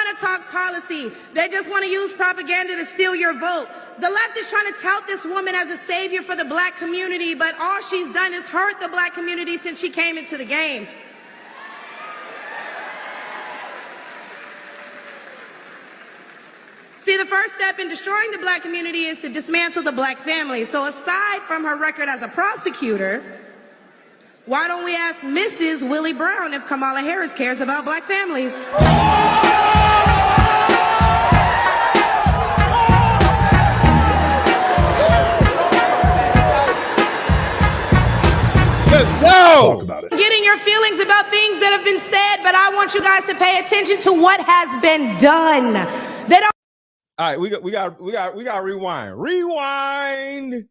want to talk policy. They just want to use propaganda to steal your vote. The left is trying to tout this woman as a savior for the black community, but all she's done is hurt the black community since she came into the game. See, the first step in destroying the black community is to dismantle the black family. So aside from her record as a prosecutor, why don't we ask Mrs. Willie Brown if Kamala Harris cares about black families? Let's go! Talk about it. Getting your feelings about things that have been said, but I want you guys to pay attention to what has been done. They don't. All right, we got rewind. Rewind.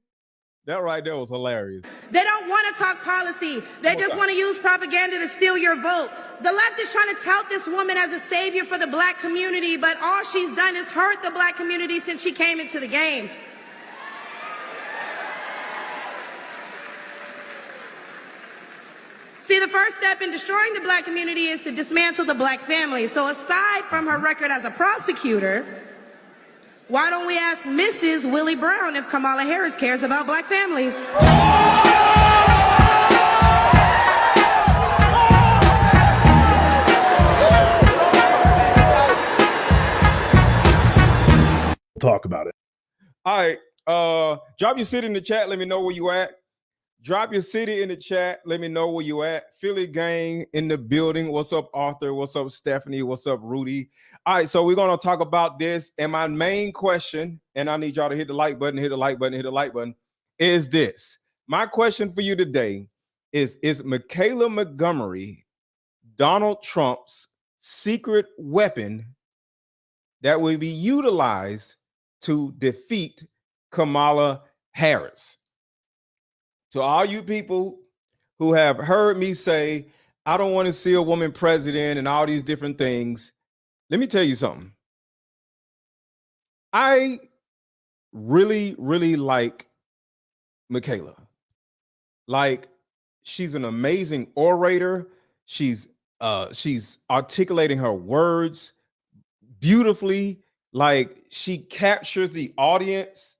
That right there was hilarious. They don't want to talk policy. They just want to use propaganda to steal your vote. The left is trying to tout this woman as a savior for the black community, but all she's done is hurt the black community since she came into the game. See, the first step in destroying the black community is to dismantle the black family. So aside from her record as a prosecutor, why don't we ask Mrs. Willie Brown if Kamala Harris cares about black families? Talk about it. All right, drop your city in the chat. Let me know where you at. Drop your city in the chat. Let me know where you at. Philly gang in the building. What's up, Arthur? What's up, Stephanie? What's up, Rudy? All right, so we're going to talk about this. And my main question, and I need y'all to hit the like button, hit the like button, hit the like button, is this. My question for you today is Michaelah Montgomery Donald Trump's secret weapon that will be utilized to defeat Kamala Harris? To all you people who have heard me say, I don't want to see a woman president and all these different things, let me tell you something. I really, really like Michaela. Like, she's an amazing orator. She's articulating her words beautifully. Like, she captures the audience.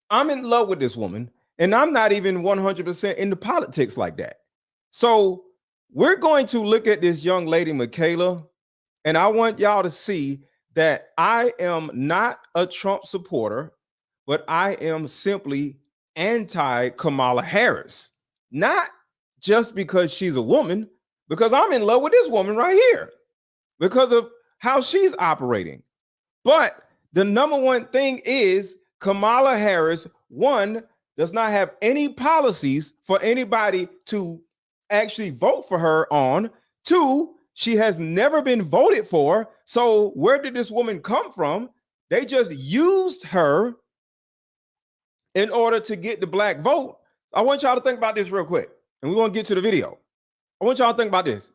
I'm in love with this woman. And I'm not even 100% into politics like that. So we're going to look at this young lady, Michaela, and I want y'all to see that I am not a Trump supporter, but I am simply anti-Kamala Harris. Not just because she's a woman, because I'm in love with this woman right here because of how she's operating. But the number one thing is Kamala Harris, one, does not have any policies for anybody to actually vote for her on. Two, she has never been voted for. So where did this woman come from? They just used her in order to get the black vote. I want y'all to think about this real quick, and we're going to get to the video. I want y'all to think about this.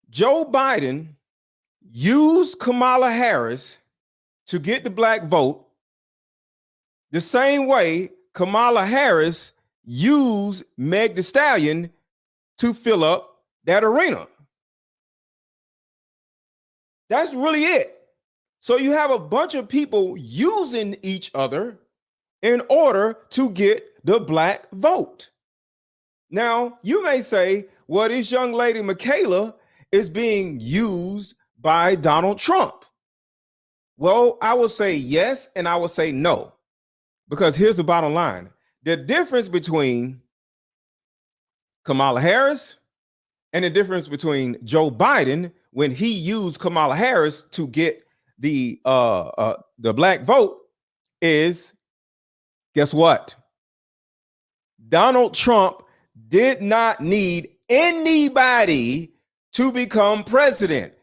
Joe Biden used Kamala Harris to get the black vote the same way Kamala Harris used Meg Thee Stallion to fill up that arena. That's really it. So you have a bunch of people using each other in order to get the black vote. Now, you may say, well, this young lady, Michaela, is being used by Donald Trump. Well, I would say yes, and I would say no. Because here's the bottom line. The difference between Kamala Harris and the difference between Joe Biden when he used Kamala Harris to get the black vote is, guess what? Donald Trump did not need anybody to become president.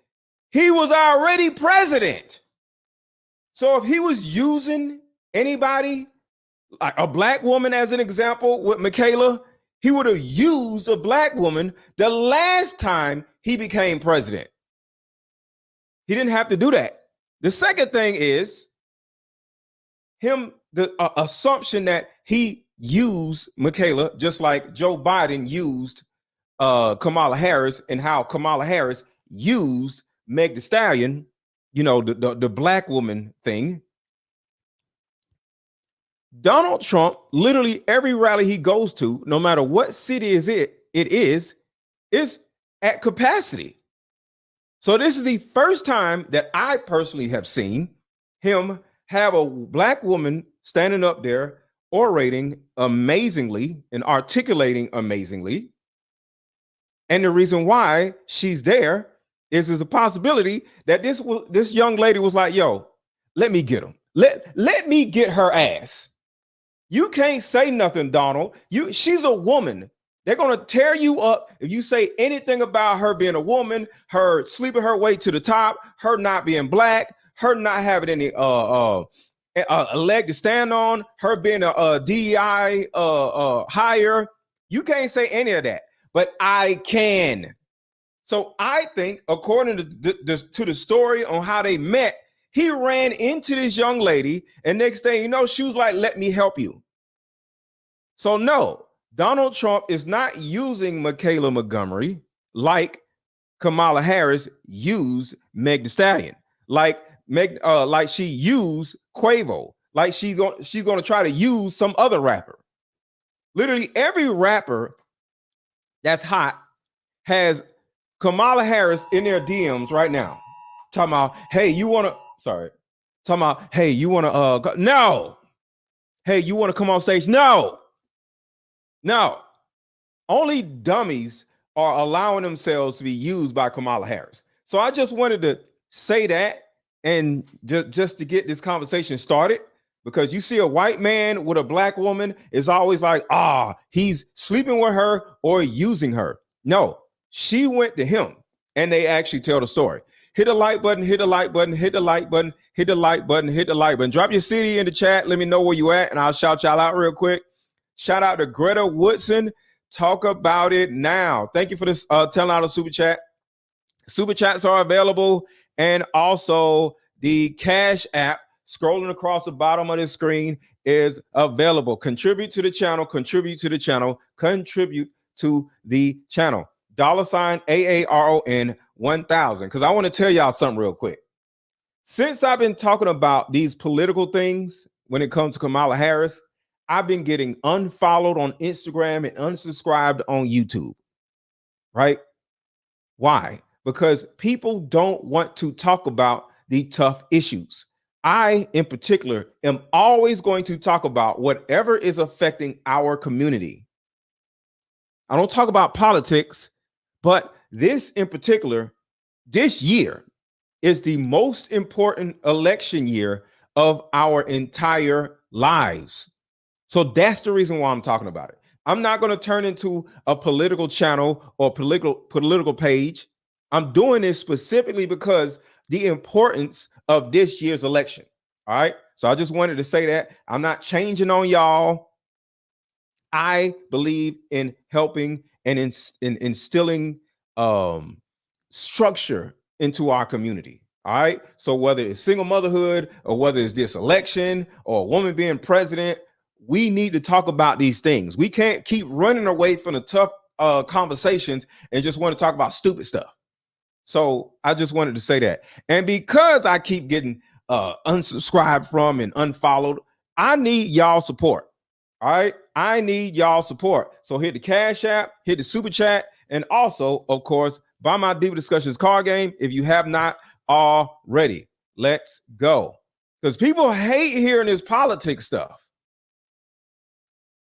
He was already president. So if he was using anybody, like a black woman as an example with Michaela, he would have used a black woman the last time he became president. He didn't have to do that. The second thing is the assumption that he used Michaela just like Joe Biden used Kamala Harris, and how Kamala Harris used Meg Thee Stallion, you know, the black woman thing, Donald Trump, literally every rally he goes to, no matter what city it is at capacity. So this is the first time that I personally have seen him have a black woman standing up there orating amazingly and articulating amazingly. And the reason why she's there is there's a possibility that this young lady was like, yo, let me get him. Let me get her ass. You can't say nothing, Donald. She's a woman. They're going to tear you up if you say anything about her being a woman, her sleeping her way to the top, her not being black, her not having any a leg to stand on, her being a DEI hire. You can't say any of that, but I can. So I think, according to the story on how they met, he ran into this young lady, and next thing you know, she was like, let me help you. So no, Donald Trump is not using Michaelah Montgomery like Kamala Harris used Meg Thee Stallion, like she used Quavo, like she's gonna try to use some other rapper. Literally every rapper that's hot has Kamala Harris in their DMs right now, talking about, hey, you wanna? Sorry, talking about, hey, you wanna? No. Hey, you wanna come on stage? No. No. Only dummies are allowing themselves to be used by Kamala Harris. So I just wanted to say that, and just to get this conversation started, because you see a white man with a black woman is always like, he's sleeping with her or using her. No, she went to him, and they actually tell the story. Hit the like button, hit the like button, hit the like button, hit the like button, hit the like button. Drop your city in the chat. Let me know where you at, and I'll shout y'all out real quick. Shout out to Greta Woodson. Talk about it now. Thank you for this telling out a super chat. Super chats are available, and also the Cash App scrolling across the bottom of the screen is available. Contribute to the channel, contribute to the channel, contribute to the channel. $ AARON 1000. Because I want to tell y'all something real quick. Since I've been talking about these political things when it comes to Kamala Harris, I've been getting unfollowed on Instagram and unsubscribed on YouTube, right? Why? Because people don't want to talk about the tough issues. I, in particular, am always going to talk about whatever is affecting our community. I don't talk about politics, but this in particular, this year is the most important election year of our entire lives. So that's the reason why I'm talking about it. I'm not going to turn into a political channel or political page. I'm doing this specifically because the importance of this year's election. All right. So I just wanted to say that I'm not changing on y'all. I believe in helping and in instilling structure into our community. All right. So whether it's single motherhood or whether it's this election or a woman being president, we need to talk about these things. We can't keep running away from the tough conversations and just want to talk about stupid stuff. So I just wanted to say that. And because I keep getting unsubscribed from and unfollowed, I need y'all support. All right. I need y'all support. So hit the Cash App, hit the super chat, and also, of course, buy my Diva Discussions card game if you have not already. Let's go. Because people hate hearing this politics stuff.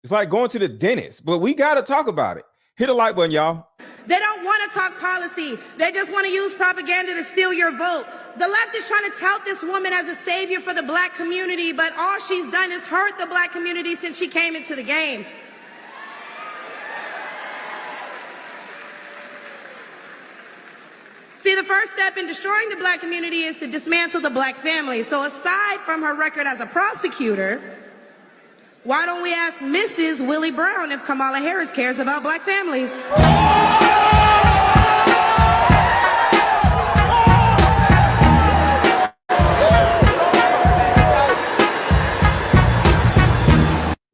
It's like going to the dentist, but we got to talk about it. Hit a like button, y'all. They don't want to talk policy. They just want to use propaganda to steal your vote. The left is trying to tout this woman as a savior for the black community, but all she's done is hurt the black community since she came into the game. See, the first step in destroying the black community is to dismantle the black family. So aside from her record as a prosecutor, why don't we ask Mrs. Willie Brown if Kamala Harris cares about black families?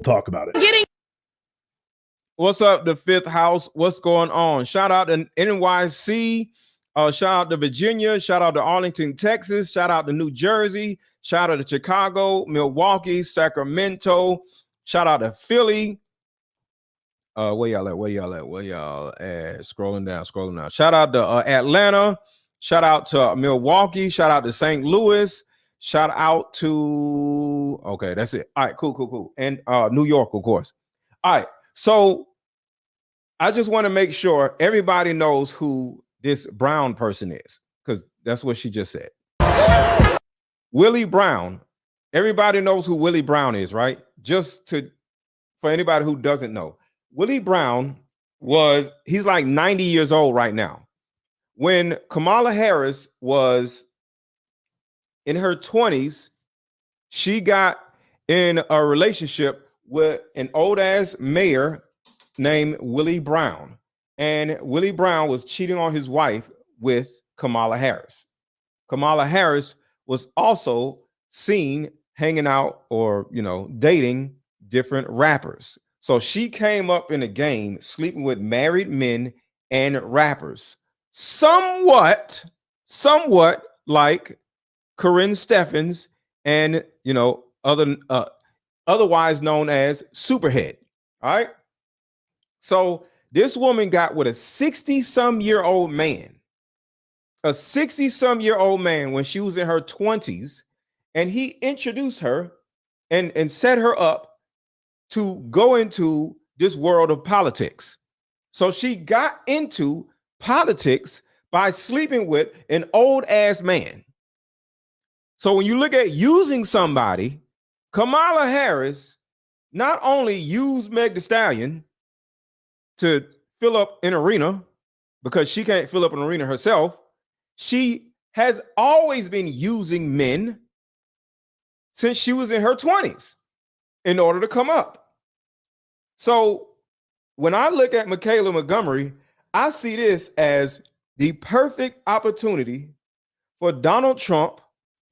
Talk about it. What's up, the Fifth House? What's going on? Shout out to NYC. Shout out to Virginia. Shout out to Arlington, Texas. Shout out to New Jersey. Shout out to Chicago, Milwaukee, Sacramento. Shout out to Philly. Where y'all at? Where y'all at? Where y'all at? Scrolling down. Shout out to Atlanta. Shout out to Milwaukee. Shout out to St. Louis. Shout out to, okay, that's it. All right, cool. And New York, of course. All right, so I just want to make sure everybody knows who this Brown person is, because that's what she just said. Willie Brown. Everybody knows who Willie Brown is, right? For anybody who doesn't know, Willie Brown he's like 90 years old right now. When Kamala Harris was in her 20s, she got in a relationship with an old ass mayor named Willie Brown. And Willie Brown was cheating on his wife with Kamala Harris. Kamala Harris was also seen hanging out or, dating different rappers. So she came up in a game sleeping with married men and rappers. Somewhat like Corinne Steffens and, otherwise known as Superhead. All right. So this woman got with a 60-some-year-old man, when she was in her 20s, and he introduced her and set her up to go into this world of politics. So she got into politics by sleeping with an old ass man. So when you look at using somebody, Kamala Harris not only used Meg Thee Stallion to fill up an arena because she can't fill up an arena herself, she has always been using men since she was in her 20s in order to come up. So when I look at Michaelah Montgomery, I see this as the perfect opportunity for Donald Trump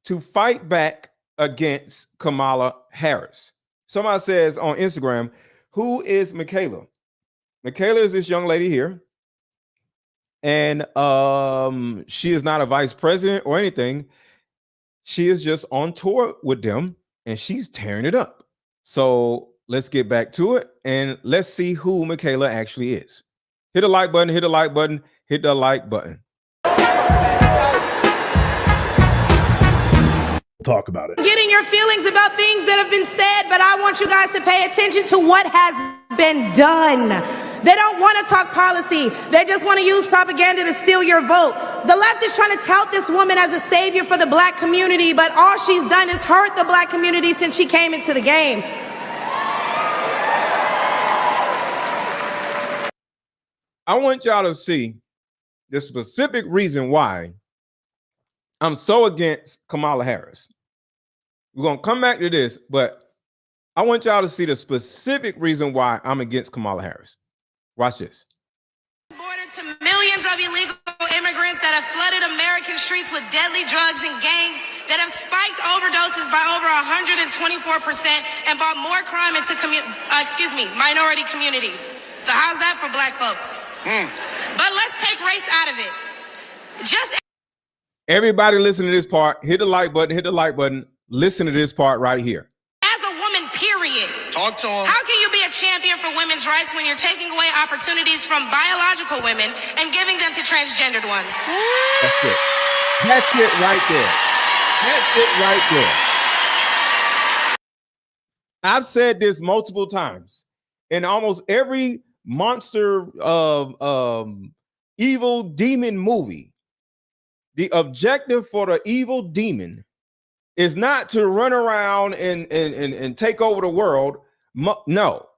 to fight back against Kamala Harris. Somebody says on Instagram, who is Michaelah? Michaelah is this young lady here. And she is not a vice president or anything. She is just on tour with them and she's tearing it up. So let's get back to it and let's see who Michaelah actually is. Hit the like button, hit the like button, hit the like button. Talk about it. Getting your feelings about things that have been said, but I want you guys to pay attention to what has been done. They don't want to talk policy. They just want to use propaganda to steal your vote. The left is trying to tout this woman as a savior for the black community, but all she's done is hurt the black community since she came into the game. I want y'all to see the specific reason why I'm so against Kamala Harris. We're going to come back to this, but I want y'all to see the specific reason why I'm against Kamala Harris. Watch this. Border to millions of illegal immigrants that have flooded American streets with deadly drugs and gangs that have spiked overdoses by over 124% and brought more crime into minority communities. So how's that for black folks? But let's take race out of it. Everybody listen to this part. Hit the like button, hit the like button. Listen to this part right here. As a woman, period. Talk to him. How can you be a champion for women's rights when you're taking away opportunities from biological women and giving them to transgendered ones? That's it. That's it right there. That's it right there. I've said this multiple times. In almost every monster evil demon movie, the objective for the evil demon is not to run around and take over the world. No.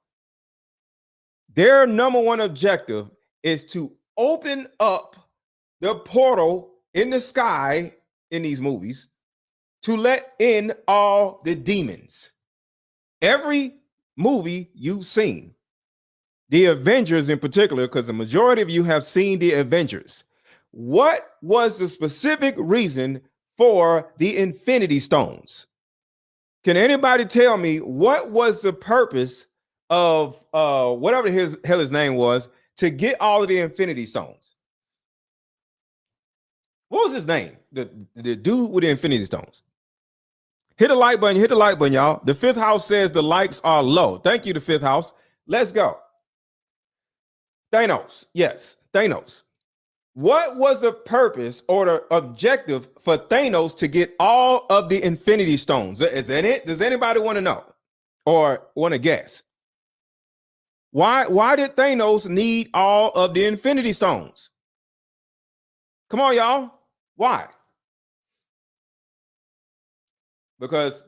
Their number one objective is to open up the portal in the sky in these movies to let in all the demons. Every movie you've seen, the Avengers in particular, because the majority of you have seen the Avengers. What was the specific reason for the Infinity Stones? Can anybody tell me what was the purpose of whatever his name was to get all of the Infinity Stones? What was his name? The dude with the Infinity Stones. Hit the like button, y'all. The fifth house says the likes are low. Thank you, the fifth house. Let's go. Thanos. Yes, Thanos. What was the purpose or the objective for Thanos to get all of the Infinity Stones? Is that it? Does anybody want to know or want to guess? Why did Thanos need all of the Infinity Stones? Come on, y'all. Why? Because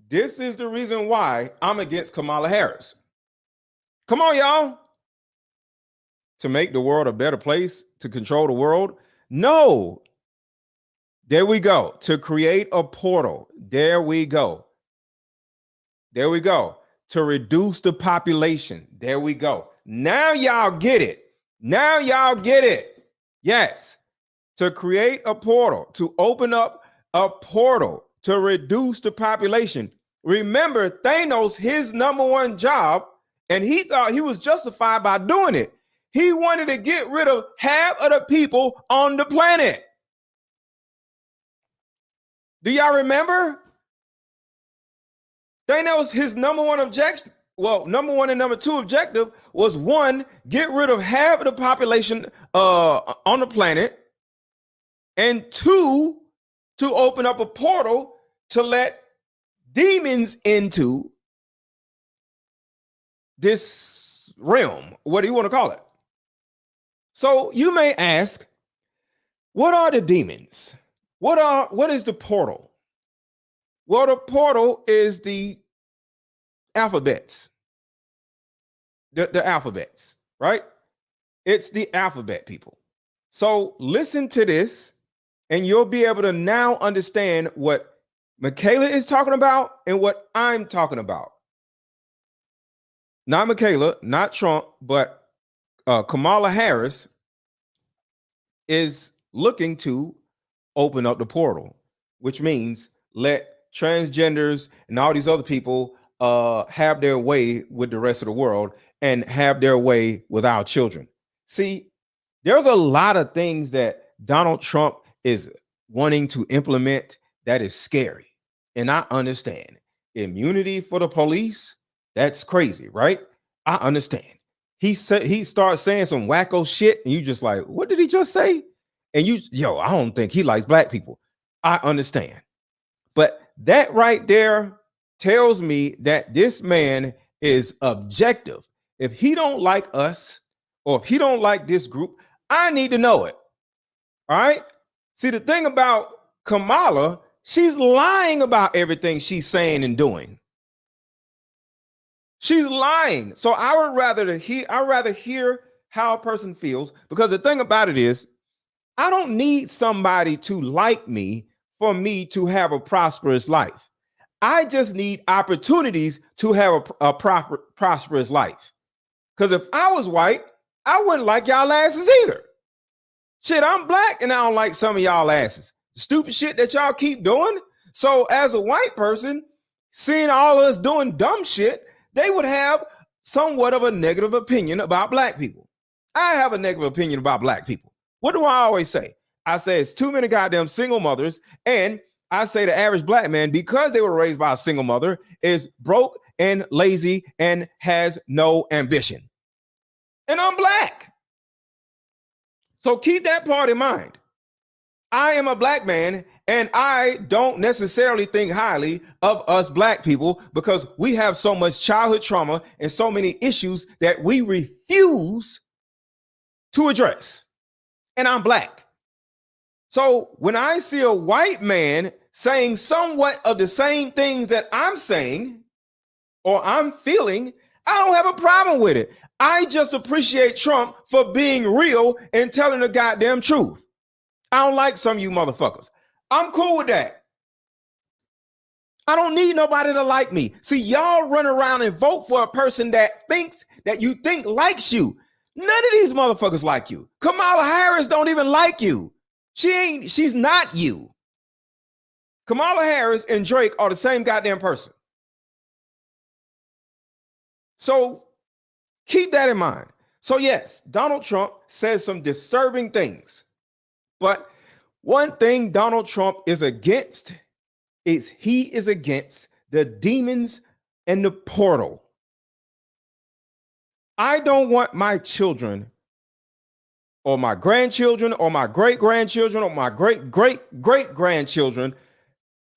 this is the reason why I'm against Kamala Harris. Come on, y'all. To make the world a better place, to control the world? No. There we go. To create a portal. There we go. There we go. To reduce the population. There we go. Now y'all get it. Now y'all get it. Yes. To create a portal, to open up a portal, to reduce the population. Remember, Thanos, his number one job, and he thought he was justified by doing it. He wanted to get rid of half of the people on the planet. Do y'all remember? Thanos, his number one objective, well, number one and number two objective was one, get rid of half of the population on the planet, and two, to open up a portal to let demons into this realm. What do you want to call it? So you may ask, what are the demons? What is the portal? Well, the portal is the alphabets. The alphabets, right? It's the alphabet, people. So listen to this, and you'll be able to now understand what Michaela is talking about and what I'm talking about. Not Michaela, not Trump, but Kamala Harris is looking to open up the portal, which means let transgenders and all these other people have their way with the rest of the world and have their way with our children. See, there's a lot of things that Donald Trump is wanting to implement that is scary. And I understand. Immunity for the police, that's crazy, right? I understand. He starts saying some wacko shit, and you just like, what did he just say? And I don't think he likes black people. I understand. But that right there tells me that this man is objective. If he don't like us, or if he don't like this group, I need to know it. All right. See, the thing about Kamala, she's lying about everything she's saying and doing. She's lying. So I would rather hear how a person feels, because the thing about it is, I don't need somebody to like me for me to have a prosperous life. I just need opportunities to have a prosperous life. Because if I was white, I wouldn't like y'all asses either. Shit, I'm black and I don't like some of y'all asses. Stupid shit that y'all keep doing. So as a white person, seeing all of us doing dumb shit, they would have somewhat of a negative opinion about black people. I have a negative opinion about black people. What do I always say? I say it's too many goddamn single mothers. And I say the average black man, because they were raised by a single mother, is broke and lazy and has no ambition. And I'm black. So keep that part in mind. I am a black man, and I don't necessarily think highly of us black people because we have so much childhood trauma and so many issues that we refuse to address. And I'm black. So when I see a white man saying somewhat of the same things that I'm saying or I'm feeling, I don't have a problem with it. I just appreciate Trump for being real and telling the goddamn truth. I don't like some of you motherfuckers. I'm cool with that. I don't need nobody to like me. See, y'all run around and vote for a person that you think likes you. None of these motherfuckers like you. Kamala Harris don't even like you. She's not you. Kamala Harris and Drake are the same goddamn person. So keep that in mind. So yes, Donald Trump says some disturbing things. But One thing Donald Trump is against is he is against the demons and the portal. I don't want my children or my grandchildren or my great-grandchildren or my great-great-great-grandchildren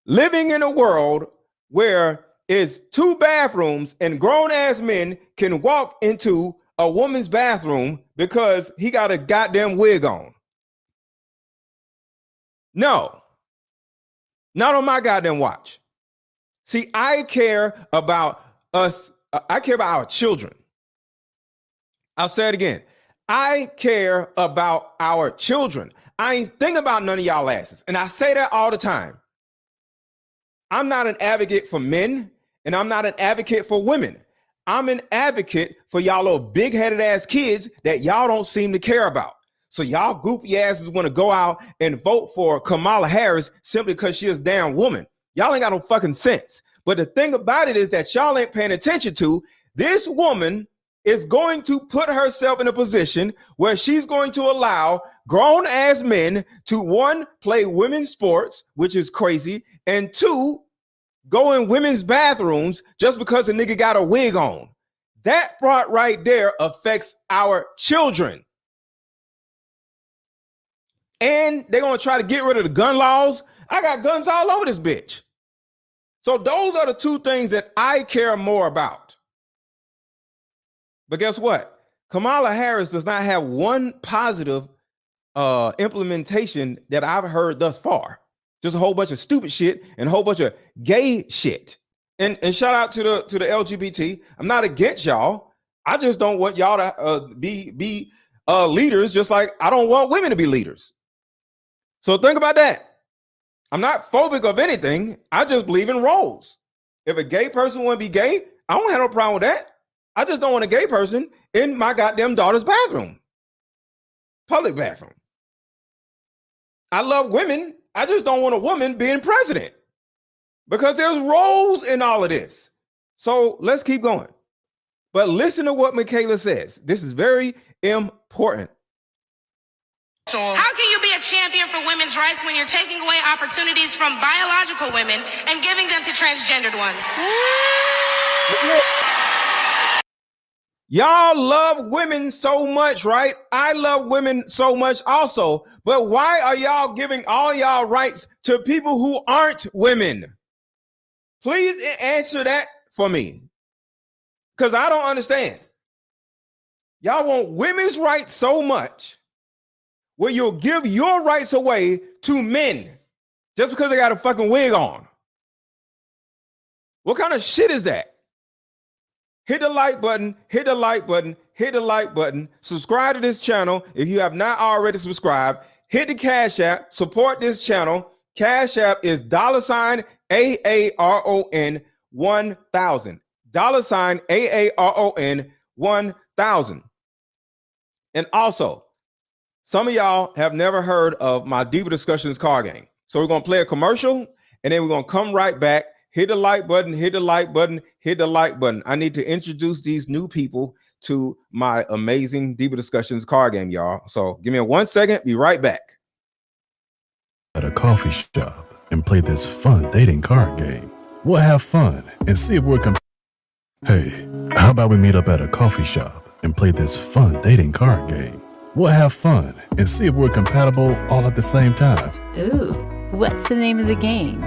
living in a world where it's 2 bathrooms and grown-ass men can walk into a woman's bathroom because he got a goddamn wig on. No, not on my goddamn watch. See, I care about us. I care about our children. I'll say it again. I care about our children. I ain't thinking about none of y'all asses. And I say that all the time. I'm not an advocate for men, and I'm not an advocate for women. I'm an advocate for y'all little big-headed ass kids that y'all don't seem to care about. So y'all goofy asses want to go out and vote for Kamala Harris simply because she's a damn woman. Y'all ain't got no fucking sense. But the thing about it is that y'all ain't paying attention to this woman is going to put herself in a position where she's going to allow grown ass men to, 1, play women's sports, which is crazy, and 2, go in women's bathrooms just because a nigga got a wig on. That part right there affects our children. And they're going to try to get rid of the gun laws. I got guns all over this bitch. So those are the 2 things that I care more about. But guess what? Kamala Harris does not have one positive implementation that I've heard thus far. Just a whole bunch of stupid shit and a whole bunch of gay shit. And shout out to the LGBT. I'm not against y'all. I just don't want y'all to be leaders, just like I don't want women to be leaders. So think about that. I'm not phobic of anything. I just believe in roles. If a gay person want to be gay, I don't have no problem with that. I just don't want a gay person in my goddamn daughter's bathroom. Public bathroom. I love women. I just don't want a woman being president because there's roles in all of this. So let's keep going. But listen to what Michaela says. This is very important. How can you be a champion for women's rights when you're taking away opportunities from biological women and giving them to transgendered ones? Y'all love women so much, right? I love women so much also. But why are y'all giving all y'all rights to people who aren't women? Please answer that for me. Because I don't understand. Y'all want women's rights so much where you'll give your rights away to men just because they got a fucking wig on. What kind of shit is that? Hit the like button, hit the like button, hit the like button. Subscribe to this channel if you have not already subscribed. Hit the Cash App, support this channel. Cash App is $AARON 1000. $AARON 1000. And also, some of y'all have never heard of my Deeper Discussions card game. So we're going to play a commercial and then we're going to come right back. Hit the like button, hit the like button, hit the like button. I need to introduce these new people to my amazing Deeper Discussions card game, y'all. So give me 1 second. Be right back. At a coffee shop and play this fun dating card game. We'll have fun and see if we're Hey, how about we meet up at a coffee shop and play this fun dating card game? We'll have fun and see if we're compatible all at the same time. Ooh, what's the name of the game?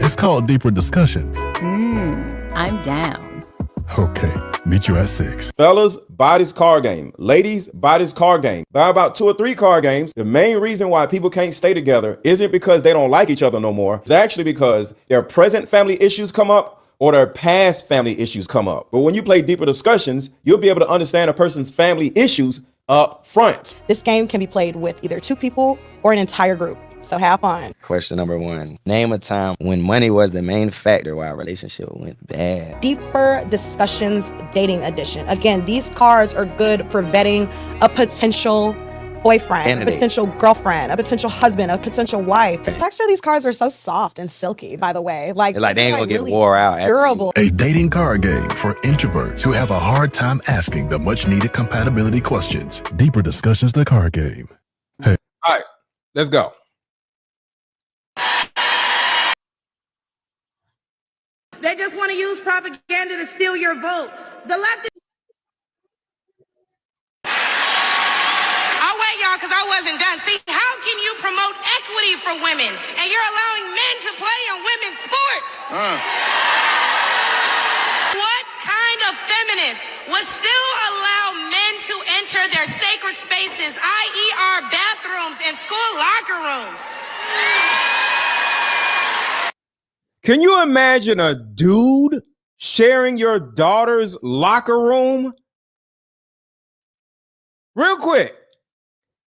It's called Deeper Discussions. I'm down. Okay, meet you at 6. Fellas, buy this card game. Ladies, buy this card game. Buy about 2 or 3 card games. The main reason why people can't stay together isn't because they don't like each other no more. It's actually because their present family issues come up or their past family issues come up. But when you play Deeper Discussions, you'll be able to understand a person's family issues up front. This game can be played with either 2 people or an entire group. So have fun. Question number 1. Name a time when money was the main factor why a relationship went bad. Deeper Discussions Dating Edition. Again, these cards are good for vetting a potential boyfriend, Candidate. a potential girlfriend, a potential husband, a potential wife. The texture of these cards are so soft and silky, by the way. Like They ain't gonna get really wore out. after you- durable. A dating card game for introverts who have a hard time asking the much needed compatibility questions. Deeper Discussions, the card game. All right, let's go. They just want to use propaganda to steal your vote. The left. I'll wait, y'all, because I wasn't done. See, how can you promote equity for women and you're allowing men to play in women's sports? What kind of feminist would still allow men to enter their sacred spaces, i.e. our bathrooms and school locker rooms? Can you imagine a dude sharing your daughter's locker room? Real quick,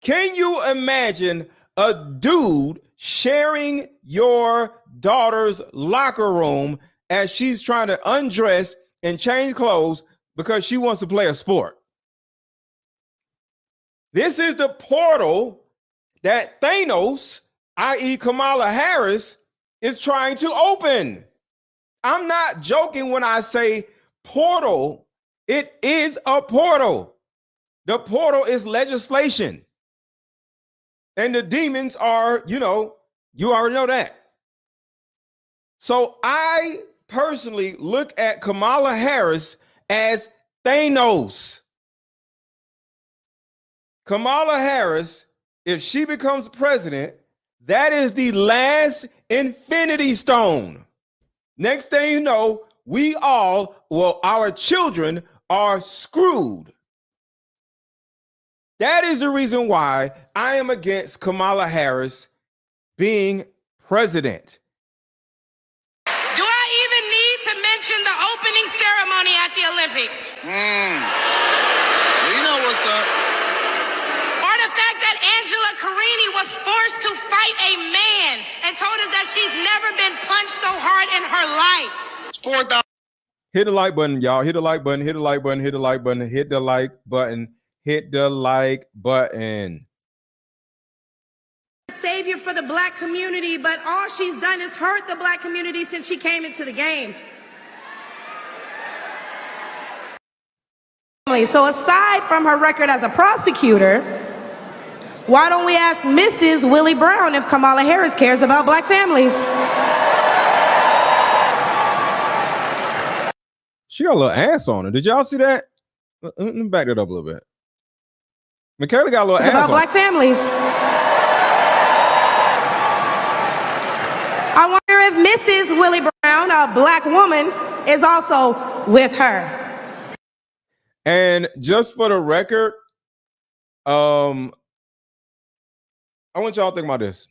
can you imagine a dude sharing your daughter's locker room as she's trying to undress and change clothes because she wants to play a sport? This is the portal that Thanos, i.e. Kamala Harris, is trying to open. I'm not joking when I say portal. It is a portal. The portal is legislation. And the demons are, you already know that. So I personally look at Kamala Harris as Thanos. Kamala Harris, if she becomes president, that is the last Infinity Stone. Next thing you know, our children are screwed. That is the reason why I am against Kamala Harris being president. Do I even need to mention the opening ceremony at the Olympics? You know what's up. Or the fact that Angela Carini was forced to fight a man and told us that she's never been punched so hard in her life. 4,000. Hit the like button, y'all. Hit the like button, hit the like button, hit the like button, hit the like button, hit the like button. Savior for the black community, but all she's done is hurt the black community since she came into the game. So aside from her record as a prosecutor, why don't we ask Mrs. Willie Brown if Kamala Harris cares about black families? She got a little ass on her. Did y'all see that? Let me back that up a little bit. Michaela got a little ass about on black families. I wonder if Mrs. Willie Brown, a black woman, is also with her. And just for the record, I want y'all to think about this.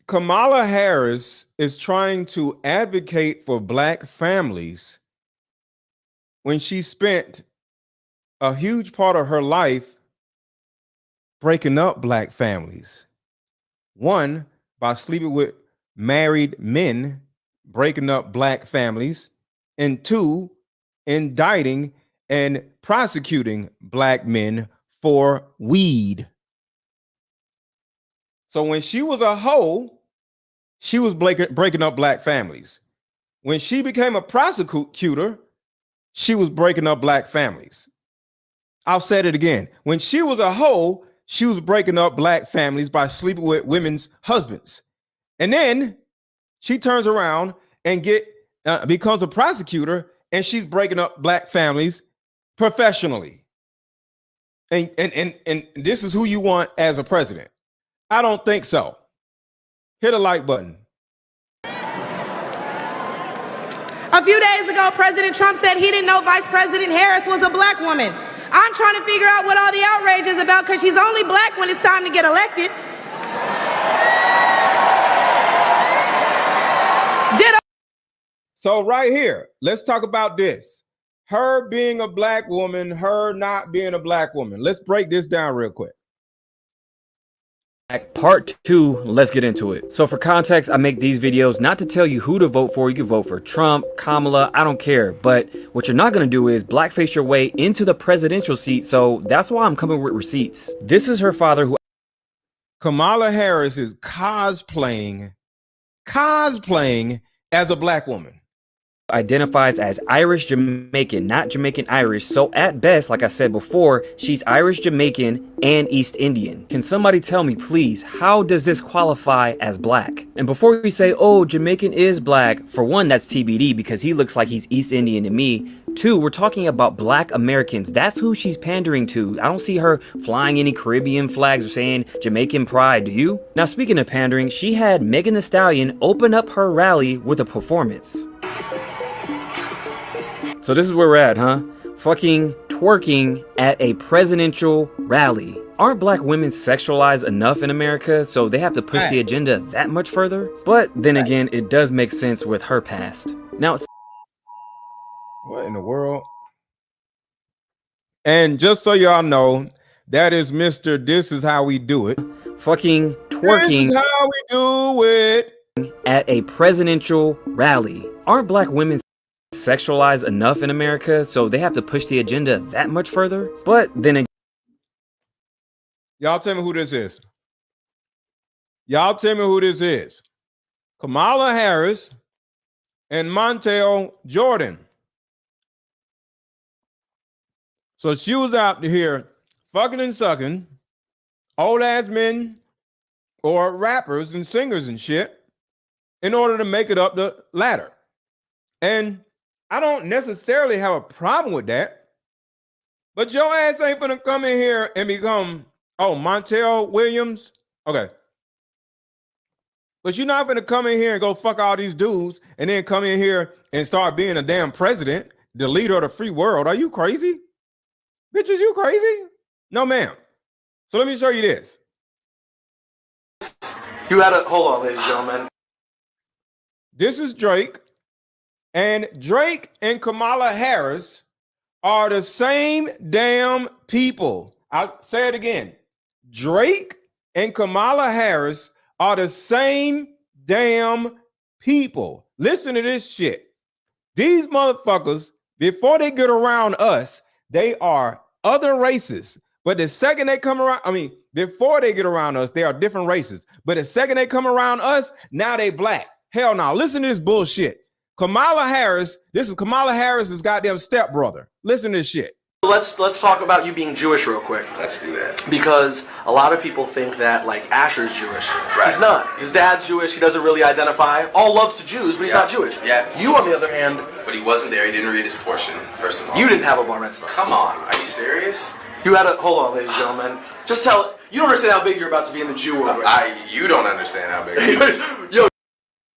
Kamala Harris is trying to advocate for black families when she spent a huge part of her life breaking up black families. One, by sleeping with married men, breaking up black families. And two, indicting and prosecuting black men for weed. So when she was a hoe, she was breaking up black families. When she became a prosecutor, she was breaking up black families. I'll say it again. When she was a hoe, she was breaking up black families by sleeping with women's husbands. And then she turns around and becomes a prosecutor, and she's breaking up black families professionally. And this is who you want as a president. I don't think so. Hit a like button. A few days ago, President Trump said he didn't know Vice President Harris was a black woman. I'm trying to figure out what all the outrage is about because she's only black when it's time to get elected. So right here, let's talk about this. Her being a black woman, her not being a black woman. Let's break this down real quick. Part 2, let's get into it. So for context, I make these videos not to tell you who to vote for. You can vote for Trump, Kamala, I don't care. But what you're not going to do is blackface your way into the presidential seat. So that's why I'm coming with receipts. This is her father who... Kamala Harris is cosplaying as a black woman. identifies as Irish Jamaican, not Jamaican Irish. So at best, like I said before, she's Irish Jamaican and East Indian. Can somebody tell me, please, how does this qualify as black? And before you say, oh, Jamaican is black, for one, that's TBD because he looks like he's East Indian to me. Two, we're talking about black Americans. That's who she's pandering to. I don't see her flying any Caribbean flags or saying Jamaican pride, do you? Now, speaking of pandering, she had Megan Thee Stallion open up her rally with a performance. So this is where we're at, huh? Fucking twerking at a presidential rally. Aren't black women sexualized enough in America so they have to push the agenda that much further? But then again, it does make sense with her past. Now, what in the world? And just so y'all know, that is Mr. This Is How We Do It. Fucking twerking. This is how we do it. At a presidential rally. Aren't black women sexualized enough in America so they have to push the agenda that much further? But then again, y'all tell me who this is. Y'all tell me who this is. Kamala Harris and Montel Jordan. So she was out here fucking and sucking old ass men or rappers and singers and shit in order to make it up the ladder. And I don't necessarily have a problem with that, but your ass ain't gonna come in here and become, oh, Montel Williams. Okay. But you're not gonna come in here and go fuck all these dudes and then come in here and start being a damn president, the leader of the free world. Are you crazy? Bitches, you crazy? No, ma'am. So let me show you this. You had a, hold on, ladies and gentlemen. This is Drake. And Drake and Kamala Harris are the same damn people. I'll say it again. Drake and Kamala Harris are the same damn people. Listen to this shit. These motherfuckers, before they get around us, they are other races. But the second they come around, before they get around us, they are different races. But the second they come around us, now they black. Hell no. Listen to this bullshit. Kamala Harris, this is Kamala Harris's goddamn stepbrother. Listen to this shit. Let's talk about you being Jewish real quick. Let's do that. Because a lot of people think that, like, Asher's Jewish. Right. He's not. His dad's Jewish. He doesn't really identify. All loves to Jews, but he's not Jewish. Yeah. You, on the other hand... But he wasn't there. He didn't read his portion, first of all. You didn't have a bar mitzvah. Come on. Are you serious? You had a... Hold on, ladies and gentlemen. Just tell... You don't understand how big you're about to be in the Jew world right now. You don't understand how big it is. Yo.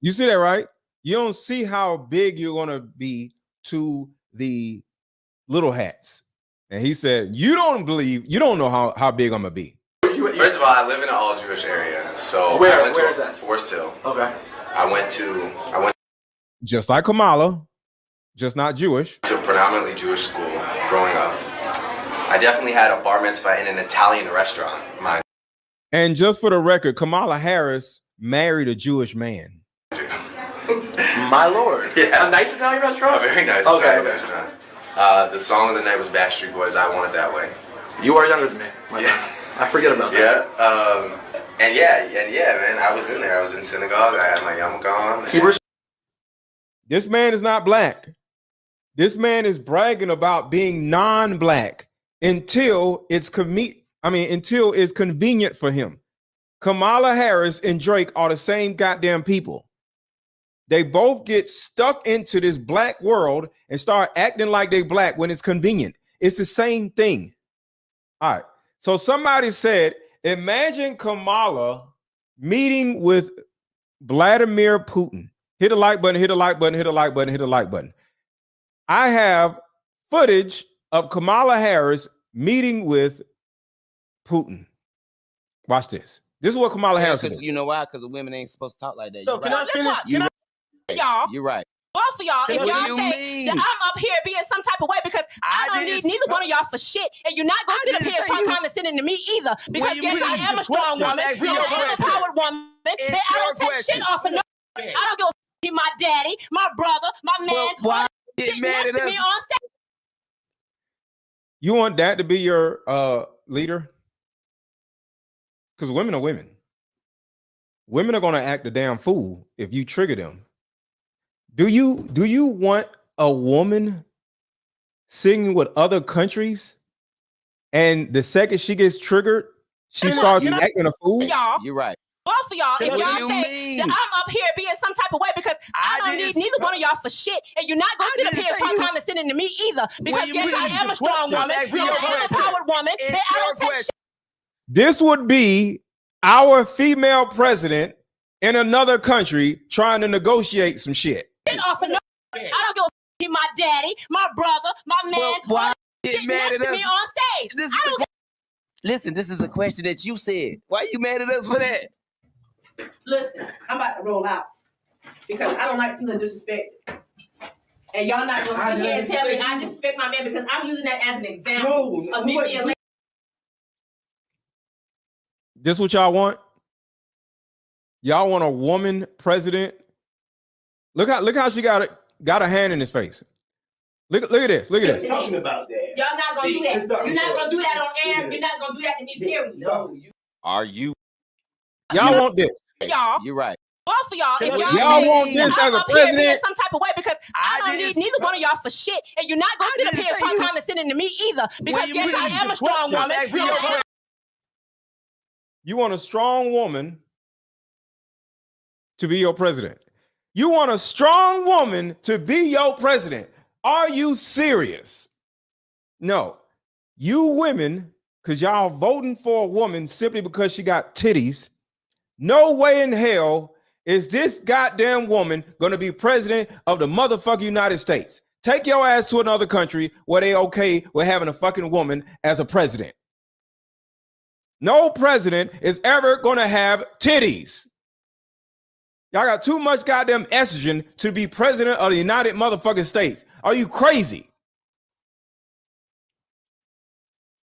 You see that, right? You don't see how big you're going to be to the little hats. And he said, you don't know how big I'm going to be. First of all, I live in an all-Jewish area. So where is that? Forest Hill. Okay. I went just like Kamala, just not Jewish. to a predominantly Jewish school growing up. I definitely had a bar mitzvah in an Italian restaurant. And just for the record, Kamala Harris married a Jewish man. My lord. Yeah. A nice Italian restaurant? A very nice Italian restaurant. The song of the night was Backstreet Boys' I Want It That Way. You are younger than me. Yeah. I forget about that. Yeah, man, I was in there. I was in synagogue. I had my yarmulke on. Hebrews. This man is not black. This man is bragging about being non-black until it's convenient for him. Kamala Harris and Drake are the same goddamn people. They both get stuck into this black world and start acting like they black when it's convenient. It's the same thing. All right. So somebody said, imagine Kamala meeting with Vladimir Putin. Hit a like button, hit a like button, hit a like button, hit a like button. I have footage of Kamala Harris meeting with Putin. Watch this. This is what Kamala Harris said. You know why? Because the women ain't supposed to talk like that. So can I finish? Y'all, you're right. both of y'all, if What y'all do you say mean? that I'm up here being some type of way because I don't need neither one of y'all for shit, and you're not gonna sit up here and talk condescending to me either. Because yes, I am a strong woman, and I am a powered woman, and I don't take shit off of no. I don't give a f- my daddy, my brother, my man. Why sitting next to me on stage. You want that to be your leader? Because women are women. Women are going to act a damn fool if you trigger them. Do you want a woman singing with other countries, and the second she gets triggered, she starts acting a fool? Y'all. You're right. Both of y'all, if What y'all do you think mean? that I'm up here being some type of way because I don't need neither one of y'all for shit, and you're not gonna sit up here and talk condescending to me either. Because yes, I am a strong woman, I am a empowered woman, and I don't take shit. This would be our female president in another country trying to negotiate some shit. Off of no, I don't give a f- my daddy, my brother, my man. Well, why sitting get mad next at to us? me on stage. Listen, this is a question that you said. Why are you mad at us for that? Listen, I'm about to roll out because I don't like feeling disrespected. And y'all not gonna sit here and tell me I disrespect my man because I'm using that as an example of me being late. This what y'all want? Y'all want a woman president? Look how she got a hand in his face. Look at this. Look at this. Talking about that. Y'all not gonna do that. You're not gonna do that on air. You're not gonna do that to me, period. No. Are you? Y'all want this? Y'all. You're right. Both of y'all, if y'all want this I'm as a up here being president? some type of way because I don't need neither one of y'all for shit, and you're not gonna sit up here and talk condescending to me either. Because yes, I am a strong woman. You want a strong woman to be your president. You want a strong woman to be your president. Are you serious? No. You women, because y'all voting for a woman simply because she got titties, no way in hell is this goddamn woman going to be president of the motherfucking United States. Take your ass to another country where they okay with having a fucking woman as a president. No president is ever going to have titties. Y'all got too much goddamn estrogen to be president of the United motherfucking States. Are you crazy?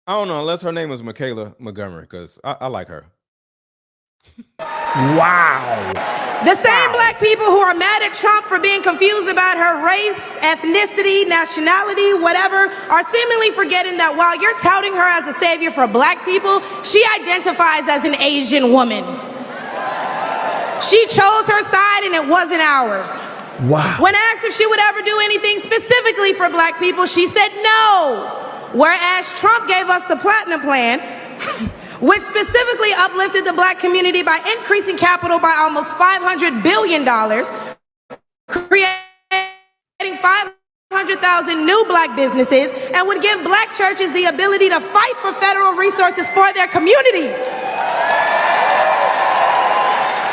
I don't know, unless her name was Michaelah Montgomery, because I like her. Wow. The same black people who are mad at Trump for being confused about her race, ethnicity, nationality, whatever, are seemingly forgetting that while you're touting her as a savior for black people, she identifies as an Asian woman. She chose her side and it wasn't ours. Wow. When asked if she would ever do anything specifically for black people, she said no. Whereas Trump gave us the Platinum Plan, which specifically uplifted the black community by increasing capital by almost $500 billion, creating 500,000 new black businesses, and would give black churches the ability to fight for federal resources for their communities.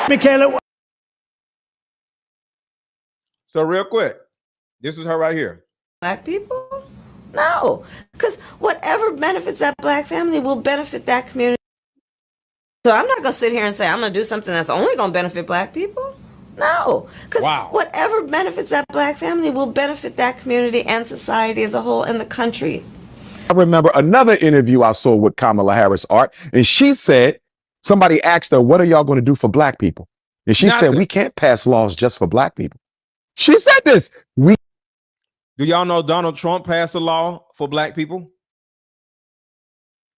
Michaela. So real quick, this is her right here. Black people? No, because whatever benefits that black family will benefit that community. So I'm not going to sit here and say I'm going to do something that's only going to benefit black people. No, because whatever benefits that black family will benefit that community and society as a whole and the country. I remember another interview I saw with Kamala Harris, Art, and she said, somebody asked her, what are y'all going to do for black people? And she said, we can't pass laws just for black people. She said this. Do y'all know Donald Trump passed a law for black people?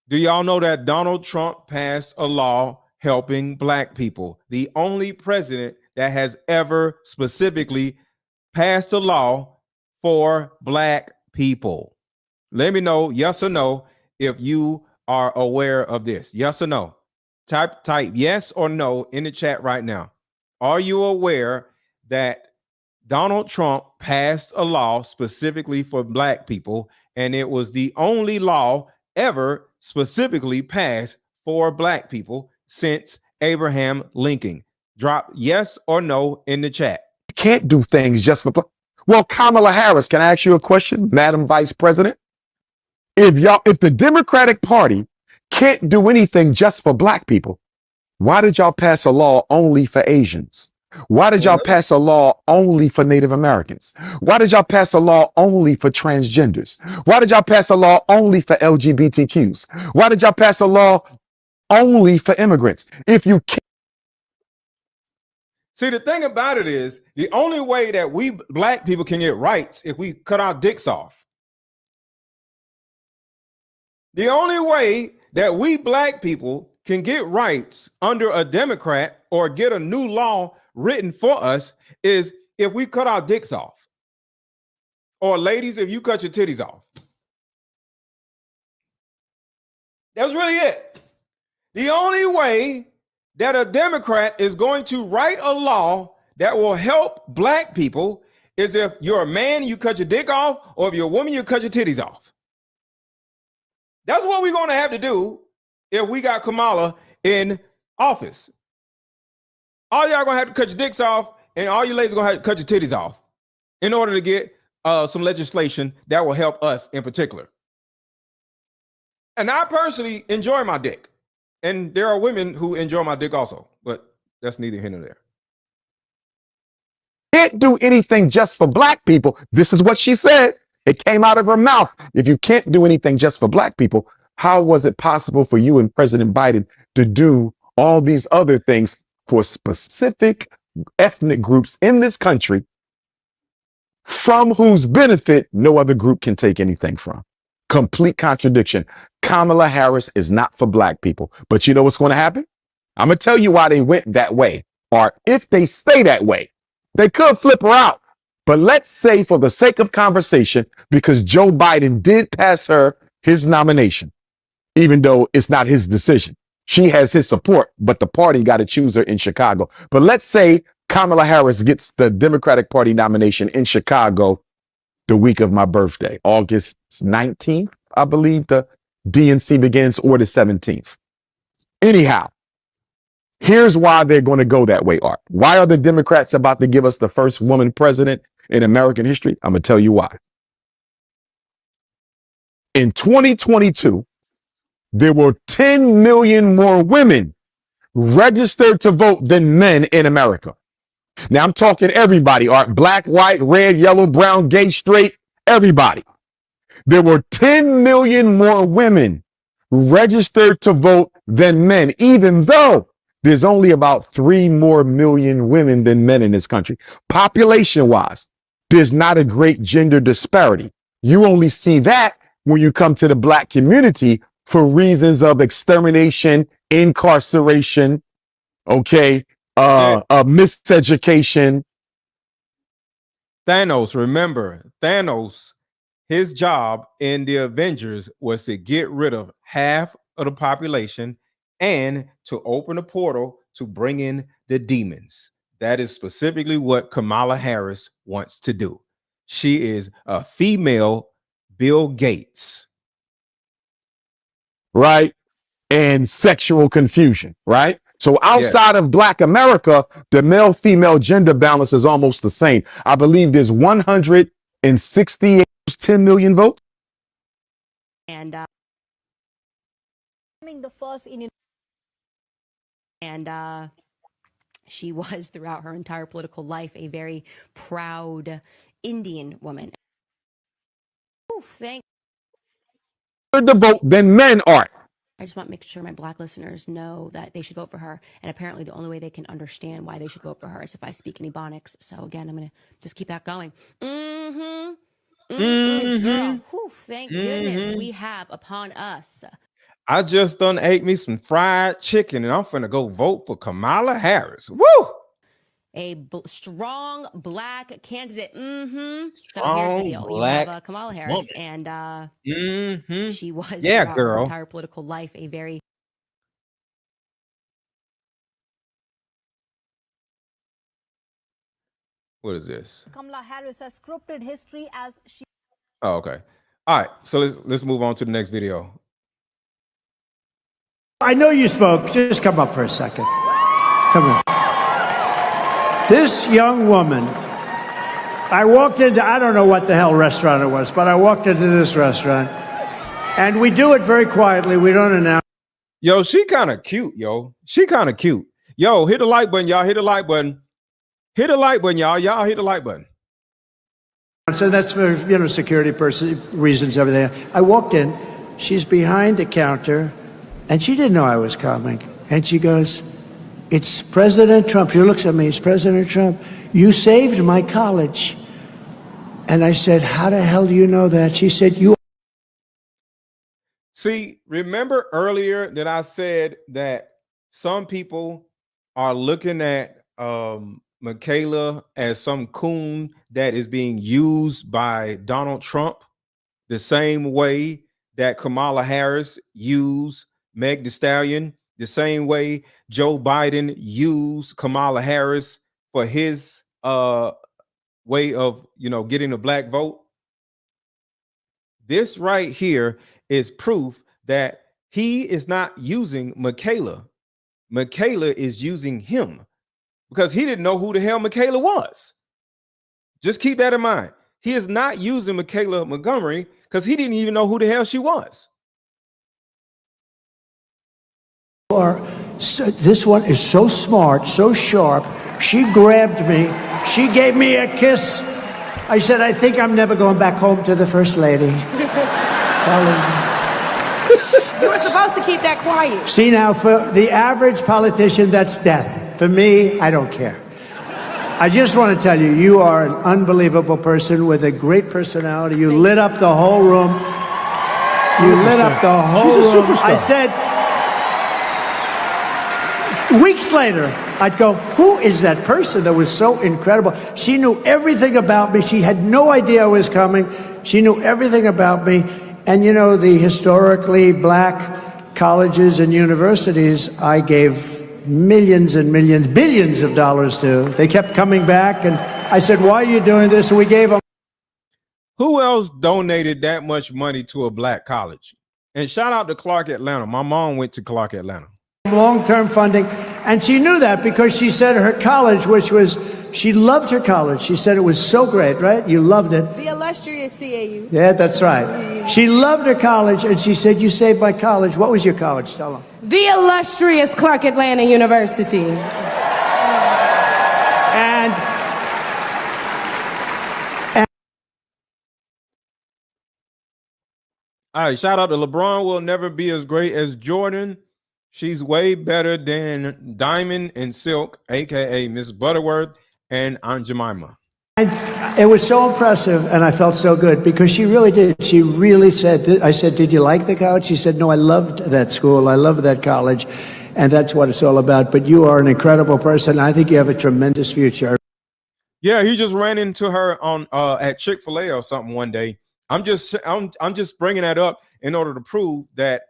Do y'all know that Donald Trump passed a law helping black people? The only president that has ever specifically passed a law for black people. Let me know, yes or no, if you are aware of this. Yes or no? Type yes or no in the chat right now. Are you aware that Donald Trump passed a law specifically for black people, and it was the only law ever specifically passed for black people since Abraham Lincoln? Drop yes or no in the chat. Can't do things just for black. Well, Kamala Harris, can I ask you a question, Madam Vice President? If the Democratic Party can't do anything just for black people, why did y'all pass a law only for Asians? Why did y'all pass a law only for Native Americans? Why did y'all pass a law only for transgenders? Why did y'all pass a law only for LGBTQs? Why did y'all pass a law only for immigrants? If you can't. See, the thing about it is, the only way that we black people can get rights if we cut our dicks off. The only way that we black people can get rights under a Democrat or get a new law written for us is if we cut our dicks off. Or ladies, if you cut your titties off. That's really it. The only way that a Democrat is going to write a law that will help black people is if you're a man, you cut your dick off, or if you're a woman, you cut your titties off. That's what we're going to have to do if we got Kamala in office. All y'all going to have to cut your dicks off, and all you ladies are going to have to cut your titties off in order to get some legislation that will help us in particular. And I personally enjoy my dick. And there are women who enjoy my dick also, but that's neither here nor there. Can't do anything just for black people. This is what she said. It came out of her mouth. If you can't do anything just for black people, how was it possible for you and President Biden to do all these other things for specific ethnic groups in this country from whose benefit no other group can take anything from? Complete contradiction. Kamala Harris is not for black people. But you know what's going to happen? I'm going to tell you why they went that way. Or if they stay that way, they could flip her out. But let's say for the sake of conversation, because Joe Biden did pass her his nomination, even though it's not his decision. She has his support, but the party got to choose her in Chicago. But let's say Kamala Harris gets the Democratic Party nomination in Chicago the week of my birthday, August 19th, I believe the DNC begins, or the 17th. Anyhow, here's why they're going to go that way, Art. Why are the Democrats about to give us the first woman president in American history? I'm going to tell you why. In 2022, there were 10 million more women registered to vote than men in America. Now I'm talking everybody, Art. Black, white, red, yellow, brown, gay, straight, everybody. There were 10 million more women registered to vote than men, even though there's only about 3 more million women than men in this country. Population-wise, there's not a great gender disparity. You only see that when you come to the black community for reasons of extermination, incarceration, okay, miseducation. Thanos, remember, Thanos, his job in the Avengers was to get rid of half of the population and to open a portal to bring in the demons. That is specifically what Kamala Harris wants to do. She is a female Bill Gates. Right? And sexual confusion, right? So outside of black America, the male-female gender balance is almost the same. I believe there's 168, 10 million votes. And the first Indian, and she was throughout her entire political life a very proud Indian woman. Oof, thank The vote than men are. I just want to make sure my black listeners know that they should vote for her. And apparently the only way they can understand why they should vote for her is if I speak in Ebonics. So again, I'm going to just keep that going. Girl, whew, thank goodness we have upon us. I just done ate me some fried chicken and I'm finna go vote for Kamala Harris. Woo! A strong black candidate. So Strong here's the deal. black You have Kamala Harris, woman. and she was Yeah, throughout girl. her entire political life a very What is this? Kamala Harris has scripted history as she. Oh, okay. All right. So let's move on to the next video. I know you spoke. Just come up for a second. Come on. This young woman, I walked into, I don't know what the hell restaurant it was, but I walked into this restaurant, and we do it very quietly. We don't announce. Yo, she kind of cute, yo. She kind of cute. Yo, hit the like button, y'all. Hit the like button. Hit the like button, y'all. Y'all hit the like button. So that's for, security reasons, everything. I walked in, she's behind the counter, and she didn't know I was coming. And she goes, "It's President Trump." She looks at me, "It's President Trump. You saved my college." And I said, "How the hell do you know that?" She said, "You." See, remember earlier that I said that some people are looking at Michaela as some coon that is being used by Donald Trump the same way that Kamala Harris used Meg Thee Stallion, the same way Joe Biden used Kamala Harris for his way of, getting the black vote. This right here is proof that he is not using Michaela. Michaela is using him because he didn't know who the hell Michaela was. Just keep that in mind. He is not using Michaelah Montgomery because he didn't even know who the hell she was. This one is so smart, so sharp. She grabbed me. She gave me a kiss. I said, I think I'm never going back home to the First Lady. You were supposed to keep that quiet. See, now, for the average politician, that's death. For me, I don't care. I just want to tell you, you are an unbelievable person with a great personality. You lit up the whole room. You lit up the whole room. She's a superstar. I said, weeks later, I'd go, who is that person that was so incredible? She knew everything about me. She had no idea I was coming. She knew everything about me. And you know, the historically black colleges and universities, I gave millions and millions, billions of dollars to. They kept coming back, and I said, why are you doing this? And we gave them. Who else donated that much money to a black college? And shout out to Clark Atlanta. My mom went to Clark Atlanta. Long-term funding, and she knew that because she said her college, she loved her college. She said it was so great, right? You loved it. The illustrious CAU. Yeah, that's right. She loved her college, and she said, you saved my college. What was your college? Tell them. The illustrious Clark Atlanta University. And all right, shout out to LeBron. Will never be as great as Jordan. She's way better than Diamond and Silk, aka Miss Butterworth and Aunt Jemima. And it was so impressive, and I felt so good because she really did. She really said, I said, did you like the college? She said, no, I loved that school. I loved that college, and that's what it's all about. But you are an incredible person. I think you have a tremendous future. Yeah, he just ran into her on at Chick-fil-A or something one day. I'm just bringing that up in order to prove that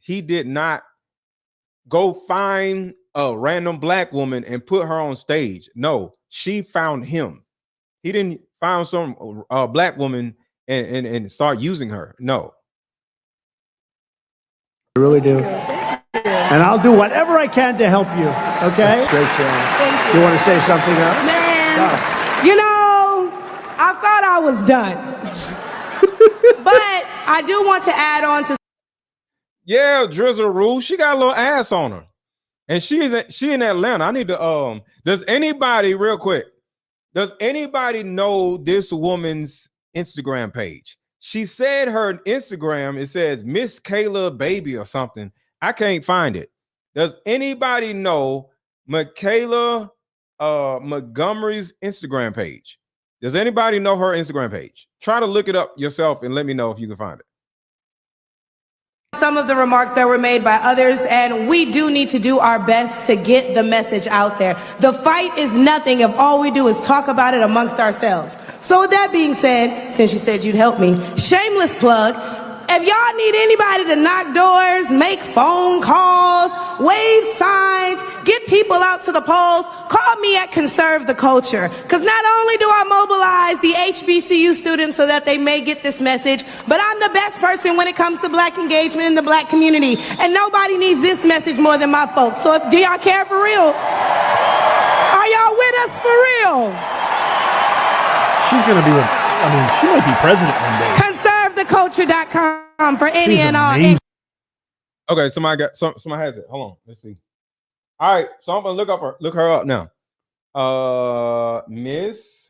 he did not go find a random black woman and put her on stage. No, she found him. He didn't find some black woman and start using her. No. I really do. And I'll do whatever I can to help you. Okay? That's great, Thank you. You want to say something else? Man, you know, I thought I was done. But I do want to add on to. Yeah, Drizzle Rule. She got a little ass on her. And she in Atlanta. I need to does anybody real quick? Does anybody know this woman's Instagram page? She said her Instagram, it says Miss Kayla Baby or something. I can't find it. Does anybody know Michaelah Montgomery's Instagram page? Does anybody know her Instagram page? Try to look it up yourself and let me know if you can find it. Some of the remarks that were made by others, and we do need to do our best to get the message out there. The fight is nothing if all we do is talk about it amongst ourselves. So with that being said, since you said you'd help me, shameless plug, if y'all need anybody to knock doors, make phone calls, wave signs, get people out to the polls, call me at Conserve the Culture. Because not only do I mobilize the HBCU students so that they may get this message, but I'm the best person when it comes to black engagement in the black community. And nobody needs this message more than my folks. So do y'all care for real? Are y'all with us for real? She's going to be, she might be president one day. ConserveTheCulture.com for any and all. Okay, somebody has it. Hold on, let's see. All right, so I'm gonna look her up now. Miss,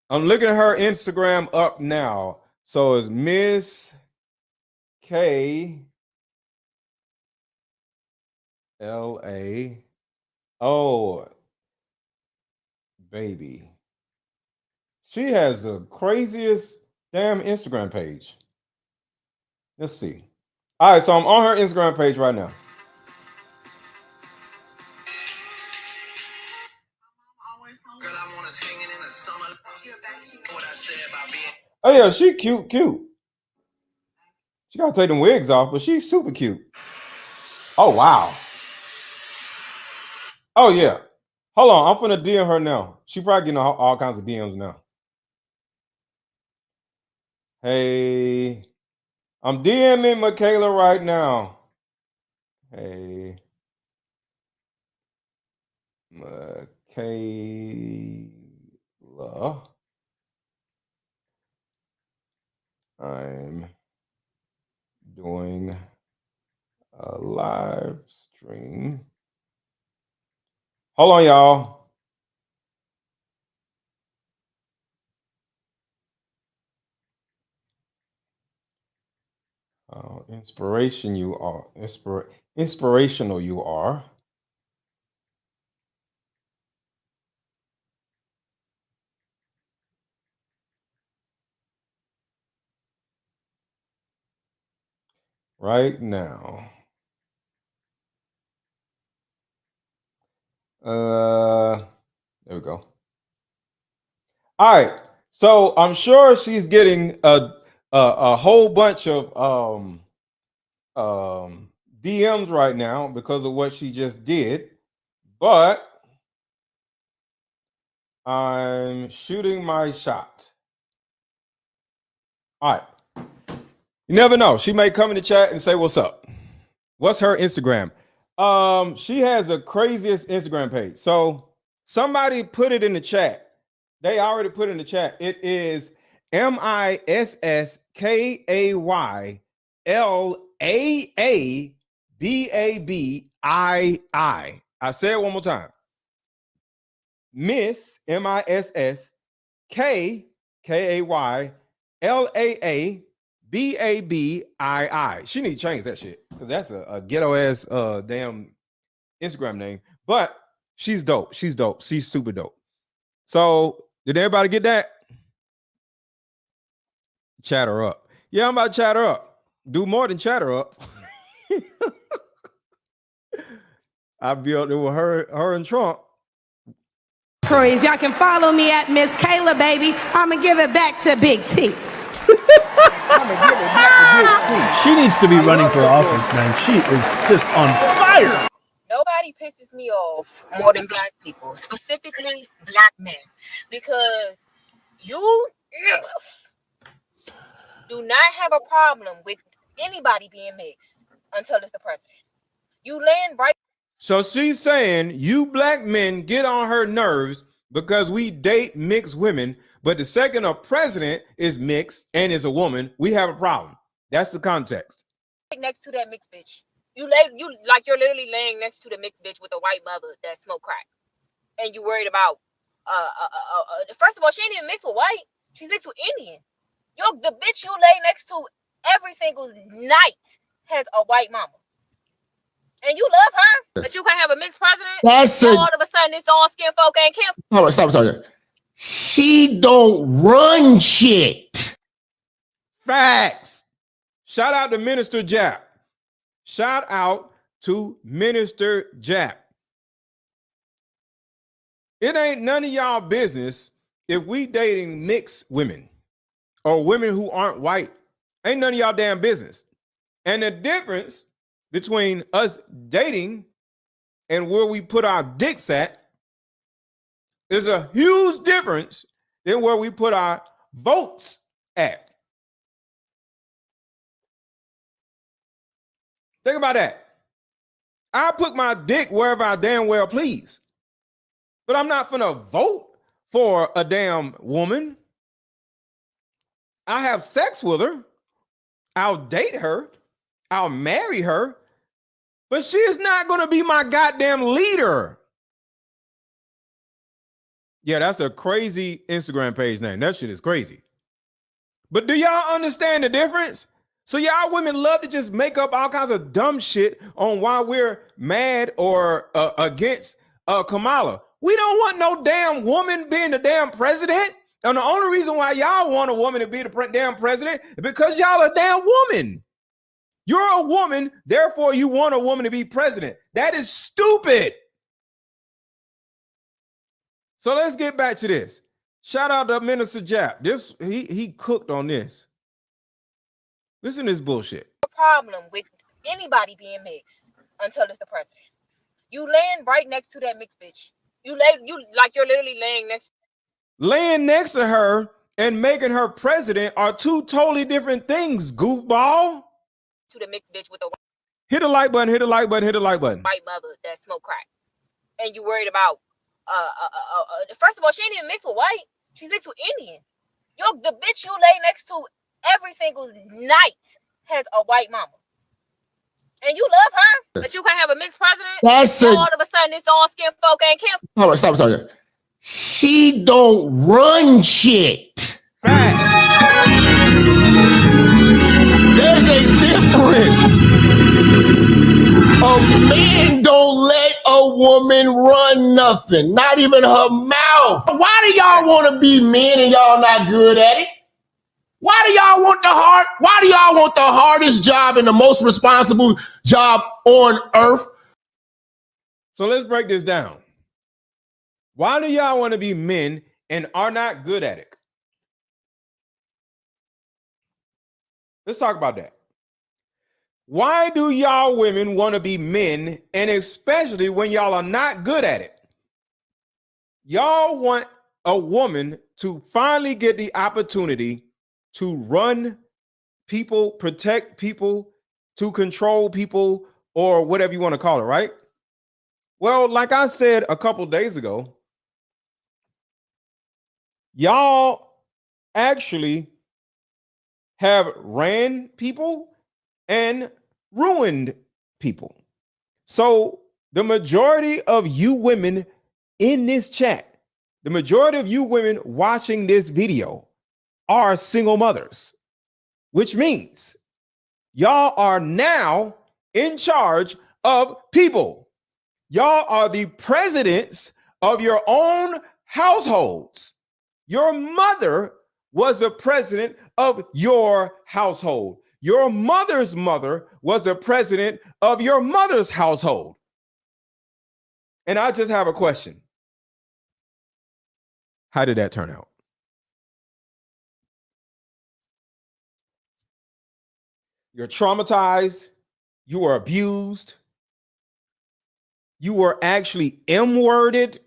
I'm looking at her Instagram up now. So it's Miss K LA. Oh, baby. She has the craziest damn Instagram page. Let's see. All right, so I'm on her Instagram page right now. Oh yeah, she cute. She gotta take them wigs off, but she's super cute. Oh wow. Oh yeah. Hold on, I'm finna DM her now. She probably getting all kinds of DMs now. Hey, I'm DMing Michaela right now. Hey, Michaela. I'm doing a live stream. Hold on, y'all. Inspirational you are. Right now. There we go. All right. So I'm sure she's getting a whole bunch of DMs right now because of what she just did, but I'm shooting my shot. All right. You never know. She may come in the chat and say, "What's up?" What's her Instagram? She has the craziest Instagram page. So somebody put it in the chat. They already put it in the chat. It is MISSKAYLAABABII. I say it one more time. Miss MISSKAYLAABABII. She need to change that shit because that's a ghetto ass damn Instagram name. But she's dope. She's dope. She's super dope. So did everybody get that? Chat her up. Yeah, I'm about to chat her up. Do more than chat her up. I'll be up there with her and Trump. Crazy. Y'all can follow me at Michaelah, baby. I'ma give it back to Big T. She needs to be running for office, man. She is just on fire. Nobody pisses me off more than black people, specifically black men, because you do not have a problem with anybody being mixed until it's the president. You land right. So she's saying you black men get on her nerves because we date mixed women, but the second a president is mixed and is a woman, we have a problem. That's the context. Next to that mixed bitch. You're literally laying next to the mixed bitch with a white mother that smoke crack. And you worried about first of all, she ain't even mixed with white. She's mixed with Indian. The bitch you lay next to every single night has a white mama. And you love her, but you can't have a mixed president. All of a sudden it's all skin folk ain't kin. Hold on, stop. She don't run shit. Facts. Shout out to Minister Jap. Shout out to Minister Jap. It ain't none of y'all business if we dating mixed women or women who aren't white. Ain't none of y'all damn business. And the difference between us dating and where we put our dicks at is a huge difference than where we put our votes at. Think about that. I put my dick wherever I damn well please. But I'm not gonna vote for a damn woman. I have sex with her. I'll date her. I'll marry her. But she is not gonna be my goddamn leader. Yeah, that's a crazy Instagram page name. That shit is crazy. But do y'all understand the difference? So y'all women love to just make up all kinds of dumb shit on why we're mad or against Kamala. We don't want no damn woman being the damn president. And the only reason why y'all want a woman to be the damn president is because y'all a damn woman. You're a woman, therefore you want a woman to be president. That is stupid. So let's get back to this. Shout out to Minister Jap. This he cooked on this. Listen to this bullshit. Problem with anybody being mixed until it's the president. You laying right next to that mixed bitch. You're literally laying next. Laying next to her and making her president are two totally different things, goofball. To the mixed bitch with a Hit the like button, hit the like button, hit the like button. white mother that smoke crack, and you worried about first of all, she ain't even mixed with white. She's mixed with Indian. The bitch you lay next to every single night has a white mama. And you love her, but you can't have a mixed president. All of a sudden, it's all skin folk ain't kin. All right, stop. She don't run shit. There's a difference. A man don't let a woman run nothing, not even her mouth. Why do y'all want to be men and y'all not good at it? Why do y'all want the hardest job and the most responsible job on earth? So let's break this down. Why do y'all want to be men and are not good at it? Let's talk about that. Why do y'all women want to be men, and especially when y'all are not good at it? Y'all want a woman to finally get the opportunity to run people, protect people, to control people, or whatever you want to call it, right? Well, like I said a couple days ago, y'all actually have ran people and ruined people. So the majority of you women in this chat, the majority of you women watching this video are single mothers, which means y'all are now in charge of people. Y'all are the presidents of your own households. Your mother was the president of your household. Your mother's mother was the president of your mother's household. And I just have a question. How did that turn out? You're traumatized. You were abused. You were actually M-worded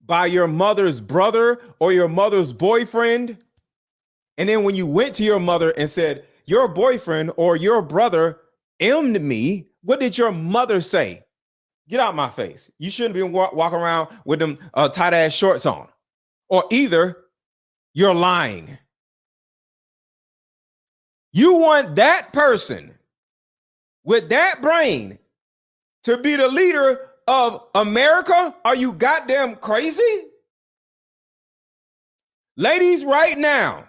by your mother's brother or your mother's boyfriend. And then when you went to your mother and said, your boyfriend or your brother M'd me, what did your mother say? Get out my face. You shouldn't be walking around with them tight ass shorts on. Or either you're lying. You want that person with that brain to be the leader of America? Are you goddamn crazy? Ladies, right now,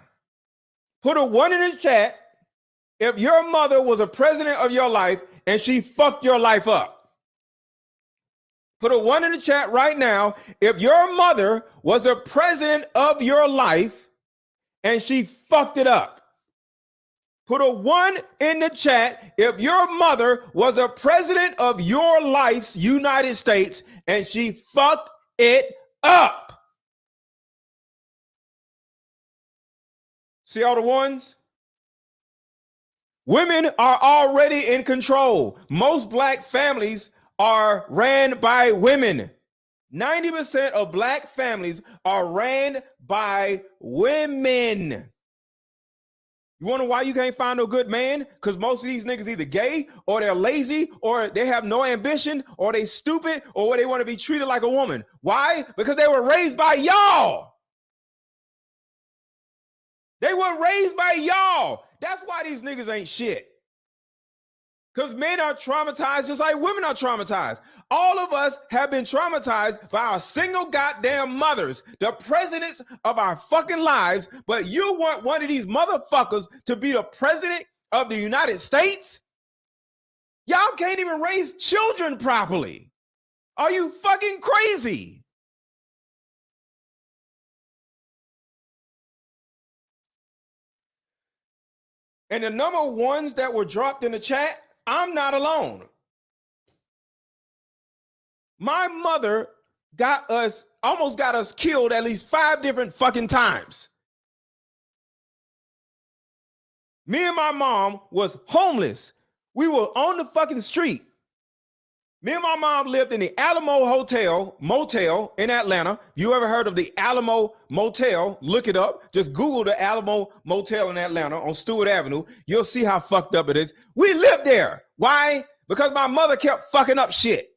put a 1 in the chat if your mother was a president of your life and she fucked your life up. Put a 1 in the chat right now if your mother was a president of your life and she fucked it up. Put a 1 in the chat if your mother was a president of your life's United States and she fucked it up. See all the ones? Women are already in control. Most black families are ran by women. 90% of black families are ran by women. You wonder why you can't find no good man? Because most of these niggas either gay or they're lazy or they have no ambition or they stupid or they want to be treated like a woman. Why? Because they were raised by y'all. They were raised by y'all. That's why these niggas ain't shit. Because men are traumatized just like women are traumatized. All of us have been traumatized by our single goddamn mothers, the presidents of our fucking lives, but you want one of these motherfuckers to be the president of the United States? Y'all can't even raise children properly. Are you fucking crazy? And the number ones that were dropped in the chat, I'm not alone. My mother got us almost got us killed at least 5 different fucking times. Me and my mom was homeless. We were on the fucking street. Me and my mom lived in the Alamo Motel in Atlanta. You ever heard of the Alamo Motel? Look it up. Just Google the Alamo Motel in Atlanta on Stewart Avenue. You'll see how fucked up it is. We lived there. Why? Because my mother kept fucking up shit.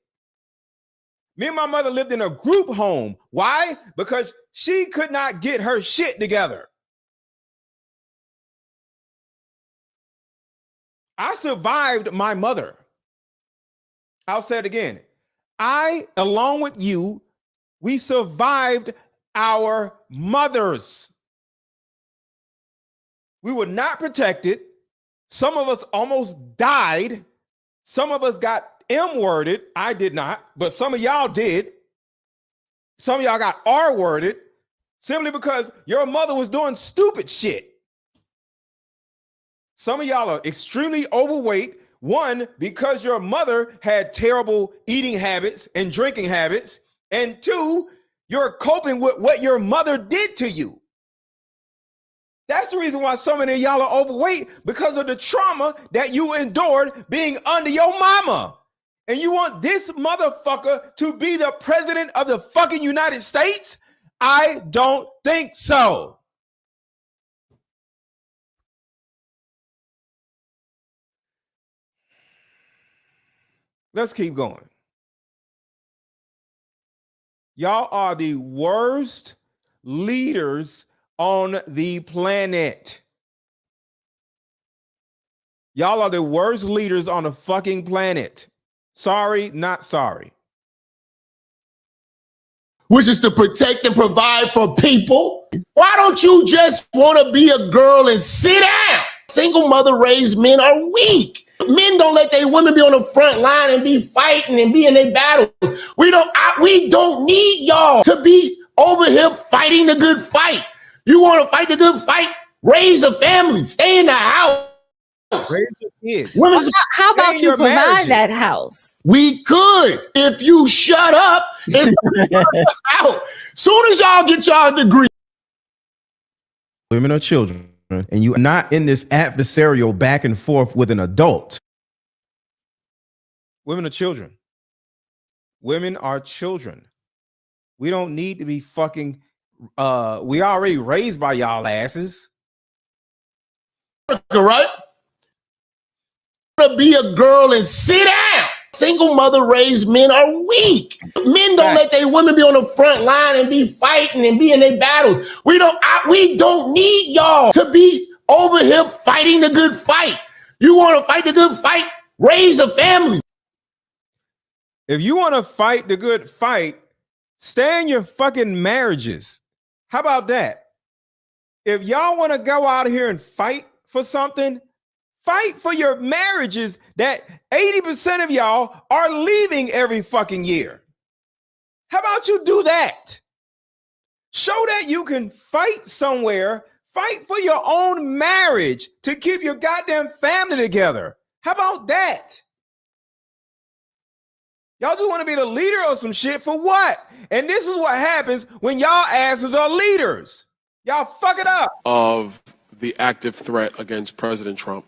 Me and my mother lived in a group home. Why? Because she could not get her shit together. I survived my mother. I'll say it again. I, along with you, we survived our mothers. We were not protected. Some of us almost died. Some of us got M-worded. I did not, but some of y'all did. Some of y'all got R-worded simply because your mother was doing stupid shit. Some of y'all are extremely overweight. One, because your mother had terrible eating habits and drinking habits. And two, you're coping with what your mother did to you. That's the reason why so many of y'all are overweight, because of the trauma that you endured being under your mama. And you want this motherfucker to be the president of the fucking United States? I don't think so. Let's keep going. Y'all are the worst leaders on the planet. Y'all are the worst leaders on the fucking planet. Sorry, not sorry. Which is to protect and provide for people. Why don't you just want to be a girl and sit down? Single mother raised men are weak. Men don't let their women be on the front line and be fighting and be in their battles. We don't need y'all to be over here fighting the good fight. You want to fight the good fight? Raise a family. Stay in the house. Raise your kids. How about you provide that house? We could if you shut up and start us out. Soon as y'all get y'all degree. Women are children, and you are not in this adversarial back and forth with an adult. Women are children. Women are children. We don't need to be fucking, we already raised by y'all asses. Right? To be a girl and sit down. Single mother raised men are weak. Men don't let their women be on the front line and be fighting and be in their battles. We don't need y'all to be over here fighting the good fight. You want to fight the good fight? Raise a family. If you want to fight the good fight, stay in your fucking marriages. How about that? If y'all want to go out here and fight for something, fight for your marriages that 80% of y'all are leaving every fucking year. How about you do that? Show that you can fight somewhere, fight for your own marriage to keep your goddamn family together. How about that? Y'all just want to be the leader of some shit for what? And this is what happens when y'all asses are leaders. Y'all fuck it up. Of the active threat against President Trump.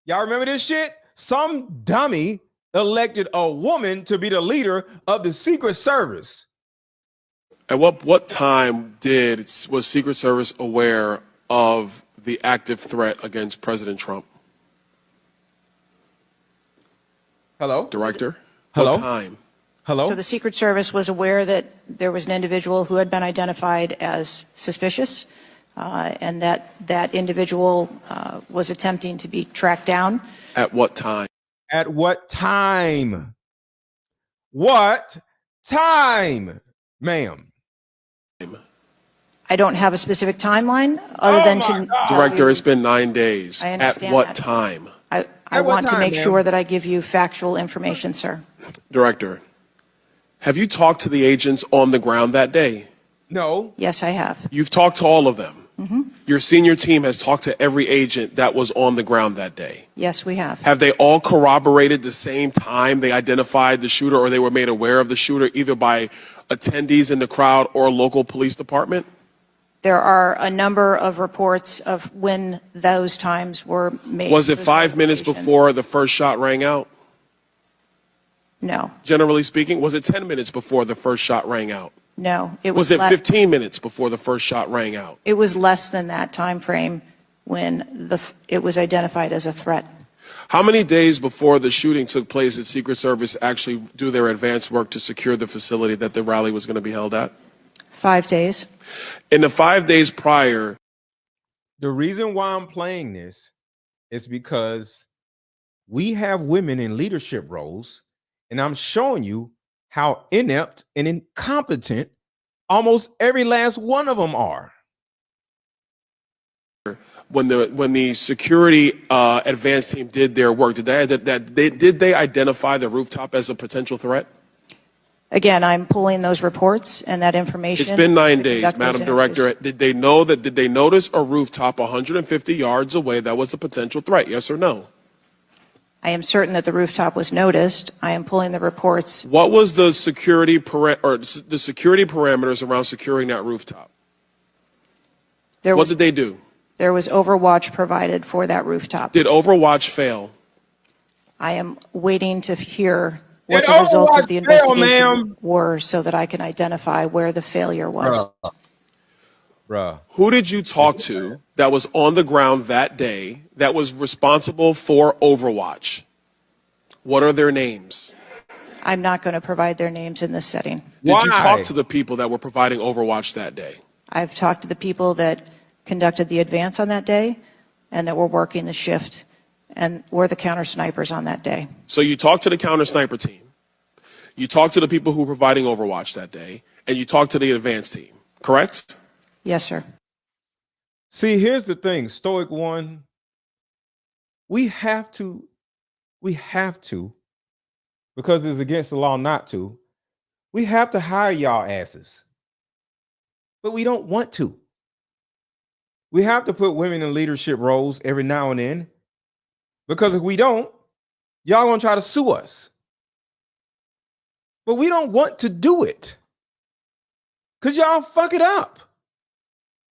Y'all remember this shit? Some dummy elected a woman to be the leader of the Secret Service. At what time was Secret Service aware of the active threat against President Trump? Hello? Director? Hello? What time? Hello? So the Secret Service was aware that there was an individual who had been identified as suspicious, and that individual was attempting to be tracked down. At what time? At what time? What time, ma'am? I don't have a specific timeline other than to Director, it's been 9 days. I At understand what that. time? I want to make ma'am? sure that I give you factual information, sir. Director, have you talked to the agents on the ground that day? No. Yes, I have. You've talked to all of them. Mm-hmm. Your senior team has talked to every agent that was on the ground that day. Yes, we have. Have they all corroborated the same time they identified the shooter or they were made aware of the shooter, either by attendees in the crowd or local police department? There are a number of reports of when those times were made. Was it those 5 minutes notifications. before the first shot rang out? No, Generally speaking, was it 10 minutes before the first shot rang out? no. It Was was it 15 minutes before the first shot rang out? It was less than that time frame when it was identified as a threat. How many days before the shooting took place did Secret Service actually do their advance work to secure the facility that the rally was going to be held at? 5 days. In the 5 days prior. The reason why I'm playing this is because we have women in leadership roles, and I'm showing you how inept and incompetent almost every last one of them are. When the security advance team did their work, did they identify the rooftop as a potential threat? Again, I'm pulling those reports and that information. It's been 9 to days, conduct those Madam interviews. Director. Did they notice a rooftop 150 yards away that was a potential threat? Yes or no? I am certain that the rooftop was noticed. I am pulling the reports. What was the security parameters around securing that rooftop? What did they do? There was overwatch provided for that rooftop. Did Overwatch fail? I am waiting to hear what the results of the investigation were so that I can identify where the failure was. Bruh. Who did you talk to that was on the ground that day that was responsible for Overwatch? What are their names? I'm not going to provide their names in this setting. Did you talk to the people that were providing Overwatch that day? I've talked to the people that conducted the advance on that day and that were working the shift and were the counter snipers on that day. So you talked to the counter sniper team, you talked to the people who were providing Overwatch that day, and you talked to the advance team, correct? Yes, sir. See, here's the thing, Stoic One. We have to, because it's against the law not to, we have to hire y'all asses. But we don't want to. We have to put women in leadership roles every now and then. Because if we don't, y'all gonna try to sue us. But we don't want to do it. Because y'all fuck it up.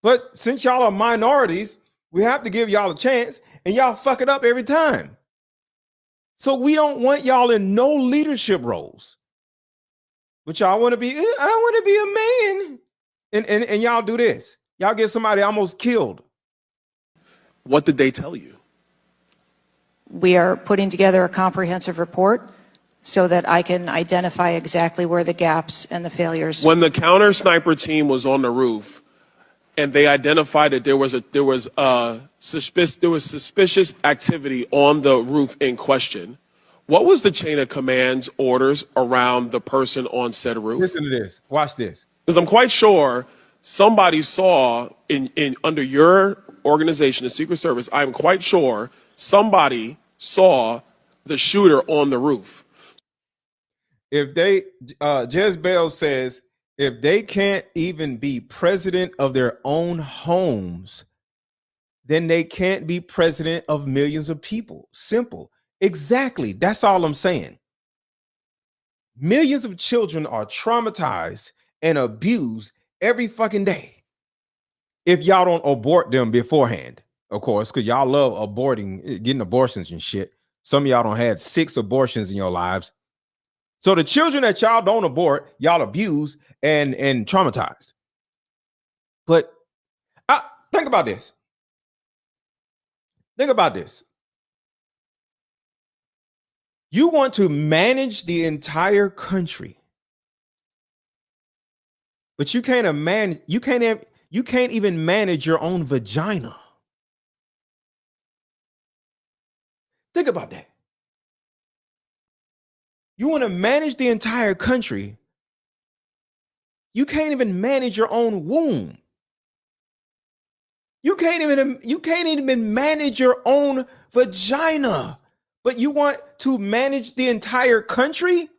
But since y'all are minorities, we have to give y'all a chance, and y'all fuck it up every time. So we don't want y'all in no leadership roles. But y'all want to be, I want to be a man. And y'all do this. Y'all get somebody almost killed. What did they tell you? We are putting together a comprehensive report so that I can identify exactly where the gaps and the failures. When the counter sniper team was on the roof and they identified that there was suspicious activity on the roof in question, what was the chain of command's orders around the person on said roof? Listen to this. Watch this. Because I'm quite sure somebody saw in under your organization, the Secret Service, I'm quite sure somebody saw the shooter on the roof. If they, Jezebel says, if they can't even be president of their own homes, then they can't be president of millions of people. Simple. Exactly. That's all I'm saying. Millions of children are traumatized and abused every fucking day. If y'all don't abort them beforehand, of course, because y'all love aborting, getting abortions and shit. Some of y'all don't had 6 abortions in your lives. So the children that y'all don't abort, y'all abuse and traumatized. But think about this. Think about this. You want to manage the entire country, but you can't even manage your own vagina. Think about that. You want to manage the entire country. You can't even manage your own womb. You can't even manage your own vagina. But you want to manage the entire country?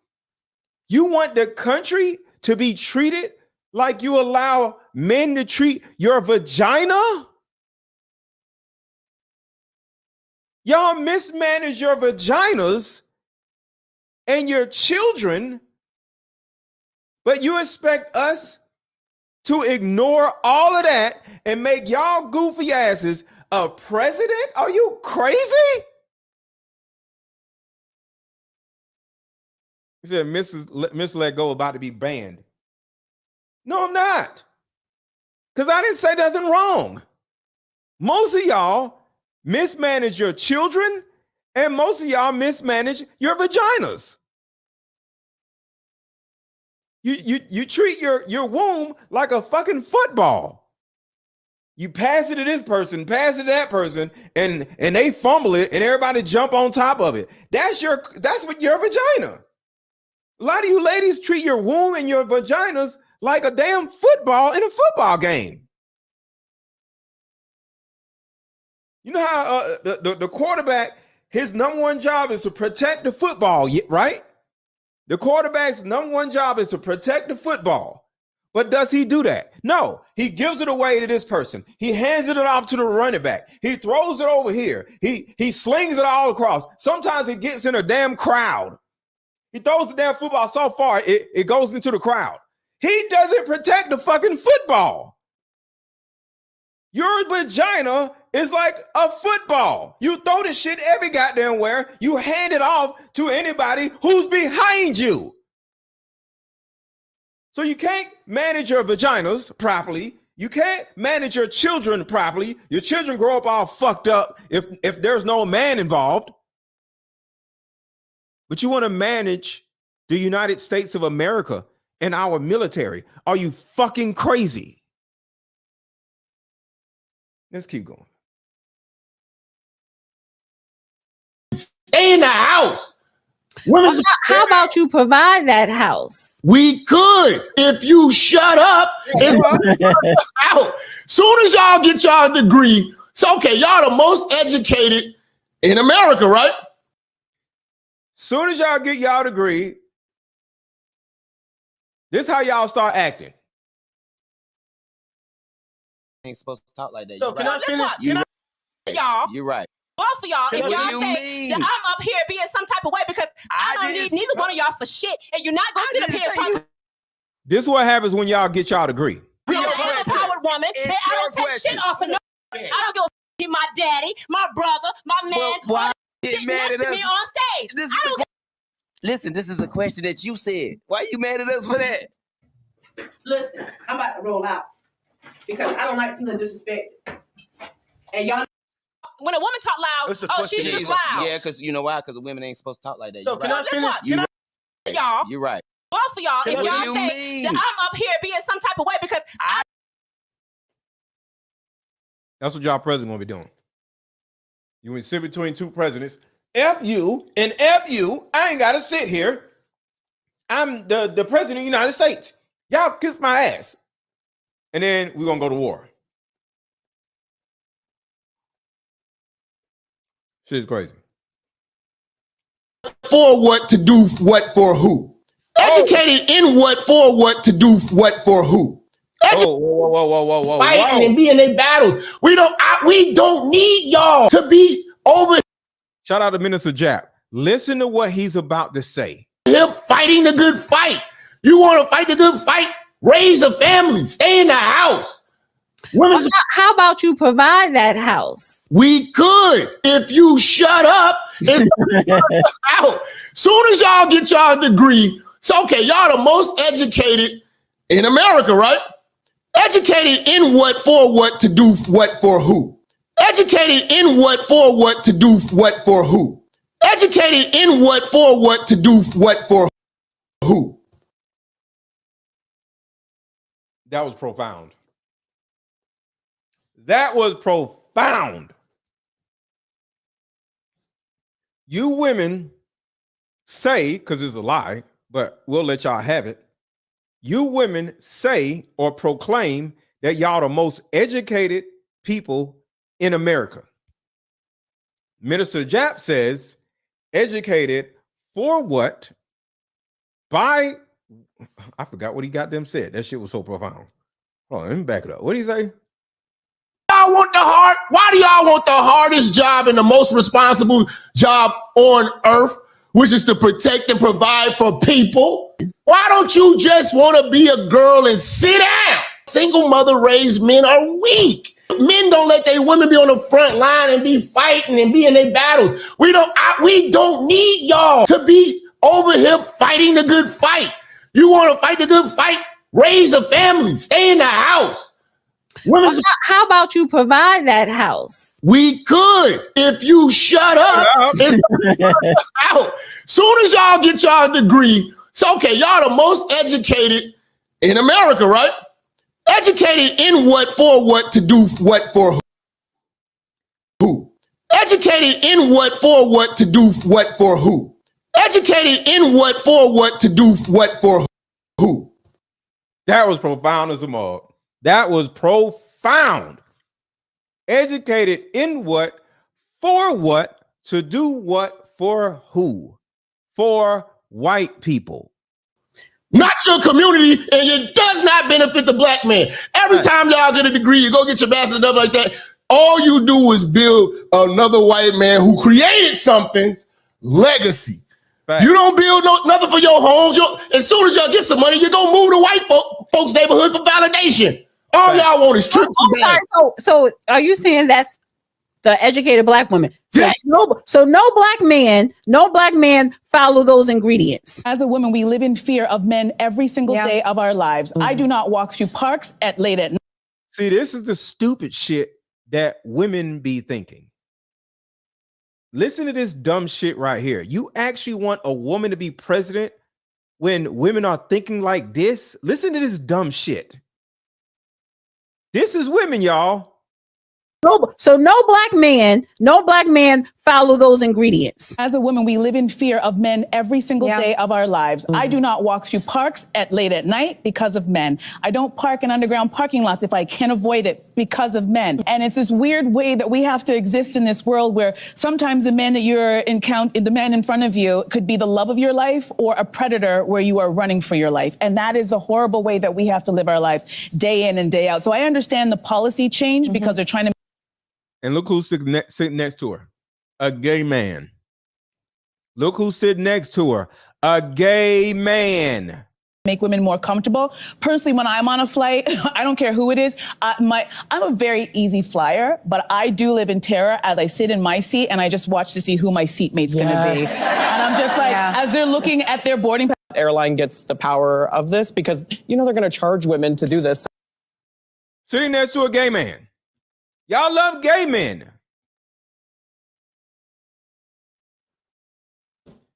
You want the country to be treated like you allow men to treat your vagina? Y'all mismanage your vaginas, and your children But you expect us to ignore all of that and make y'all goofy asses a president? Are you crazy? He said, Miss Let Go about to be banned. No, I'm not. Because I didn't say nothing wrong. Most of y'all mismanage your children, and most of y'all mismanage your vaginas. You treat your womb like a fucking football. You pass it to this person, pass it to that person, and they fumble it, and everybody jump on top of it. That's what your vagina. A lot of you ladies treat your womb and your vaginas like a damn football in a football game. You know how the quarterback, his number one job is to protect the football, right? The quarterback's number one job is to protect the football. But does he do that? No, he gives it away to this person. He hands it off to the running back. He throws it over here. He slings it all across. Sometimes it gets in a damn crowd. He throws the damn football so far, it goes into the crowd. He doesn't protect the fucking football. Your vagina is like a football. You throw this shit every goddamn where. You hand it off to anybody who's behind you. So you can't manage your vaginas properly. You can't manage your children properly. Your children grow up all fucked up if there's no man involved. But you want to manage the United States of America and our military. Are you fucking crazy? Let's keep going. Stay in the house. How about you provide that house? We could if you shut up and out. Soon as y'all get y'all degree, it's okay. Y'all the most educated in America, right? Soon as y'all get y'all degree, this how y'all start acting. Ain't supposed to talk like that. So You're can right. I finish? Y'all. You're right. Both of y'all, if What do y'all you think mean? that I'm up here being some type of way because I don't need neither one of y'all for shit, and you're not gonna sit up here and talk. This is what happens when y'all get y'all degree. I'm an empowered woman. And I don't take shit off of no. I don't give a f- my daddy, my brother, my man. Why sitting next to me on stage. I don't Listen, this is a question that you said. Why you mad at us for that? Listen, I'm about to roll out because I don't like feeling disrespected. And y'all, when a woman talk loud, oh, she's just loud. Yeah, because you know why? Because women ain't supposed to talk like that. So can I finish? Y'all, You're right. both of y'all, if What do y'all you think mean? that I'm up here being some type of way because That's what y'all president gonna be doing. You want to sit between two presidents. F you and F you. I ain't gotta sit here. I'm the president of the United States. Y'all kiss my ass. And then we're gonna go to war. Shit's crazy. For what, to do what, for who? Educated in what, for what, to do what, for who? Whoa. Fighting and being in battles. We don't need y'all to be over Shout out to Minister Jap. Listen to what he's about to say. here fighting the good fight. You want to fight the good fight? Raise a family. Stay in the house. How about you provide that house? We could if you shut up and us out. Soon as y'all get y'all degree, it's okay. Y'all the most educated in America, right? Educated in what, for what, to do what, for who? Educated in what, for what, to do what, for who? Educated in what, for what, to do what, for who? That was profound. That was profound. You women say, because it's a lie, but we'll let y'all have it. You women say or proclaim that y'all the most educated people in America. Minister Jap says, educated for what? By, I forgot what he got them said. That shit was so profound. Hold on, let me back it up. What did he say? Why do y'all want the hardest job and the most responsible job on earth? which is to protect and provide for people. Why don't you just want to be a girl and sit down? Single mother raised men are weak. Men don't let their women be on the front line and be fighting and be in their battles. We don't need y'all to be over here fighting the good fight. You want to fight the good fight? Raise a family. Stay in the house. How about you provide that house? We could if you shut up and start us out. Soon as y'all get y'all degree, so okay, y'all the most educated in America, right? Educated in what, for what, to do what, for who? Educated in what, for what, to do what, for who? Educated in what, for what, to do what, for who? That was profound as a mug. That was profound. Educated in what, for what, to do what, for who? For white people. Not your community, and it does not benefit the black man. Every time y'all get a degree, you go get your master's and stuff like that, all you do is build another white man who created something's legacy. Right. You don't build nothing for your homes. As soon as y'all get some money, you're going to move to white folks' neighborhood for validation. All y'all want is trips. So are you saying that's the educated black women? Yes. So no black man follow those ingredients. As a woman, we live in fear of men every single day of our lives. I do not walk through parks late at night. See, this is the stupid shit that women be thinking. Listen to this dumb shit right here. You actually want a woman to be president when women are thinking like this? Listen to this dumb shit. This is women, y'all. So no black man follow those ingredients. As a woman, we live in fear of men every single day of our lives. I do not walk through parks late at night because of men. I don't park in underground parking lots if I can avoid it because of men. And it's this weird way that we have to exist in this world where sometimes the man that the man in front of you could be the love of your life or a predator where you are running for your life. And that is a horrible way that we have to live our lives day in and day out. So I understand the policy change because they're trying to. And look who's sitting next to her. A gay man. Look who's sitting next to her. A gay man. Make women more comfortable. Personally, when I'm on a flight, I don't care who it is. I'm a very easy flyer, but I do live in terror as I sit in my seat and I just watch to see who my seatmate's going to be. And I'm just like, as they're looking at their boarding pass. Airline gets the power of this because, they're going to charge women to do this. Sitting next to a gay man. Y'all love gay men.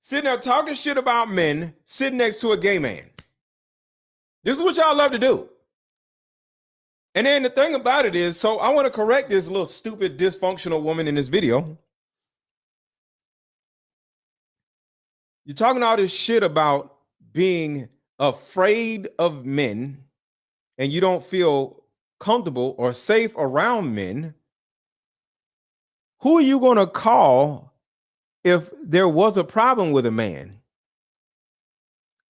Sitting there talking shit about men, sitting next to a gay man. This is what y'all love to do. And then the thing about it is, so I want to correct this little stupid dysfunctional woman in this video. You're talking all this shit about being afraid of men and you don't feel comfortable or safe around men. Who are you going to call if there was a problem with a man?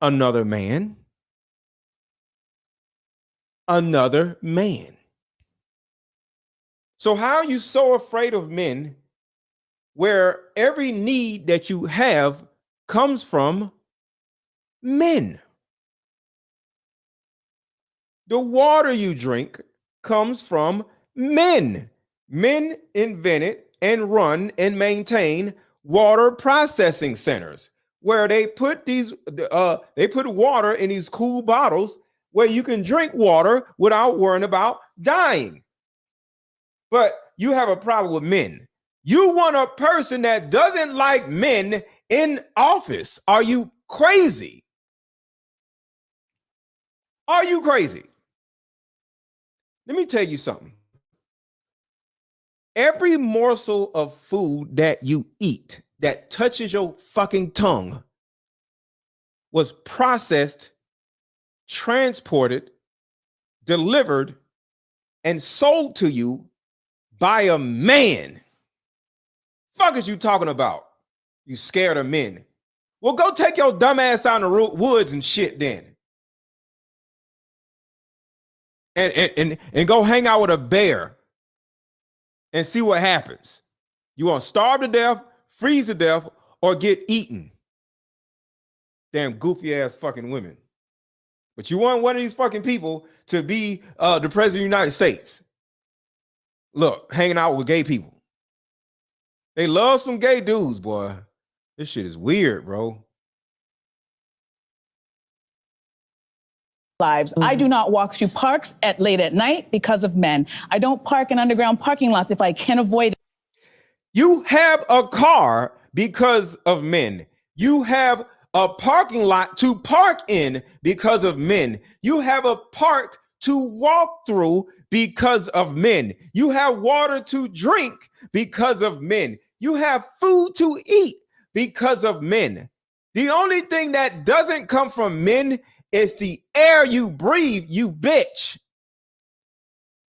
Another man. Another man. So how are you so afraid of men where every need that you have comes from men? The water you drink comes from men. Men invented and run and maintain water processing centers where they put water in these cool bottles where you can drink water without worrying about dying. But you have a problem with men. You want a person that doesn't like men in office. Are you crazy? Are you crazy? Let me tell you something. Every morsel of food that you eat that touches your fucking tongue was processed, transported, delivered, and sold to you by a man. Fuck is you talking about? You scared of men. Well, go take your dumb ass out in the woods and shit then. And go hang out with a bear and see what happens. You want to starve to death, freeze to death, or get eaten. Damn goofy ass fucking women. But you want one of these fucking people to be the president of the United States. Look, hanging out with gay people. They love some gay dudes, boy. This shit is weird, bro. Lives. I do not walk through parks late at night because of men. I don't park in underground parking lots if I can avoid it. You have a car because of men. You have a parking lot to park in because of men. You have a park to walk through because of men. You have water to drink because of men. You have food to eat because of men. The only thing that doesn't come from men is the air you breathe, you bitch.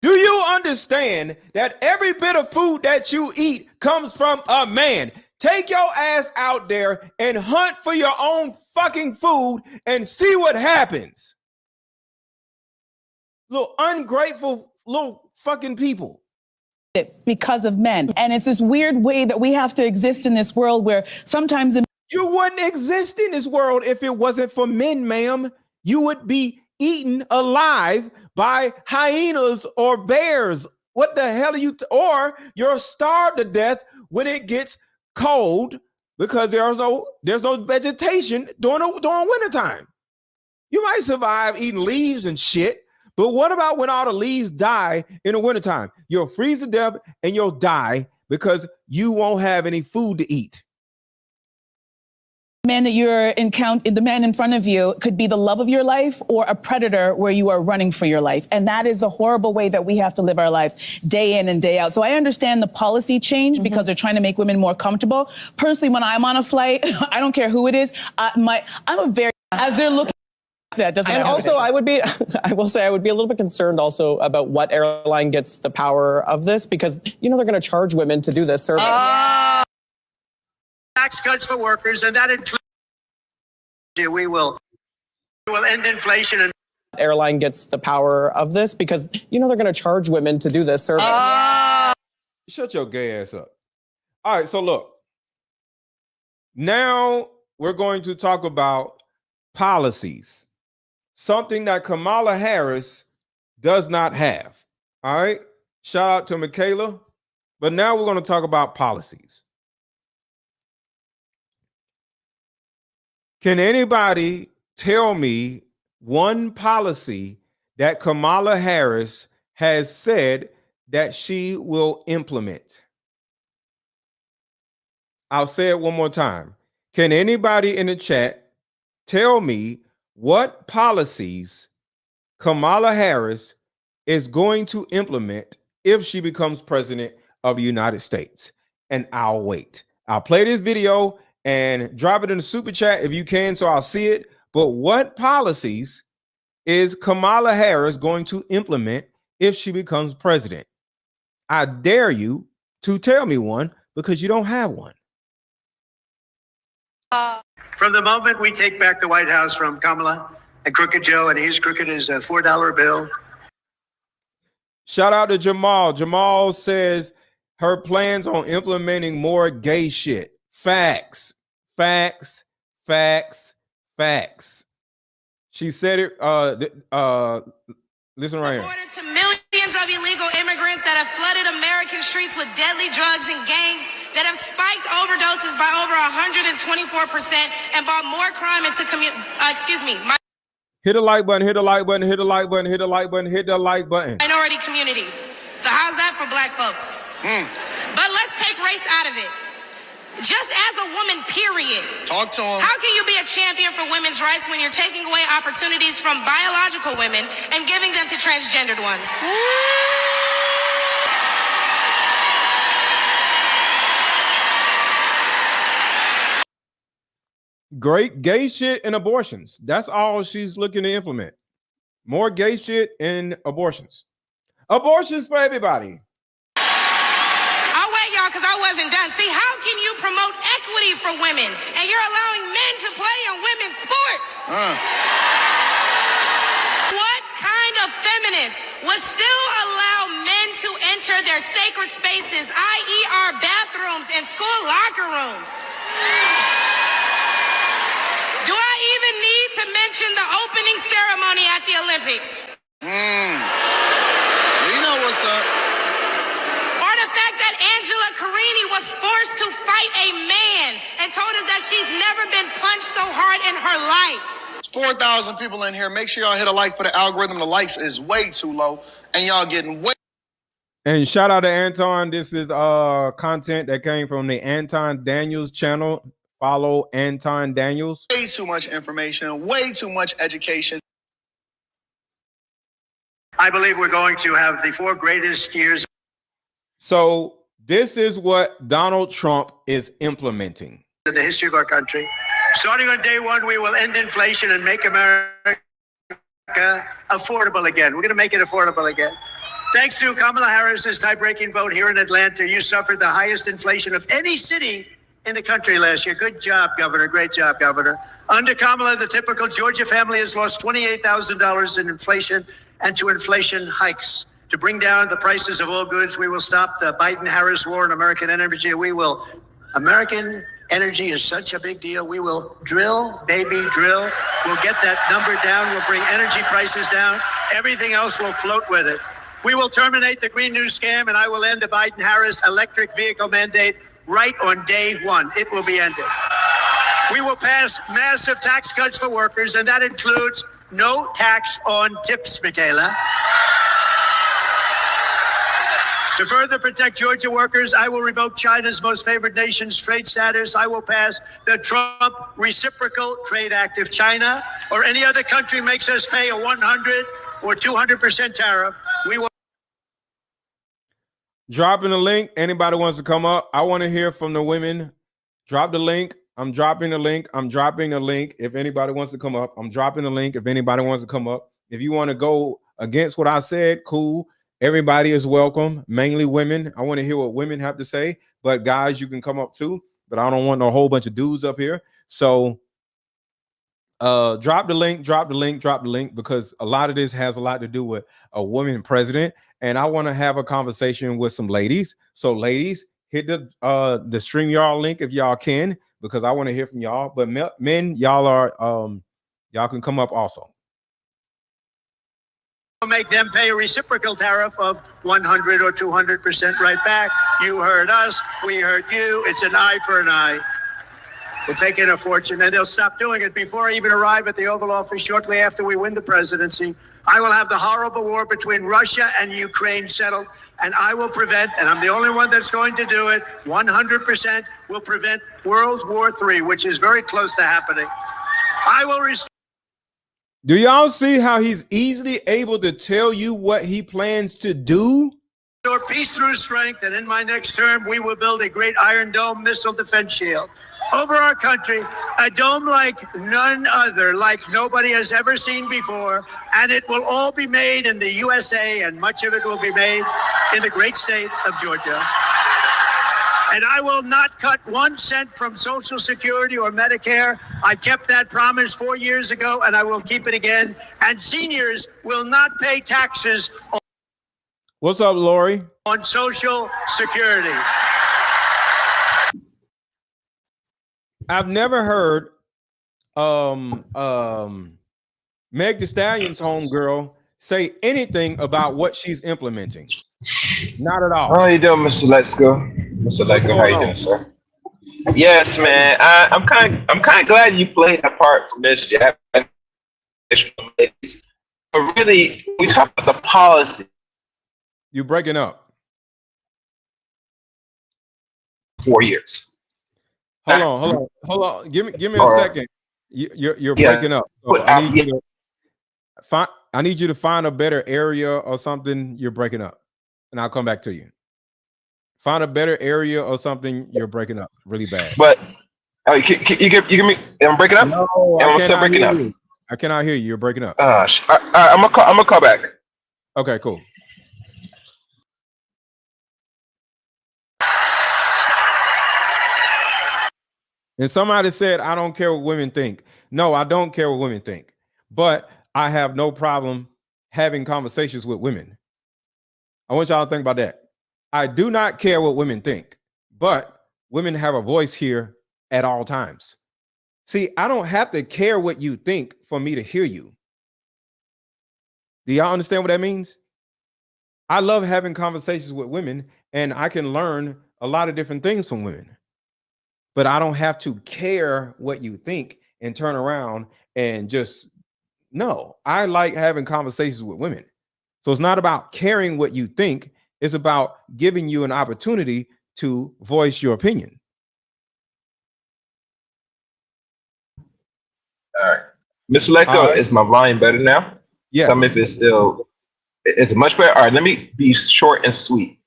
Do you understand that every bit of food that you eat comes from a man? Take your ass out there and hunt for your own fucking food and see what happens. Little ungrateful little fucking people. Because of men. And it's this weird way that we have to exist in this world where sometimes you wouldn't exist in this world if it wasn't for men, ma'am. You would be eaten alive by hyenas or bears. What the hell are you? Or you're starved to death when it gets cold because there's no vegetation during wintertime. You might survive eating leaves and shit, but what about when all the leaves die in the wintertime? You'll freeze to death and you'll die because you won't have any food to eat. Men that you're the man in front of you could be the love of your life or a predator where you are running for your life. And that is a horrible way that we have to live our lives day in and day out. So I understand the policy change because they're trying to make women more comfortable. Personally, when I'm on a flight, I don't care who it is. As they're looking. And also, I will say I would be a little bit concerned also about what airline gets the power of this because, they're going to charge women to do this service. Tax cuts for workers, and that includes we will end inflation. And airline gets the power of this because, they're going to charge women to do this service. Shut your gay ass up. All right, so look. Now we're going to talk about policies. Something that Kamala Harris does not have. All right. Shout out to Michaela. But now we're going to talk about policies. Can anybody tell me one policy that Kamala Harris has said that she will implement? I'll say it one more time. Can anybody in the chat tell me what policies Kamala Harris is going to implement if she becomes president of the United States? And I'll wait. I'll play this video and drop it in the super chat if you can, so I'll see it. But what policies is Kamala Harris going to implement if she becomes president? I dare you to tell me one because you don't have one. From the moment we take back the White House from Kamala and Crooked Joe, and he's crooked as a $4 bill. Shout out to Jamal. Jamal says her plans on implementing more gay shit. Facts. She said it. Listen right here. To millions of illegal immigrants that have flooded American streets with deadly drugs and gangs that have spiked overdoses by over 124% and brought more crime into Hit the like button, hit the like button, hit the like button, hit the like button, hit the like button. minority communities. So how's that for black folks? But let's take race out of it. Just as a woman, period. Talk to him. How can you be a champion for women's rights when you're taking away opportunities from biological women and giving them to transgendered ones? Great gay shit and abortions. That's all she's looking to implement. More gay shit and abortions. Abortions for everybody. I'll wait, y'all, because I wasn't done. See, how can you promote equity for women and you're allowing men to play in women's sports? What kind of feminist would still allow men to enter their sacred spaces, i.e. our bathrooms and school locker rooms? Do I even mention the opening ceremony at the Olympics. You know what's up. Or the fact that Angela Carini was forced to fight a man and told us that she's never been punched so hard in her life. 4,000 people in here. Make sure y'all hit a like for the algorithm. The likes is way too low, and y'all getting way. And shout out to Anton. This is content that came from the Anton Daniels channel. Follow Anton Daniels. Way too much information, way too much education. I believe we're going to have the 4 greatest years. So this is what Donald Trump is implementing In the history of our country. Starting on day 1, we will end inflation and make America affordable again. We're going to make it affordable again. Thanks to Kamala Harris's tie-breaking vote here in Atlanta, you suffered the highest inflation of any city in the country last year. Good job, Governor. Great job, Governor. Under Kamala, the typical Georgia family has lost $28,000 in inflation and to inflation hikes. To bring down the prices of all goods, we will stop the Biden-Harris war on American energy. American energy is such a big deal. We will drill, baby, drill. We'll get that number down. We'll bring energy prices down. Everything else will float with it. We will terminate the Green New Scam, and I will end the Biden-Harris electric vehicle mandate right on day 1. It will be ended. We will pass massive tax cuts for workers, and that includes no tax on tips, Michaela. To further protect Georgia workers, I will revoke China's most favored nation's trade status. I will pass the Trump Reciprocal Trade Act. If China or any other country makes us pay a 100 or 200% tariff, we will. Dropping the link. Anybody wants to come up? I want to hear from the women. Drop the link. I'm dropping the link. I'm dropping the link. If anybody wants to come up, I'm dropping the link. If anybody wants to come up, if you want to go against what I said, cool. Everybody is welcome, mainly women. I want to hear what women have to say, but guys, you can come up too, but I don't want a whole bunch of dudes up here. So drop the link, drop the link, drop the link, because a lot of this has a lot to do with a woman president. And I want to have a conversation with some ladies. So ladies, hit the StreamYard link if y'all can, because I want to hear from y'all. But men, y'all are y'all can come up also. Make them pay a reciprocal tariff of 100 or 200% right back. You heard us, we heard you. It's an eye for an eye. We'll take in a fortune, and they'll stop doing it before I even arrive at the Oval Office shortly after we win the presidency. I will have the horrible war between Russia and Ukraine settled, and I will prevent, and I'm the only one that's going to do it, 100% will prevent World War III, which is very close to happening. I will restore. Do y'all see how he's easily able to tell you what he plans to do? Peace through strength, and in my next term, we will build a great Iron Dome missile defense shield over our country, a dome like none other, like nobody has ever seen before, and it will all be made in the USA, and much of it will be made in the great state of Georgia. And I will not cut 1 cent from Social Security or Medicare. I kept that promise 4 years ago, and I will keep it again. And seniors will not pay taxes What's up, Lori? on Social Security. I've never heard Meg Thee Stallion's homegirl say anything about what she's implementing. Not at all. How you doing, Mr. Let's Go? Mr. Let's Go, how you doing, sir? Yes, man. I'm kind of glad you played that part for this. But really, we talk about the policy. You're breaking up. 4 years. Hold on. Give me a second. You're breaking up. So I need you to find a better area or something. You're breaking up, and I'll come back to you. Find a better area or something. You're breaking up really bad. But you give me. I'm breaking up. No, I'm still breaking up. I cannot hear you. You're breaking up. I'm gonna call back. Okay, cool. And somebody said, I don't care what women think. No, I don't care what women think. But I have no problem having conversations with women. I want y'all to think about that. I do not care what women think, but women have a voice here at all times. See, I don't have to care what you think for me to hear you. Do y'all understand what that means? I love having conversations with women, and I can learn a lot of different things from women. But I don't have to care what you think and turn around and just, no. I like having conversations with women. So it's not about caring what you think. It's about giving you an opportunity to voice your opinion. All right. Miss Leco, is my volume better now? Yes. Tell me if it's still, is it much better? All right, let me be short and sweet.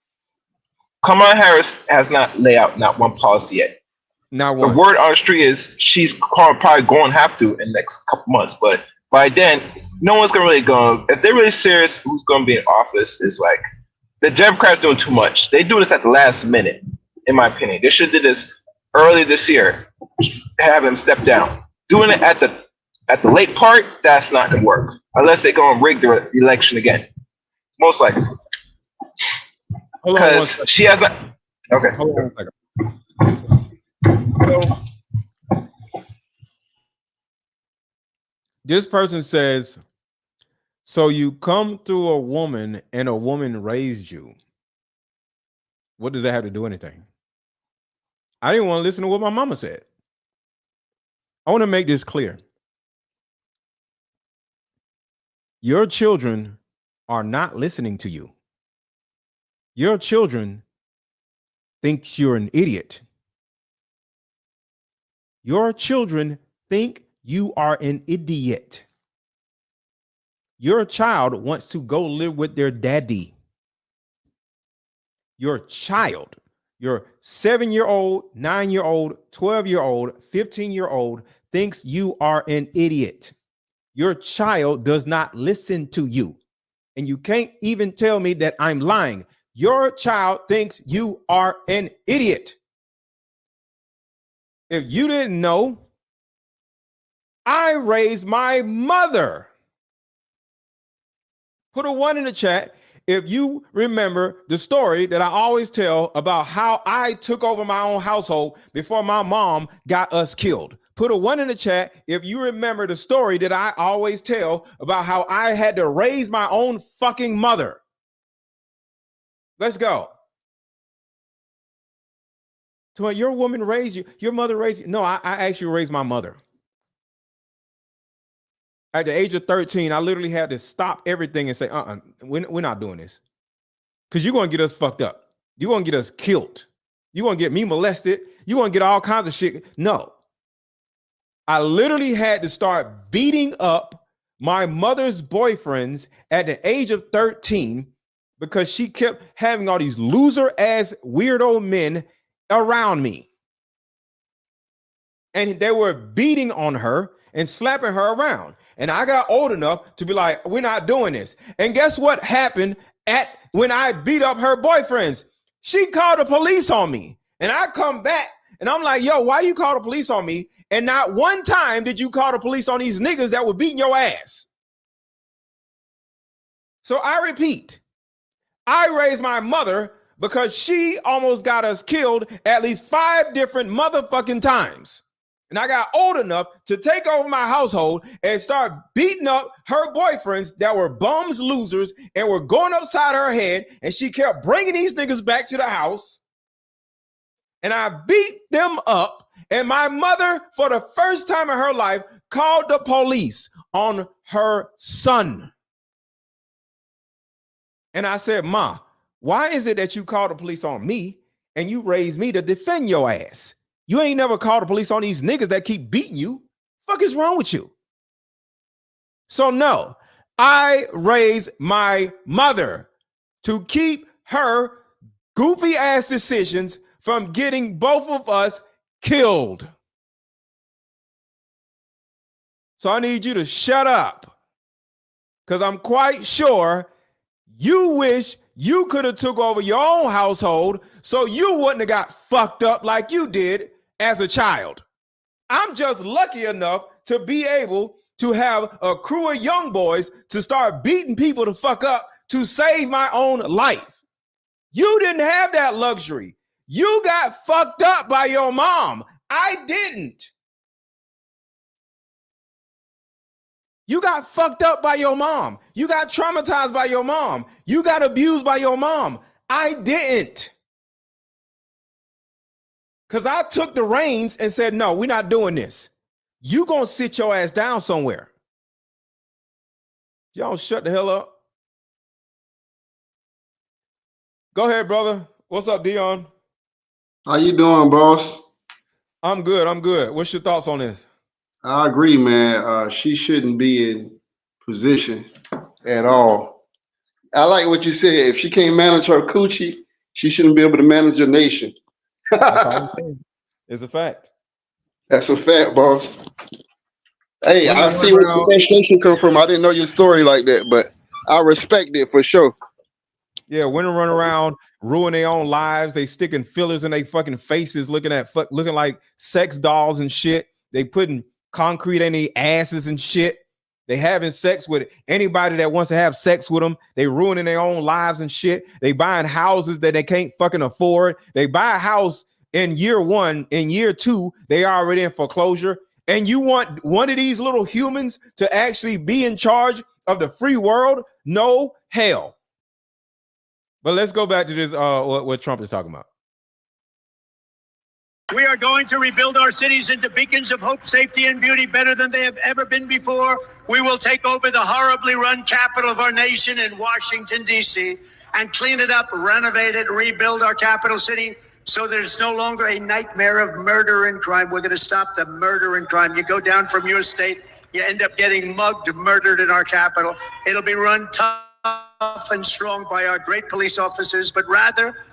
Kamala Harris has not laid out not one policy yet. Not one. The word on the street is she's probably going to have to in the next couple months, but by then, no one's going to really go. If they're really serious, who's going to be in office is like, the Democrats doing too much. They do this at the last minute, in my opinion. They should have did this early this year, have them step down. Doing it at the late part, that's not going to work. Unless they go and rig the election again. Most likely. Because she has not. Okay. Hold on a second. So, this person says, so you come through a woman and a woman raised you. What does that have to do with anything? I didn't want to listen to what my mama said. I want to make this clear. Your children are not listening to you. Your children think you're an idiot. Your children think you are an idiot. Your child wants to go live with their daddy. Your child, your 7-year-old, 9-year-old, 12-year-old, 15-year-old thinks you are an idiot. Your child does not listen to you. And you can't even tell me that I'm lying. Your child thinks you are an idiot. If you didn't know, I raised my mother. Put a 1 in the chat if you remember the story that I always tell about how I took over my own household before my mom got us killed. Put a 1 in the chat if you remember the story that I always tell about how I had to raise my own fucking mother. Let's go. So your woman raised you, your mother raised you. No, I actually raised my mother. At the age of 13, I literally had to stop everything and say, we're not doing this. Because you're going to get us fucked up. You're going to get us killed. You're going to get me molested. You're going to get all kinds of shit. No. I literally had to start beating up my mother's boyfriends at the age of 13 because she kept having all these loser-ass weirdo men around me. And they were beating on her and slapping her around. And I got old enough to be like, we're not doing this. And guess what happened when I beat up her boyfriends? She called the police on me. And I come back and I'm like, yo, why you call the police on me? And not one time did you call the police on these niggas that were beating your ass. So I repeat, I raised my mother because she almost got us killed at least 5 different motherfucking times. And I got old enough to take over my household and start beating up her boyfriends that were bums, losers, and were going upside her head. And she kept bringing these niggas back to the house. And I beat them up. And my mother, for the first time in her life, called the police on her son. And I said, Ma, why is it that you call the police on me and you raise me to defend your ass? You ain't never called the police on these niggas that keep beating you. Fuck is wrong with you? So no, I raised my mother to keep her goofy ass decisions from getting both of us killed. So I need you to shut up, because I'm quite sure you wish you could have took over your own household so you wouldn't have got fucked up like you did as a child. I'm just lucky enough to be able to have a crew of young boys to start beating people to fuck up to save my own life. You didn't have that luxury. You got fucked up by your mom. I didn't. You got fucked up by your mom. You got traumatized by your mom. You got abused by your mom. I didn't. Because I took the reins and said, no, we're not doing this. You gonna sit your ass down somewhere. Y'all shut the hell up. Go ahead, brother. What's up, Dion? How you doing, boss? I'm good. I'm good. What's your thoughts on this? I agree, man. She shouldn't be in position at all. I like what you said. If she can't manage her coochie, she shouldn't be able to manage a nation. That's all I'm saying. It's a fact. That's a fact, boss. Hey, Women I run see where the around- frustration come from. I didn't know your story like that, but I respect it for sure. Yeah, women run around, ruin their own lives. They sticking fillers in their fucking faces, looking like sex dolls and shit. They putting concrete in their asses and shit. They having sex with anybody that wants to have sex with them. They ruining their own lives and shit. They buying houses that they can't fucking afford. They buy a house in year 1, in year 2, they already in foreclosure. And you want one of these little humans to actually be in charge of the free world? No, hell. But let's go back to this, what Trump is talking about. We are going to rebuild our cities into beacons of hope, safety, and beauty better than they have ever been before. We will take over the horribly run capital of our nation in Washington, D.C., and clean it up, renovate it, rebuild our capital city so there's no longer a nightmare of murder and crime. We're going to stop the murder and crime. You go down from your state, you end up getting mugged, murdered in our capital. It'll be run tough and strong by our great police officers, but rather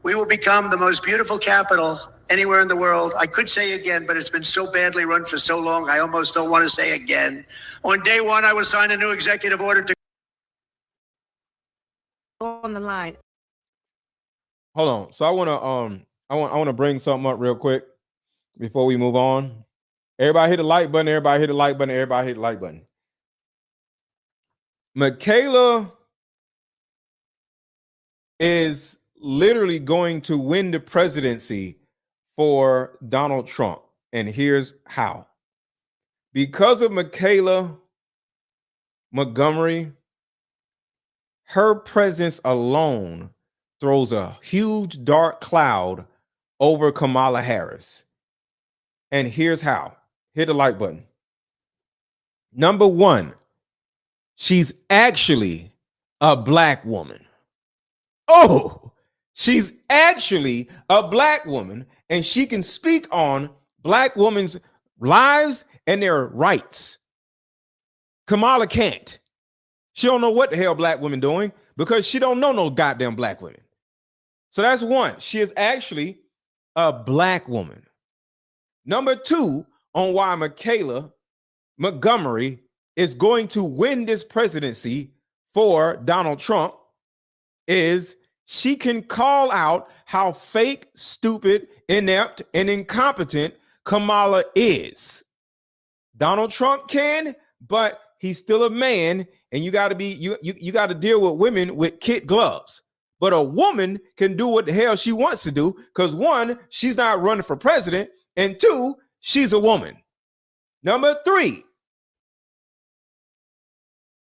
we will become the most beautiful capital anywhere in the world. I could say again, but it's been so badly run for so long, I almost don't want to say again. On day 1, I will sign a new executive order to On the line. Hold on. So I want to bring something up real quick before we move on. Everybody hit the like button. Everybody hit the like button. Everybody hit the like button. Michaela is literally going to win the presidency for Donald Trump. And here's how. Because of Michaelah Montgomery, her presence alone throws a huge dark cloud over Kamala Harris. And here's how. Hit the like button. Number 1, she's actually a black woman. Oh, she's actually a black woman, and she can speak on black women's lives and their rights. Kamala can't. She don't know what the hell black women doing because she don't know no goddamn black women. So that's 1. She is actually a black woman. Number 2, on why Michaelah Montgomery is going to win this presidency for Donald Trump is she can call out how fake, stupid, inept, and incompetent Kamala is. Donald Trump can, but he's still a man, and you got to be you got to deal with women with kid gloves. But a woman can do what the hell she wants to do because 1, she's not running for president, and 2, she's a woman. Number 3,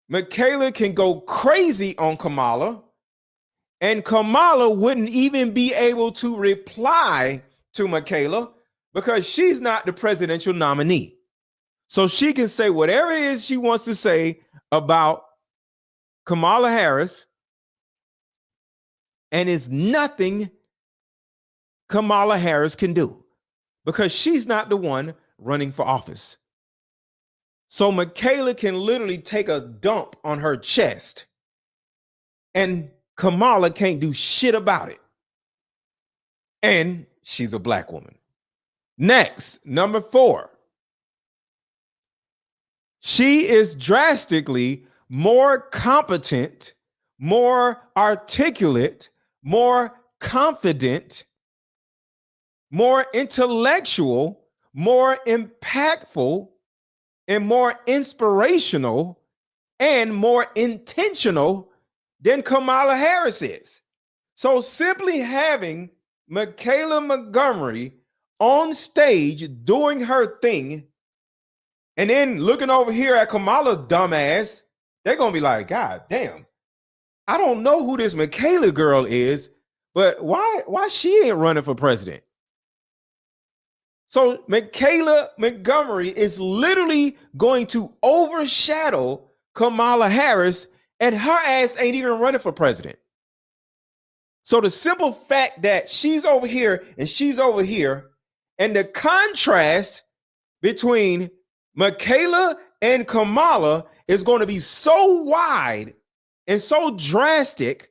Michaela can go crazy on Kamala, and Kamala wouldn't even be able to reply to Michaela because she's not the presidential nominee. So she can say whatever it is she wants to say about Kamala Harris, and it's nothing Kamala Harris can do because she's not the one running for office. So Michaela can literally take a dump on her chest, and Kamala can't do shit about it. And she's a black woman. Next, number 4. She is drastically more competent, more articulate, more confident, more intellectual, more impactful, and more inspirational, and more intentional than Kamala Harris is. So simply having Michaelah Montgomery on stage doing her thing And then looking over here at Kamala dumbass, they're gonna be like, God damn, I don't know who this Michaela girl is, but why she ain't running for president? So Michaelah Montgomery is literally going to overshadow Kamala Harris, and her ass ain't even running for president. So the simple fact that she's over here and she's over here, and the contrast between Michaela and Kamala is going to be so wide and so drastic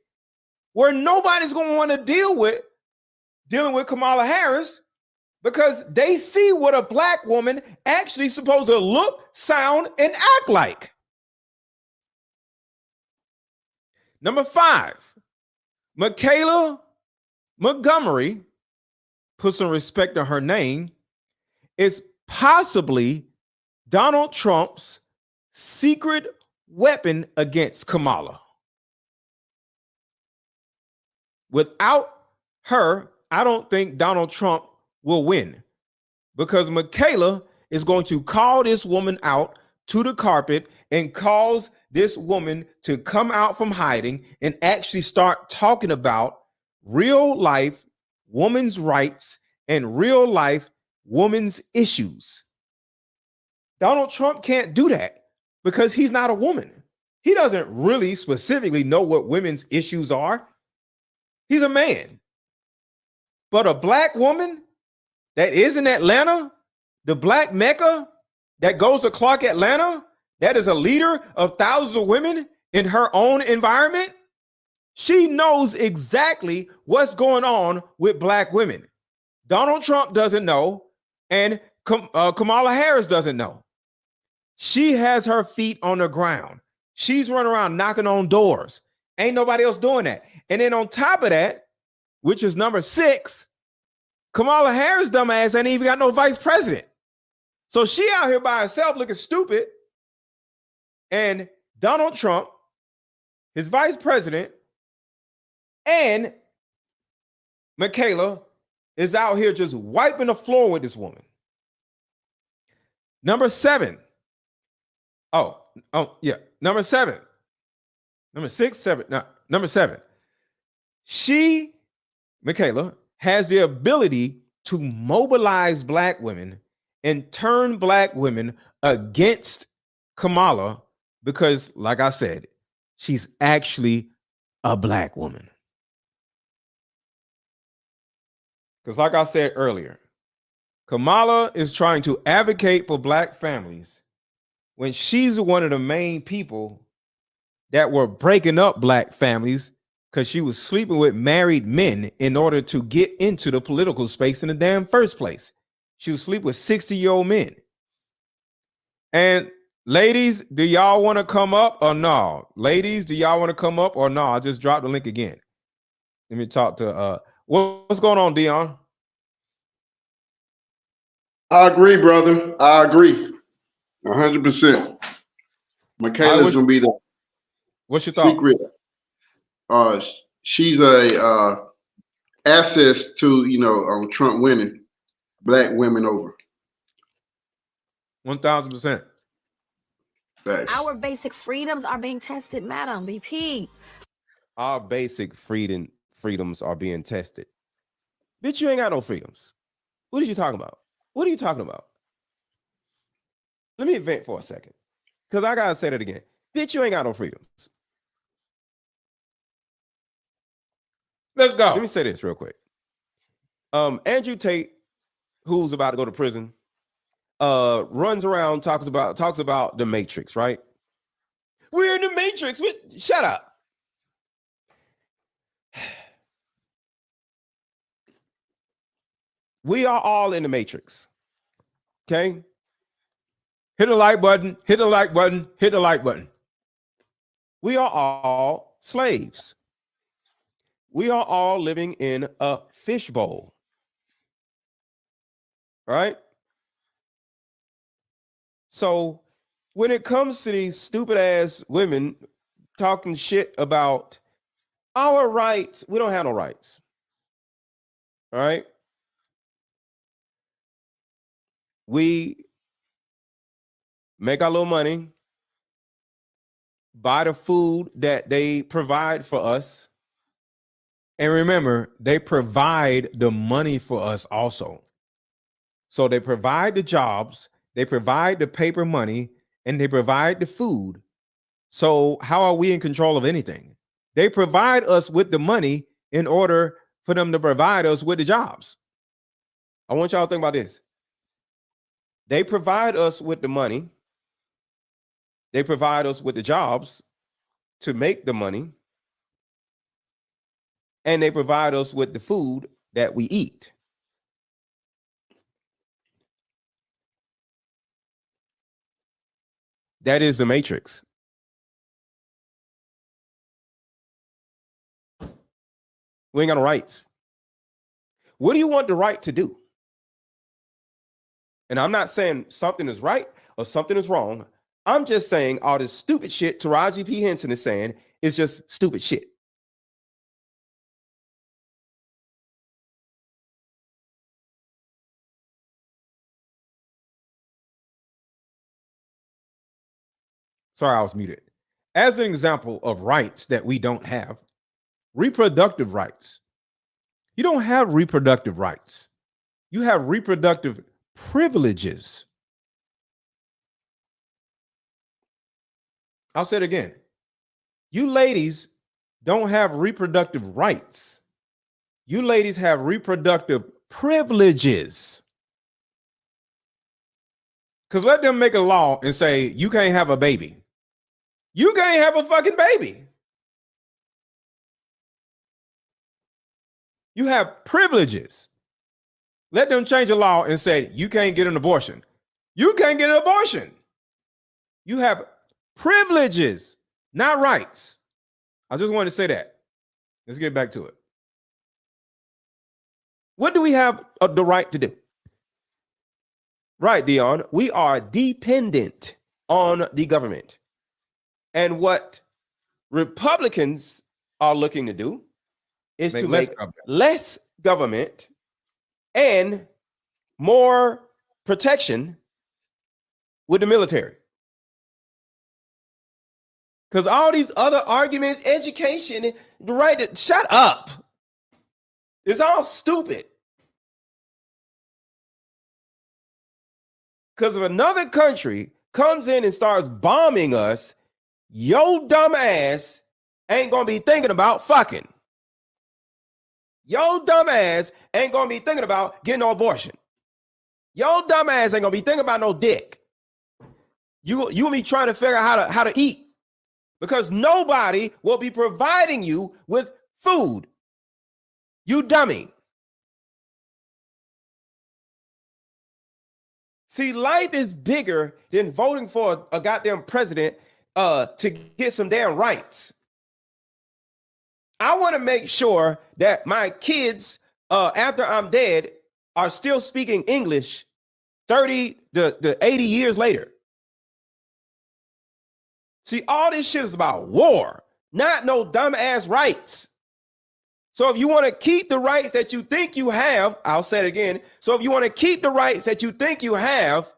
where nobody's going to want to dealing with Kamala Harris, because they see what a black woman actually supposed to look, sound, and act like. Number 5, Michaelah Montgomery, put some respect on her name, is possibly Donald Trump's secret weapon against Kamala. Without her, I don't think Donald Trump will win, because Michaela is going to call this woman out to the carpet and cause this woman to come out from hiding and actually start talking about real life women's rights and real life women's issues. Donald Trump can't do that because he's not a woman. He doesn't really specifically know what women's issues are. He's a man. But a black woman that is in Atlanta, the black Mecca that goes to Clark Atlanta, that is a leader of thousands of women in her own environment, she knows exactly what's going on with black women. Donald Trump doesn't know, and Kamala Harris doesn't know. She has her feet on the ground. She's running around knocking on doors. Ain't nobody else doing that. And then on top of that, which is number 6, Kamala Harris dumbass ain't even got no vice president. So she out here by herself looking stupid. And Donald Trump, his vice president, and Michaela is out here just wiping the floor with this woman. Number 7. Number 7. Number 6, 7. No, number 7. Michaela, has the ability to mobilize black women and turn black women against Kamala because, like I said, she's actually a black woman. Because like I said earlier, Kamala is trying to advocate for black families when she's one of the main people that were breaking up black families because she was sleeping with married men in order to get into the political space in the damn first place. She was sleeping with 60-year-old men. And ladies, do y'all want to come up or no? Ladies, do y'all want to come up or no? I just dropped the link again. Let me talk to what's going on, Dion? I agree, brother. I agree. 100%. Michaela's gonna be the what's your thought? Secret. She's a access to Trump winning black women over. 1,000%. Our basic freedoms are being tested, Madam VP. Our basic freedoms are being tested. Bitch, you ain't got no freedoms. What are you talking about? What are you talking about? Let me vent for a second, because I gotta say that again. Bitch, you ain't got no freedoms. Let's go. Let me say this real quick. Andrew Tate, who's about to go to prison, runs around, talks about the Matrix, right? We're in the Matrix. Shut up. We are all in the Matrix. Okay? Hit the like button, hit the like button, hit the like button. We are all slaves. We are all living in a fishbowl. Right? So when it comes to these stupid ass women talking shit about our rights, we don't have no rights. All right? We make our little money, buy the food that they provide for us. And remember, they provide the money for us also. So they provide the jobs, they provide the paper money, and they provide the food. So how are we in control of anything? They provide us with the money in order for them to provide us with the jobs. I want y'all to think about this. They provide us with the money. They provide us with the jobs to make the money. And they provide us with the food that we eat. That is the matrix. We ain't got no rights. What do you want the right to do? And I'm not saying something is right or something is wrong. I'm just saying all this stupid shit Taraji P. Henson is saying is just stupid shit. Sorry, I was muted. As an example of rights that we don't have, reproductive rights. You don't have reproductive rights. You have reproductive privileges. I'll say it again. You ladies don't have reproductive rights. You ladies have reproductive privileges. Because let them make a law and say, you can't have a baby. You can't have a fucking baby. You have privileges. Let them change a law and say, you can't get an abortion. You can't get an abortion. You have privileges, not rights. I just wanted to say that. Let's get back to it. What do we have the right to do? Right, Dion. We are dependent on the government. And what Republicans are looking to do is to make less government and more protection with the military. Because all these other arguments, education, the right to shut up. It's all stupid. Because if another country comes in and starts bombing us, your dumb ass ain't gonna be thinking about fucking. Your dumb ass ain't gonna be thinking about getting an abortion. Your dumb ass ain't gonna be thinking about no dick. You and me trying to figure out how to eat. Because nobody will be providing you with food. You dummy. See, life is bigger than voting for a goddamn president to get some damn rights. I want to make sure that my kids, after I'm dead, are still speaking English 30 to 80 years later. See, all this shit is about war, not no dumbass rights. So if you want to keep the rights that you think you have, I'll say it again. So if you want to keep the rights that you think you have,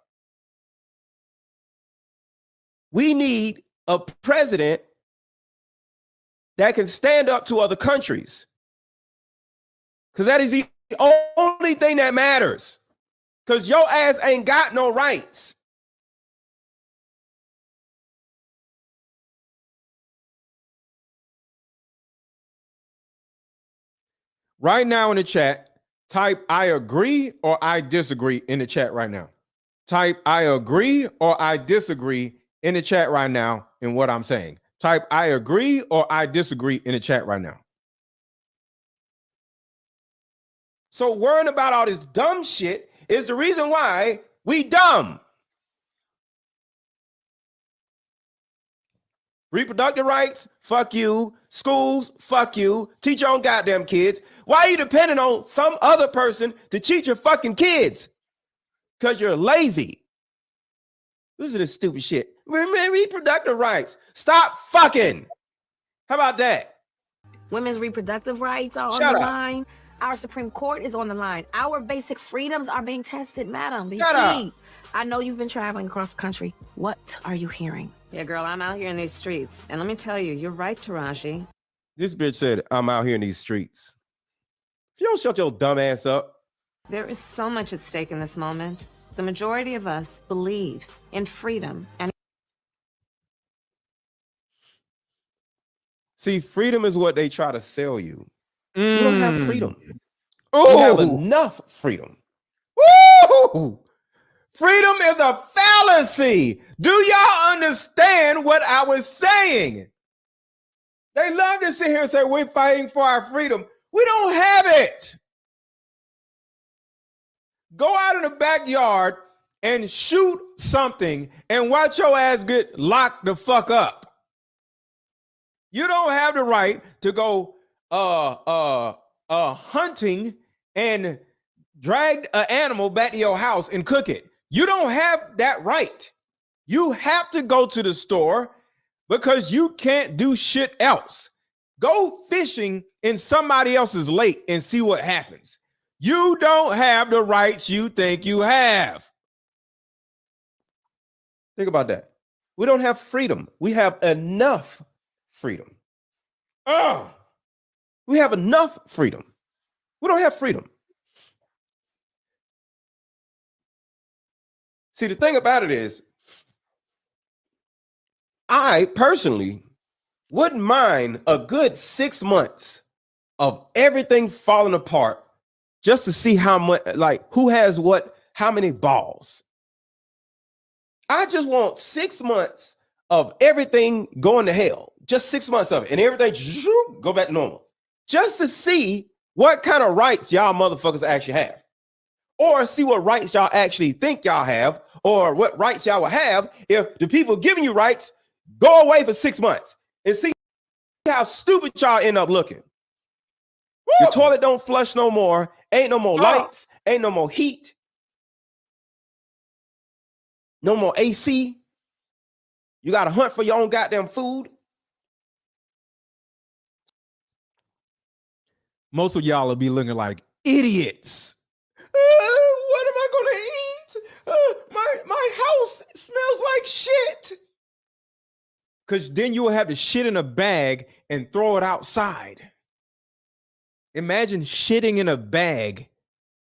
we need a president that can stand up to other countries. Because that is the only thing that matters. Because your ass ain't got no rights. Right now in the chat, type I agree or I disagree in the chat right now. Type I agree or I disagree in the chat right now in what I'm saying. Type I agree or I disagree in the chat right now. So worrying about all this dumb shit is the reason why we dumb. Reproductive rights, fuck you. Schools, fuck you. Teach your own goddamn kids. Why are you depending on some other person to teach your fucking kids? Because you're lazy. Listen to this stupid shit. Reproductive rights. Stop fucking. How about that? Women's reproductive rights are on Shut the up. line. Our Supreme Court is on the line. Our basic freedoms are being tested, madam. Be Shut up. free. I know you've been traveling across the country. What are you hearing? Yeah, girl, I'm out here in these streets. And let me tell you, you're right, Taraji. This bitch said, I'm out here in these streets. If you don't shut your dumb ass up. There is so much at stake in this moment. The majority of us believe in freedom and See, freedom is what they try to sell you. We don't have freedom. We have enough freedom. Woo! Freedom is a fallacy. Do y'all understand what I was saying? They love to sit here and say, we're fighting for our freedom. We don't have it. Go out in the backyard and shoot something and watch your ass get locked the fuck up. You don't have the right to go hunting and drag an animal back to your house and cook it. You don't have that right. You have to go to the store because you can't do shit else. Go fishing in somebody else's lake and see what happens. You don't have the rights you think you have. Think about that. We don't have freedom. We have enough freedom. We have enough freedom. We don't have freedom. See, the thing about it is, I personally wouldn't mind a good 6 months of everything falling apart just to see how much, like, who has what, how many balls. I just want 6 months of everything going to hell. Just 6 months of it. And everything go back to normal. Just to see what kind of rights y'all motherfuckers actually have. Or see what rights y'all actually think y'all have. Or what rights y'all will have if the people giving you rights go away for 6 months. And see how stupid y'all end up looking. Woo! The toilet don't flush no more. Ain't no more lights. Ain't no more heat. No more AC. You got to hunt for your own goddamn food. Most of y'all will be looking like idiots. What am I going to eat? My house smells like shit. Because then you will have to shit in a bag and throw it outside. Imagine shitting in a bag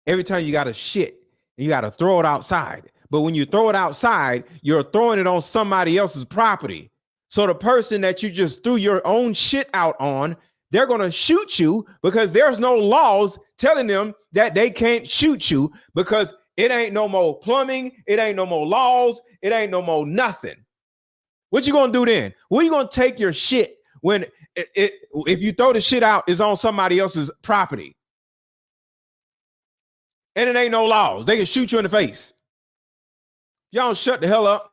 every time you got to shit and you got to throw it outside. But when you throw it outside, you're throwing it on somebody else's property. So the person that you just threw your own shit out on, they're going to shoot you because there's no laws telling them that they can't shoot you because it ain't no more plumbing. It ain't no more laws. It ain't no more nothing. What you going to do then? Where you going to take your shit when if you throw the shit out, it's on somebody else's property? And it ain't no laws. They can shoot you in the face. Y'all shut the hell up.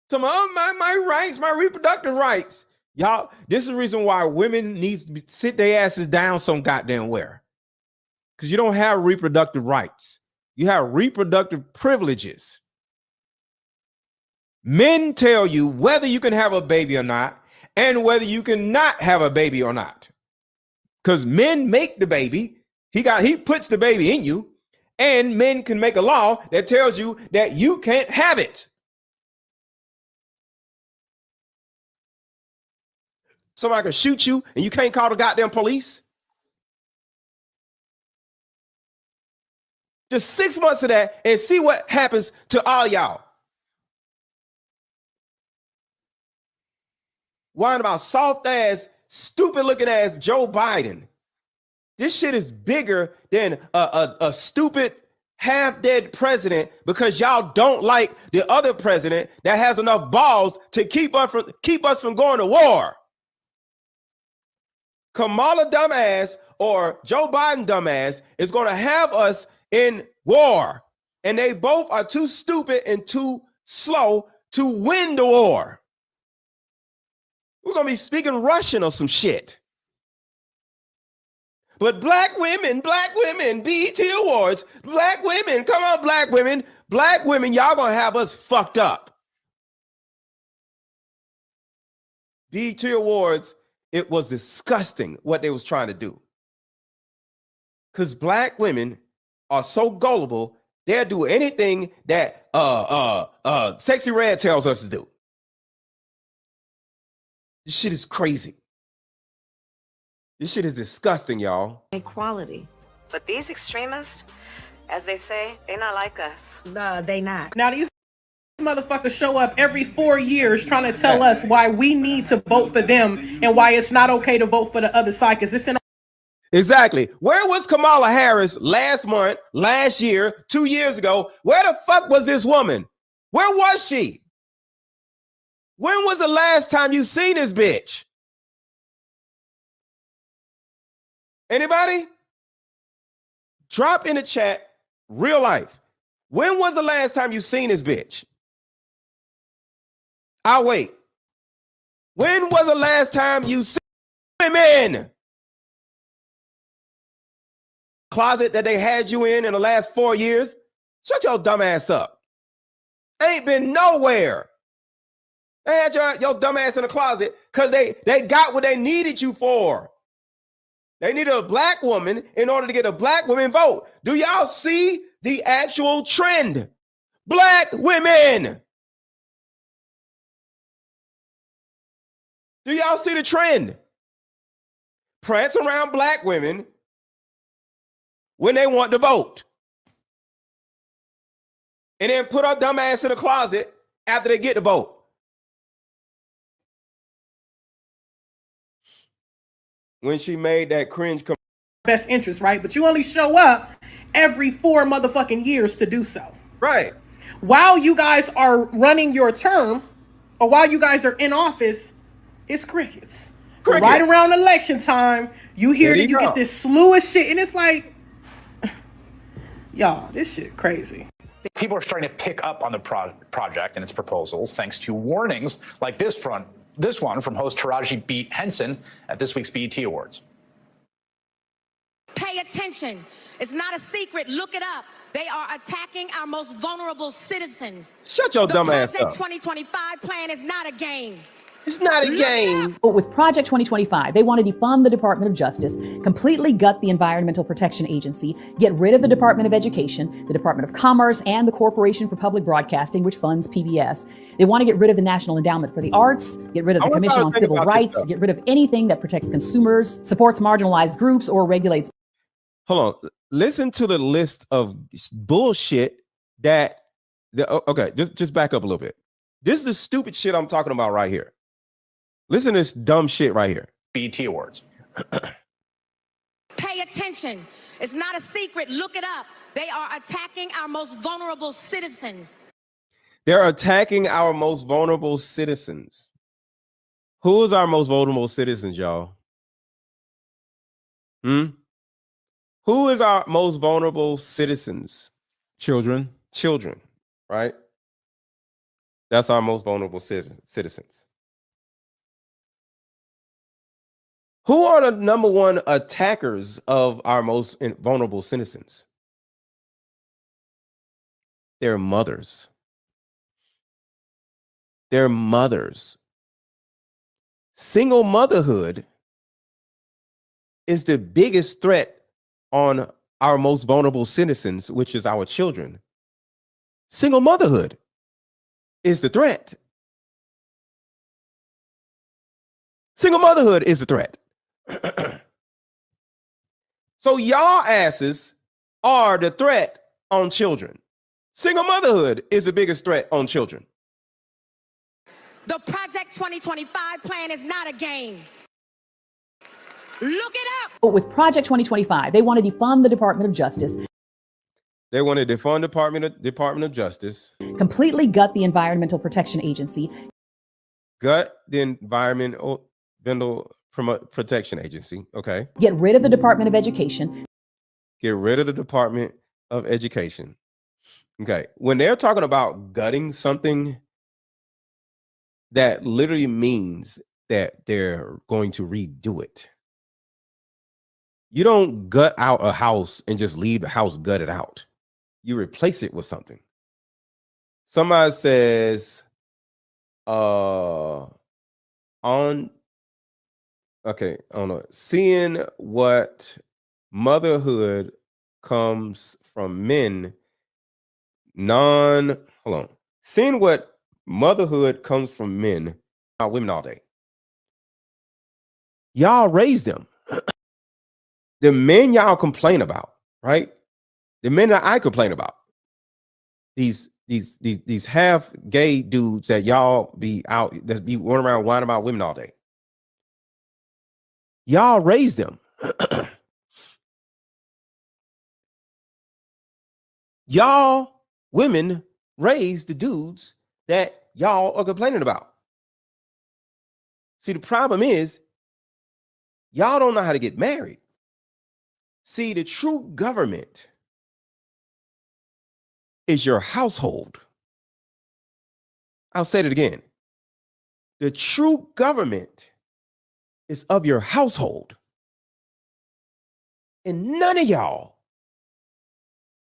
Tell me, oh, my rights, my reproductive rights. Y'all, this is the reason why women need to sit their asses down some goddamn where. Because you don't have reproductive rights. You have reproductive privileges. Men tell you whether you can have a baby or not, and whether you cannot have a baby or not. Because men make the baby. He puts the baby in you, and men can make a law that tells you that you can't have it. Somebody can shoot you and you can't call the goddamn police. Just 6 months of that and see what happens to all y'all. Whining about soft ass, stupid looking ass Joe Biden. This shit is bigger than a stupid half dead president because y'all don't like the other president that has enough balls to keep us from going to war. Kamala dumbass or Joe Biden dumbass is going to have us in war. And they both are too stupid and too slow to win the war. We're going to be speaking Russian or some shit. But black women, BET Awards, black women, come on, black women, y'all going to have us fucked up. BET Awards, it was disgusting what they was trying to do. Because black women are so gullible, they'll do anything that Sexy Red tells us to do. This shit is crazy. This shit is disgusting, y'all. Equality. But these extremists, as they say, they're not like us. They not. Now these motherfuckers show up every 4 years trying to tell us why we need to vote for them and why it's not okay to vote for the other side, because it's in. Exactly. Where was Kamala Harris last month, last year, 2 years ago? Where the fuck was this woman? Where was she? When was the last time you seen this bitch? Anybody? Drop in the chat, real life. When was the last time you seen this bitch? I'll wait. When was the last time you seen women? Closet that they had you in the last 4 years? Shut your dumb ass up. Ain't been nowhere. They had your dumb ass in the closet because they got what they needed you for. They needed a black woman in order to get a black woman vote. Do y'all see the actual trend? Black women. Do y'all see the trend? Prance around black women when they want to vote. And then put our dumb ass in the closet after they get the vote. When she made that cringe Best interest, right? But you only show up every 4 motherfucking years to do so. Right. While you guys are running your term, or while you guys are in office, it's crickets. Cricket. Right around election time, you hear that you get this slew of shit, and it's like, y'all, this shit crazy. People are starting to pick up on the project and its proposals thanks to warnings like this one from host Taraji B. Henson at this week's BET Awards. Pay attention. It's not a secret. Look it up. They are attacking our most vulnerable citizens. Shut your dumb ass up. The Project 2025 plan is not a game. It's not a game. But with Project 2025, they want to defund the Department of Justice, completely gut the Environmental Protection Agency, get rid of the Department of Education, the Department of Commerce, and the Corporation for Public Broadcasting, which funds PBS. They want to get rid of the National Endowment for the Arts, get rid of the Commission on Civil Rights, get rid of anything that protects consumers, supports marginalized groups, or regulates. Hold on. Listen to the list of bullshit that okay, just back up a little bit. This is the stupid shit I'm talking about right here. Listen to this dumb shit right here. BET Awards. Pay attention. It's not a secret. Look it up. They are attacking our most vulnerable citizens. They're attacking our most vulnerable citizens. Who is our most vulnerable citizens, y'all? Who is our most vulnerable citizens? Children, right? That's our most vulnerable citizens. Who are the number one attackers of our most vulnerable citizens? Their mothers. Their mothers. Single motherhood is the biggest threat on our most vulnerable citizens, which is our children. Single motherhood is the threat. Single motherhood is the threat. So y'all asses are the threat on children. Single motherhood is the biggest threat on children. The Project 2025 plan is not a game. Look it up. But with Project 2025, they want to defund the Department of Justice. They want to defund Department of Justice. Completely gut the Environmental Protection Agency. Gut the Environmental Protection Agency. Okay. Get rid of the Department of Education. Get rid of the Department of Education. Okay. When they're talking about gutting something, that literally means that they're going to redo it. You don't gut out a house and just leave the house gutted out. You replace it with something. Somebody says, seeing what motherhood comes from men seeing what motherhood comes from men, women all day. Y'all raised them. The men y'all complain about, right? The men that I complain about, these half gay dudes that y'all be out, that be running around whining about women all day. Y'all raised them. Y'all women raised the dudes that y'all are complaining about. See, the problem is y'all don't know how to get married. See, the true government is your household. I'll say it again. The true government is of your household. And none of y'all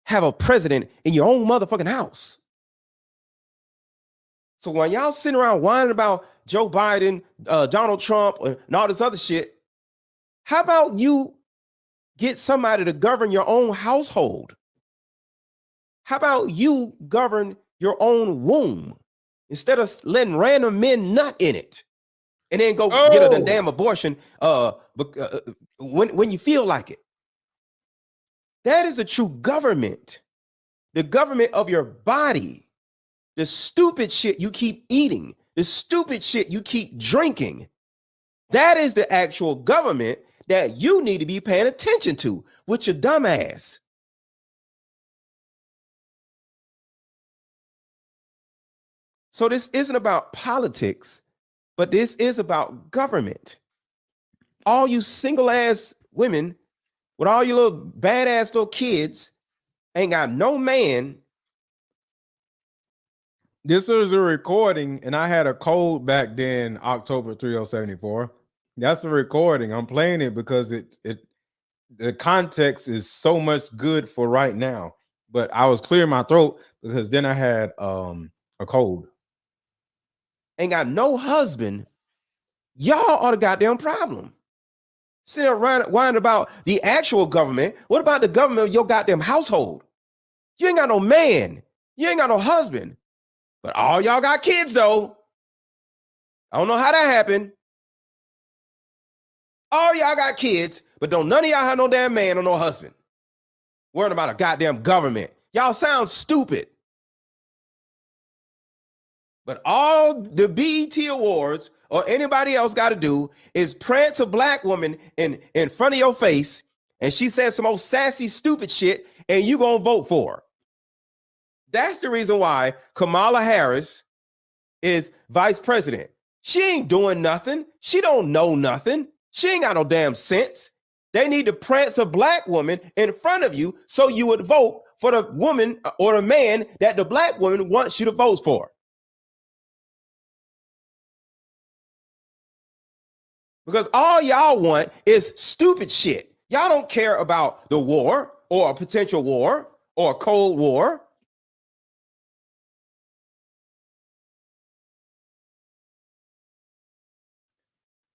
have a president in your own motherfucking house. So when y'all sitting around whining about Joe Biden, Donald Trump, and all this other shit, how about you get somebody to govern your own household? How about you govern your own womb instead of letting random men nut in it and then go get a damn abortion when you feel like it? That is a true government. The government of your body. The stupid shit you keep eating, the stupid shit you keep drinking. That is the actual government that you need to be paying attention to with your dumb ass. So this isn't about politics, but this is about government. All you single ass women with all your little badass little kids ain't got no man. This is a recording, and I had a code back then, October 3074. That's a recording. I'm playing it because the context is so much good for right now. But I was clearing my throat because then I had a cold. Ain't got no husband. Y'all are the goddamn problem. Sitting around whining about the actual government. What about the government of your goddamn household? You ain't got no man. You ain't got no husband. But all y'all got kids, though. I don't know how that happened. All y'all got kids, but don't none of y'all have no damn man or no husband. Worrying about a goddamn government. Y'all sound stupid. But all the BET Awards or anybody else got to do is prance a black woman in front of your face, and she says some old sassy, stupid shit, and you gonna vote for her. That's the reason why Kamala Harris is vice president. She ain't doing nothing. She don't know nothing. She ain't got no damn sense. They need to prance a black woman in front of you so you would vote for the woman or the man that the black woman wants you to vote for. Because all y'all want is stupid shit. Y'all don't care about the war or a potential war or a Cold War.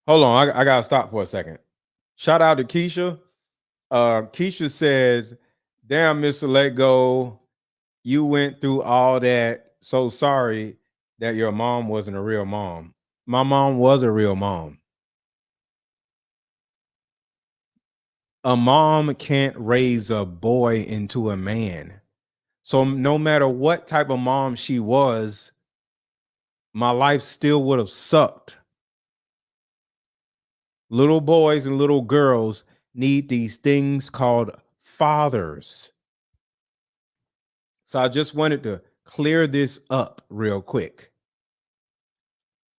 Hold on, I gotta stop for a second. Shout out to Keisha. Keisha says, damn, Mr. Let Go, you went through all that. So sorry that your mom wasn't a real mom. My mom was a real mom. A mom can't raise a boy into a man. So no matter what type of mom she was, my life still would have sucked. Little boys and little girls need these things called fathers. So I just wanted to clear this up real quick.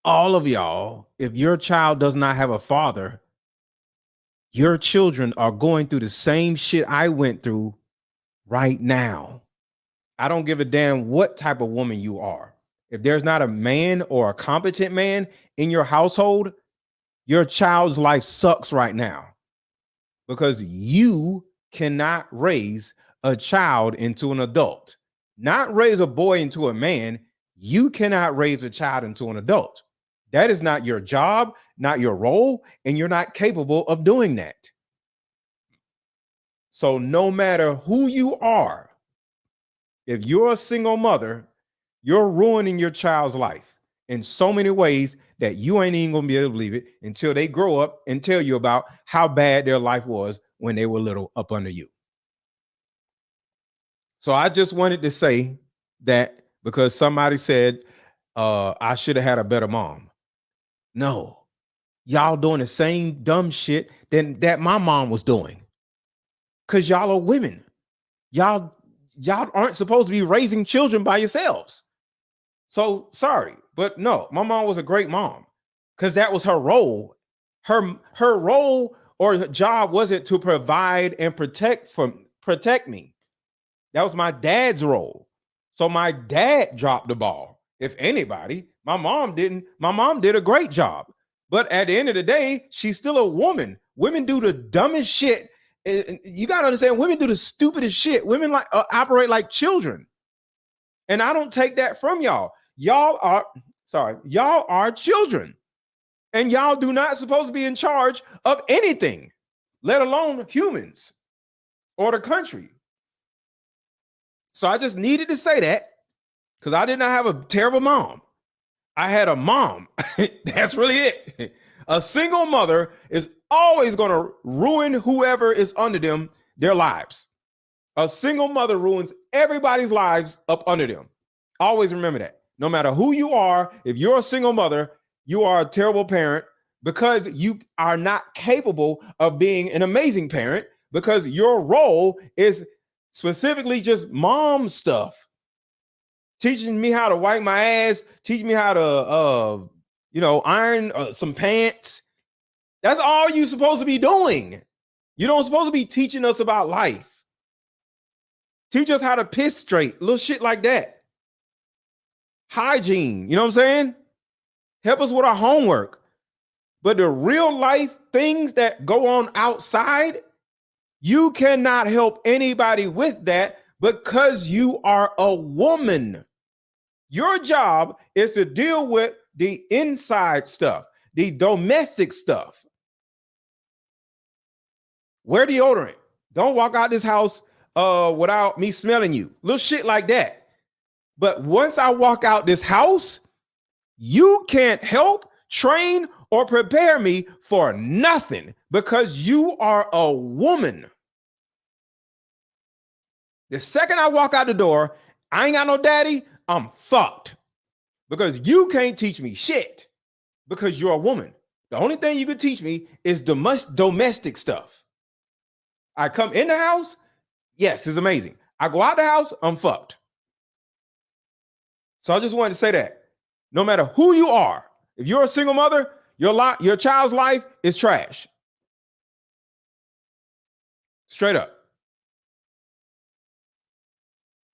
All of y'all, if your child does not have a father, your children are going through the same shit I went through right now. I don't give a damn what type of woman you are. If there's not a man or a competent man in your household, your child's life sucks right now because you cannot raise a child into an adult. Not raise a boy into a man. You cannot raise a child into an adult. That is not your job, not your role, and you're not capable of doing that. So no matter who you are, if you're a single mother, you're ruining your child's life in so many ways that you ain't even gonna be able to believe it until they grow up and tell you about how bad their life was when they were little up under you. So I just wanted to say that because somebody said I should have had a better mom. No, y'all doing the same dumb shit that my mom was doing. Because y'all are women. Y'all aren't supposed to be raising children by yourselves. So sorry, but no, my mom was a great mom because that was her role. Her role or her job wasn't to provide and protect me. That was my dad's role. So my dad dropped the ball. If anybody, my mom didn't. My mom did a great job. But at the end of the day, she's still a woman. Women do the dumbest shit. You got to understand, women do the stupidest shit. Women operate like children. And I don't take that from y'all. Y'all are children. And y'all do not supposed to be in charge of anything, let alone humans or the country. So I just needed to say that because I did not have a terrible mom. I had a mom. That's really it. A single mother is always going to ruin whoever is under them, their lives. A single mother ruins everybody's lives up under them. Always remember that. No matter who you are, if you're a single mother, you are a terrible parent because you are not capable of being an amazing parent because your role is specifically just mom stuff. Teaching me how to wipe my ass, teaching me how to, iron some pants. That's all you're supposed to be doing. You don't supposed to be teaching us about life. Teach us how to piss straight, little shit like that. Hygiene, you know what I'm saying? Help us with our homework. But the real life things that go on outside, you cannot help anybody with that because you are a woman. Your job is to deal with the inside stuff, the domestic stuff. Wear deodorant. Don't walk out this house without me smelling you. Little shit like that. But once I walk out this house, you can't help, train, or prepare me for nothing because you are a woman. The second I walk out the door, I ain't got no daddy, I'm fucked. Because you can't teach me shit because you're a woman. The only thing you can teach me is domestic stuff. I come in the house, yes, it's amazing. I go out the house, I'm fucked. So I just wanted to say that. No matter who you are, if you're a single mother, your child's life is trash. Straight up.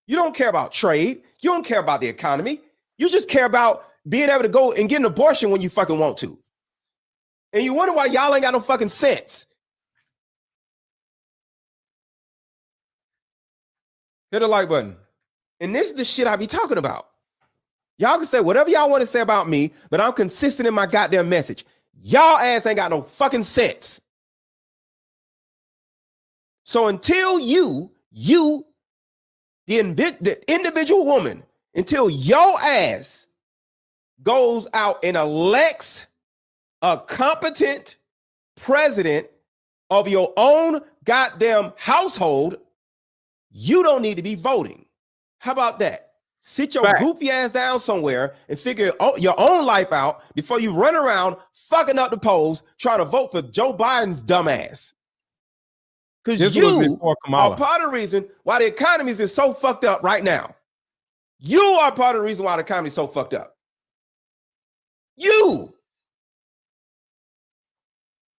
You don't care about trade. You don't care about the economy. You just care about being able to go and get an abortion when you fucking want to. And you wonder why y'all ain't got no fucking sense. Hit the like button. And this is the shit I be talking about. Y'all can say whatever y'all want to say about me, but I'm consistent in my goddamn message. Y'all ass ain't got no fucking sense. So until the individual woman, until your ass goes out and elects a competent president of your own goddamn household, you don't need to be voting. How about that? Sit your goofy ass down somewhere and figure your own life out before you run around fucking up the polls trying to vote for Joe Biden's dumb ass. Because you are part of the reason why the economy is so fucked up right now. You are part of the reason why the economy is so fucked up. You.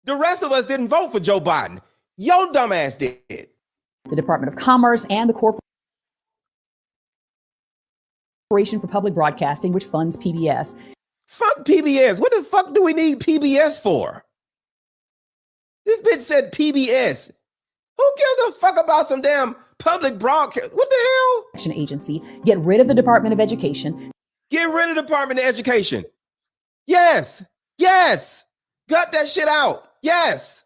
The rest of us didn't vote for Joe Biden. Your dumb ass did. The Department of Commerce and the Corporation for Public Broadcasting, which funds PBS. Fuck PBS. What the fuck do we need PBS for? This bitch said PBS. Who gives a fuck about some damn public broadcast? What the hell? Action Agency. Get rid of the Department of Education. Get rid of the Department of Education. Yes. Yes. Gut that shit out. Yes.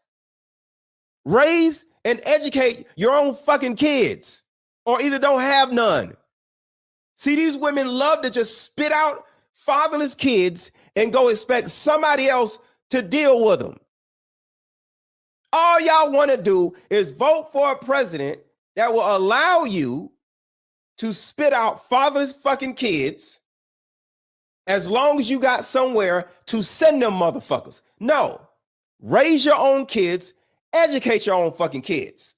Raise and educate your own fucking kids, or either don't have none. See, these women love to just spit out fatherless kids and go expect somebody else to deal with them. All y'all want to do is vote for a president that will allow you to spit out fatherless fucking kids as long as you got somewhere to send them motherfuckers. No, raise your own kids, educate your own fucking kids.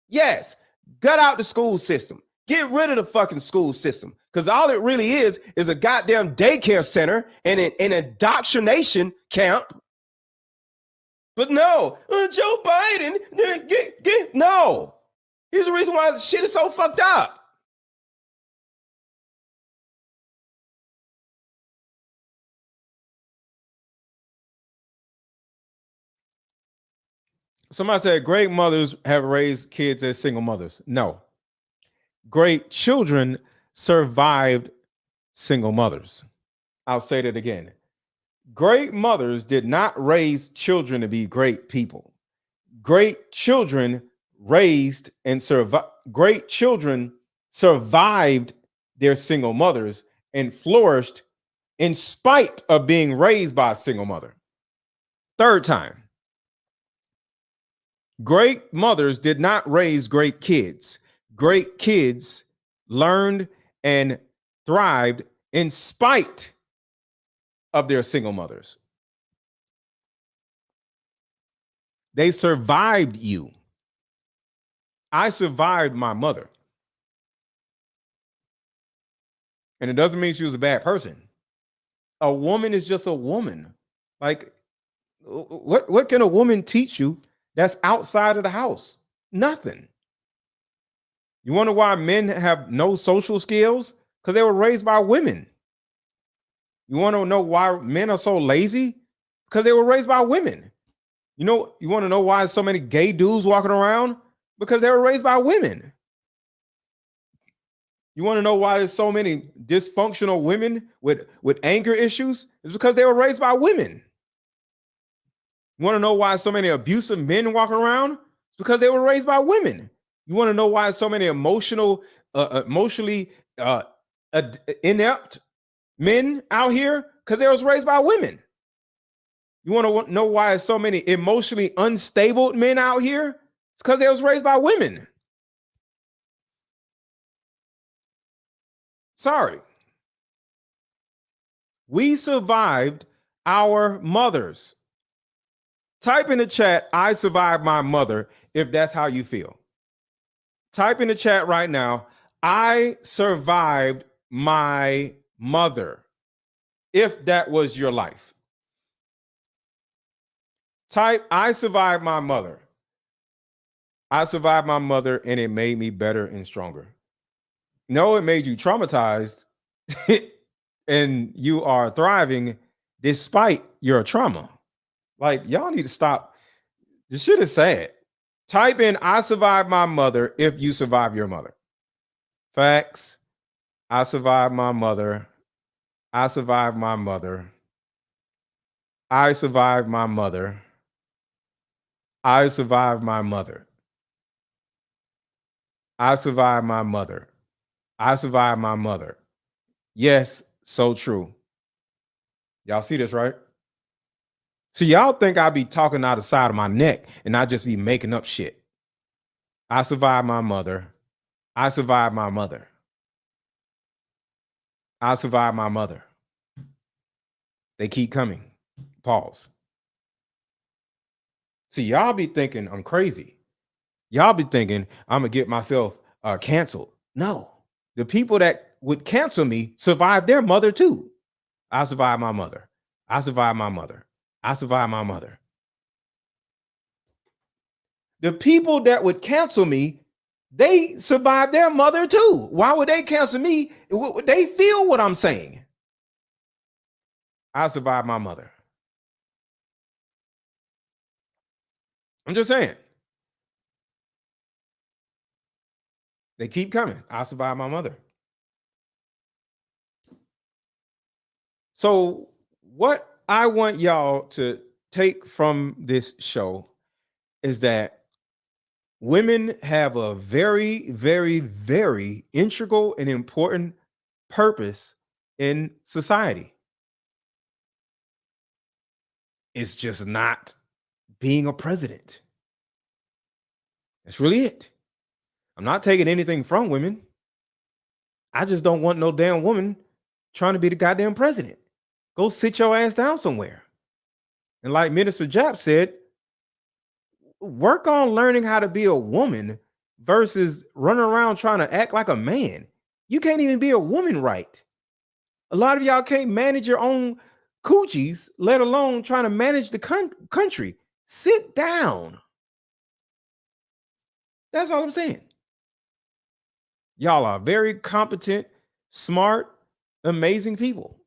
Yes, gut out the school system. Get rid of the fucking school system, because all it really is a goddamn daycare center and an indoctrination camp. But no, Joe Biden, no. Here's the reason why the shit is so fucked up. Somebody said great mothers have raised kids as single mothers. No. Great children survived single mothers. I'll say that again. Great mothers did not raise children to be great people. Great children raised and survived. Great children survived their single mothers and flourished in spite of being raised by a single mother. Third time. Great mothers did not raise great kids. Great kids learned and thrived in spite of their single mothers. They survived you. I survived my mother. And it doesn't mean she was a bad person. A woman is just a woman. Like, what can a woman teach you that's outside of the house? Nothing. You wonder why men have no social skills? Because they were raised by women. You want to know why men are so lazy? Because they were raised by women. You want to know why so many gay dudes walking around? Because they were raised by women. You want to know why there's so many dysfunctional women with anger issues? It's because they were raised by women. You want to know why so many abusive men walking around? It's because they were raised by women. You want to know why so many emotionally inept men out here? Because they was raised by women. You want to know why so many emotionally unstable men out here? It's because they was raised by women. Sorry. We survived our mothers. Type in the chat, I survived my mother, if that's how you feel. Type in the chat right now, I survived my mother, if that was your life. Type, I survived my mother. I survived my mother and it made me better and stronger. No, it made you traumatized and you are thriving despite your trauma. Like, y'all need to stop. This shit is sad. Type in, I survived my mother if you survive your mother. Facts. I survived my mother. I survived my mother. I survived my mother. I survived my mother. I survived my mother. I survived my mother. Yes, so true. Y'all see this, right? So y'all think I be talking out the side of my neck and I just be making up shit. I survived my mother. I survived my mother. I survived my mother. They keep coming. Pause. See, y'all be thinking I'm crazy. Y'all be thinking I'm going to get myself canceled. No. The people that would cancel me survived their mother too. I survived my mother. I survived my mother. I survived my mother. The people that would cancel me, they survived their mother too. Why would they cancel me? They feel what I'm saying. I survived my mother. I'm just saying. They keep coming. I survived my mother. So what I want y'all to take from this show is that women have a very, very, very integral and important purpose in society. It's just not being a president. That's really it. I'm not taking anything from women. I just don't want no damn woman trying to be the goddamn president. Go sit your ass down somewhere. And like Minister Jap said, work on learning how to be a woman versus running around trying to act like a man. You can't even be a woman right. A lot of y'all can't manage your own coochies, let alone trying to manage the country. Sit down. That's all I'm saying. Y'all are very competent, smart, amazing people.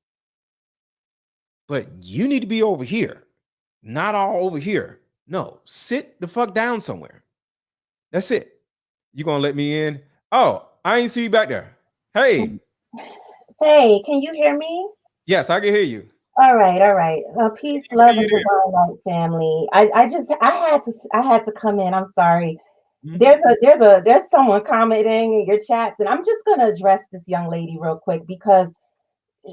But you need to be over here, not all over here. No, sit the fuck down somewhere. That's it. You gonna let me in? Oh, I ain't see you back there. Hey. Hey, can you hear me? Yes, I can hear you. All right, all right. Peace, love, and divine light, family. I had to come in. I'm sorry. There's someone commenting in your chats, and I'm just gonna address this young lady real quick because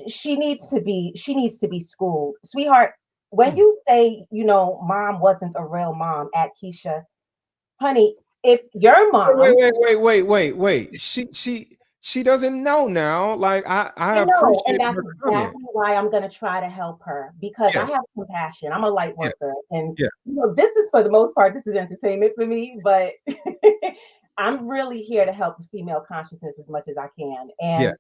she needs to be schooled. Sweetheart, when you say, mom wasn't a real mom at Keisha, honey, if your mom Wait. She doesn't know now. Like I know, and appreciate that's her comment. exactly why I'm gonna try to help her because I have compassion. I'm a light worker, and Yeah. this is for the most part, this is entertainment for me, but I'm really here to help the female consciousness as much as I can. And Yes.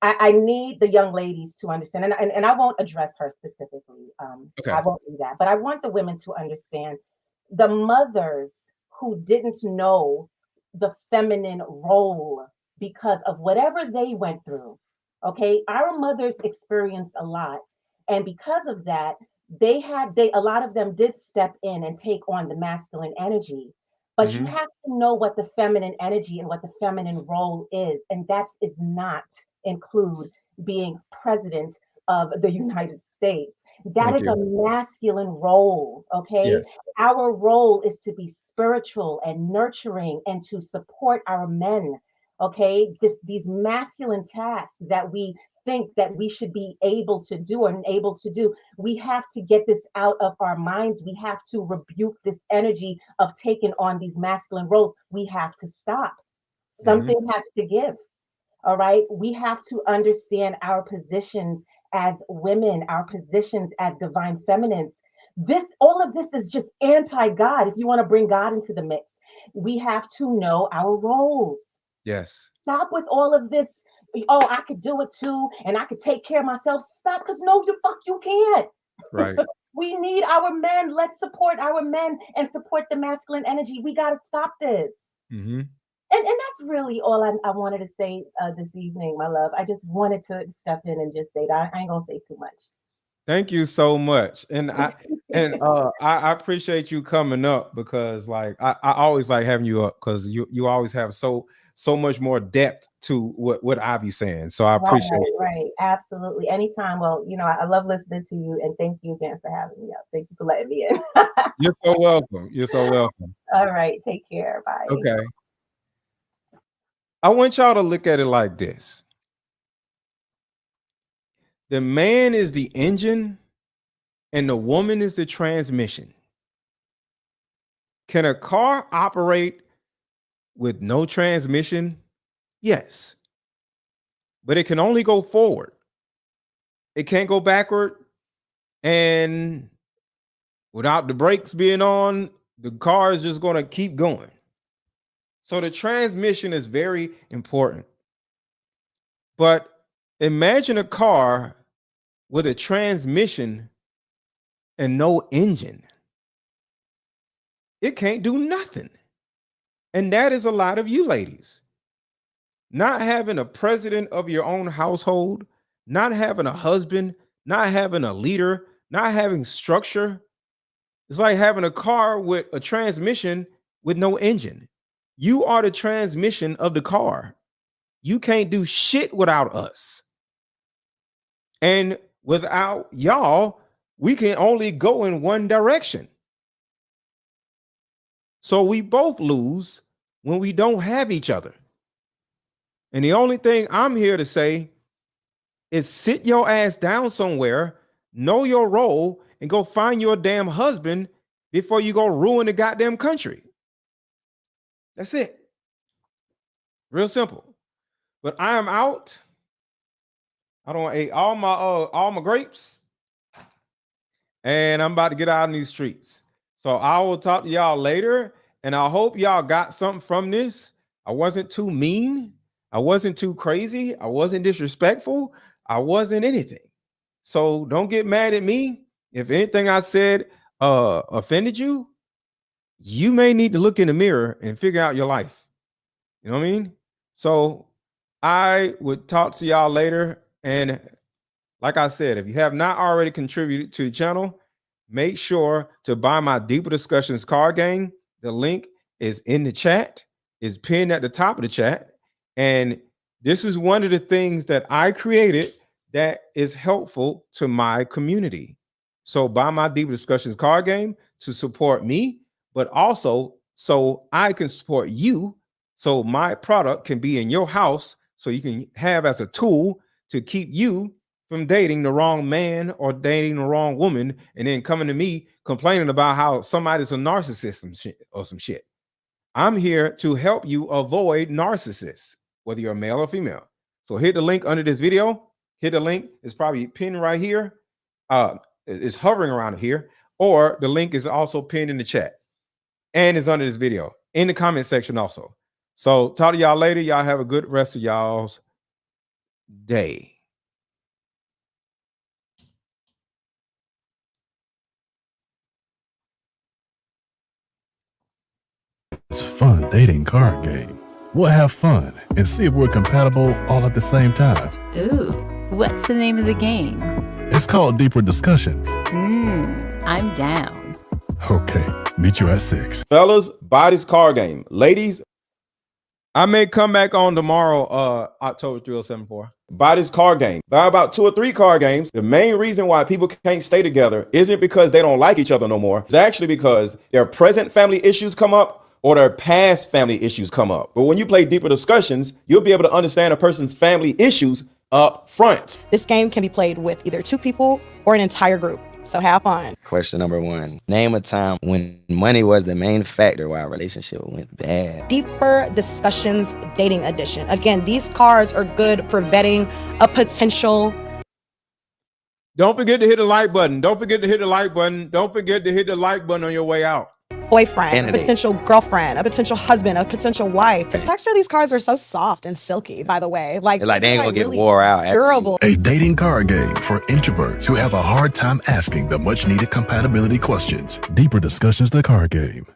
I need the young ladies to understand, and I won't address her specifically. Okay. I won't do that, but I want the women to understand the mothers who didn't know the feminine role because of whatever they went through. Okay, our mothers experienced a lot, and because of that, a lot of them did step in and take on the masculine energy. But you have to know what the feminine energy and what the feminine role is, and that is not include being president of the United States. That Thank is you. a masculine role, okay? Yes. Our role is to be spiritual and nurturing and to support our men, okay? These masculine tasks that we think that we should be able to do and able to do, we have to get this out of our minds. We have to rebuke this energy of taking on these masculine roles. We have to stop. Something has to give. All right. We have to understand our positions as women, our positions as divine feminines. All of this is just anti-God. If you want to bring God into the mix, we have to know our roles. Yes. Stop with all of this. Oh, I could do it too, and I could take care of myself. Stop, because no, the fuck you can't. Right. We need our men. Let's support our men and support the masculine energy. We got to stop this. And that's really all I wanted to say this evening, my love. I just wanted to step in and just say that. I ain't gonna say too much. Thank you so much. And I appreciate you coming up because like I always like having you up because you always have so much more depth to what I be saying. So I appreciate it. Right. Absolutely. Anytime. Well, I love listening to you, and thank you again for having me up. Thank you for letting me in. You're so welcome. You're so welcome. All right. Take care. Bye. Okay. I want y'all to look at it like this. The man is the engine and the woman is the transmission. Can a car operate with no transmission? Yes. But it can only go forward. It can't go backward. And without the brakes being on, the car is just going to keep going. So the transmission is very important. But imagine a car with a transmission and no engine. It can't do nothing. And that is a lot of you ladies. Not having a president of your own household, not having a husband, not having a leader, not having structure. It's like having a car with a transmission with no engine. You are the transmission of the car. You can't do shit without us. And without y'all, we can only go in one direction. So we both lose when we don't have each other. And the only thing I'm here to say is sit your ass down somewhere, know your role, and go find your damn husband before you go ruin the goddamn country. That's it. Real simple. But I am out. I don't ate all my grapes, and I'm about to get out in these streets. So I will talk to y'all later, and I hope y'all got something from this. I wasn't too mean. I wasn't too crazy. I wasn't disrespectful. I wasn't anything. So don't get mad at me. If anything I said offended you, you may need to look in the mirror and figure out your life. You know what I mean? So I would talk to y'all later. And like I said, if you have not already contributed to the channel, make sure to buy my Deeper Discussions card game. The link is in the chat, is pinned at the top of the chat. And this is one of the things that I created that is helpful to my community. So buy my Deeper Discussions card game to support me, but also so I can support you, so my product can be in your house, so you can have as a tool to keep you from dating the wrong man or dating the wrong woman and then coming to me complaining about how somebody's a narcissist or some shit. I'm here to help you avoid narcissists, whether you're male or female. So hit the link under this video. Hit the link. It's probably pinned right here. It's hovering around here, or the link is also pinned in the chat and it's under this video in the comment section also. So talk to y'all later. Y'all have a good rest of y'all's day. It's a fun dating card game. We'll have fun and see if we're compatible all at the same time. Ooh, what's the name of the game? It's called Deeper Discussions. I'm down. Okay, meet you at 6. Fellas, buy this card game. Ladies, I may come back on tomorrow, October 3074. Buy this card game. Buy about 2 or 3 card games. The main reason why people can't stay together isn't because they don't like each other no more. It's actually because their present family issues come up or their past family issues come up. But when you play Deeper Discussions, you'll be able to understand a person's family issues up front. This game can be played with either 2 people or an entire group. So have fun. Question number 1. Name a time when money was the main factor why a relationship went bad. Deeper Discussions Dating Edition. Again, these cards are good for vetting a potential. Don't forget to hit the like button. Don't forget to hit the like button. Don't forget to hit the like button on your way out. Boyfriend, a potential girlfriend, a potential husband, a potential wife. The texture of these cards are so soft and silky, by the way. Like they ain't gonna get really wore out. Durable. A dating card game for introverts who have a hard time asking the much needed compatibility questions. Deeper Discussions, the card game.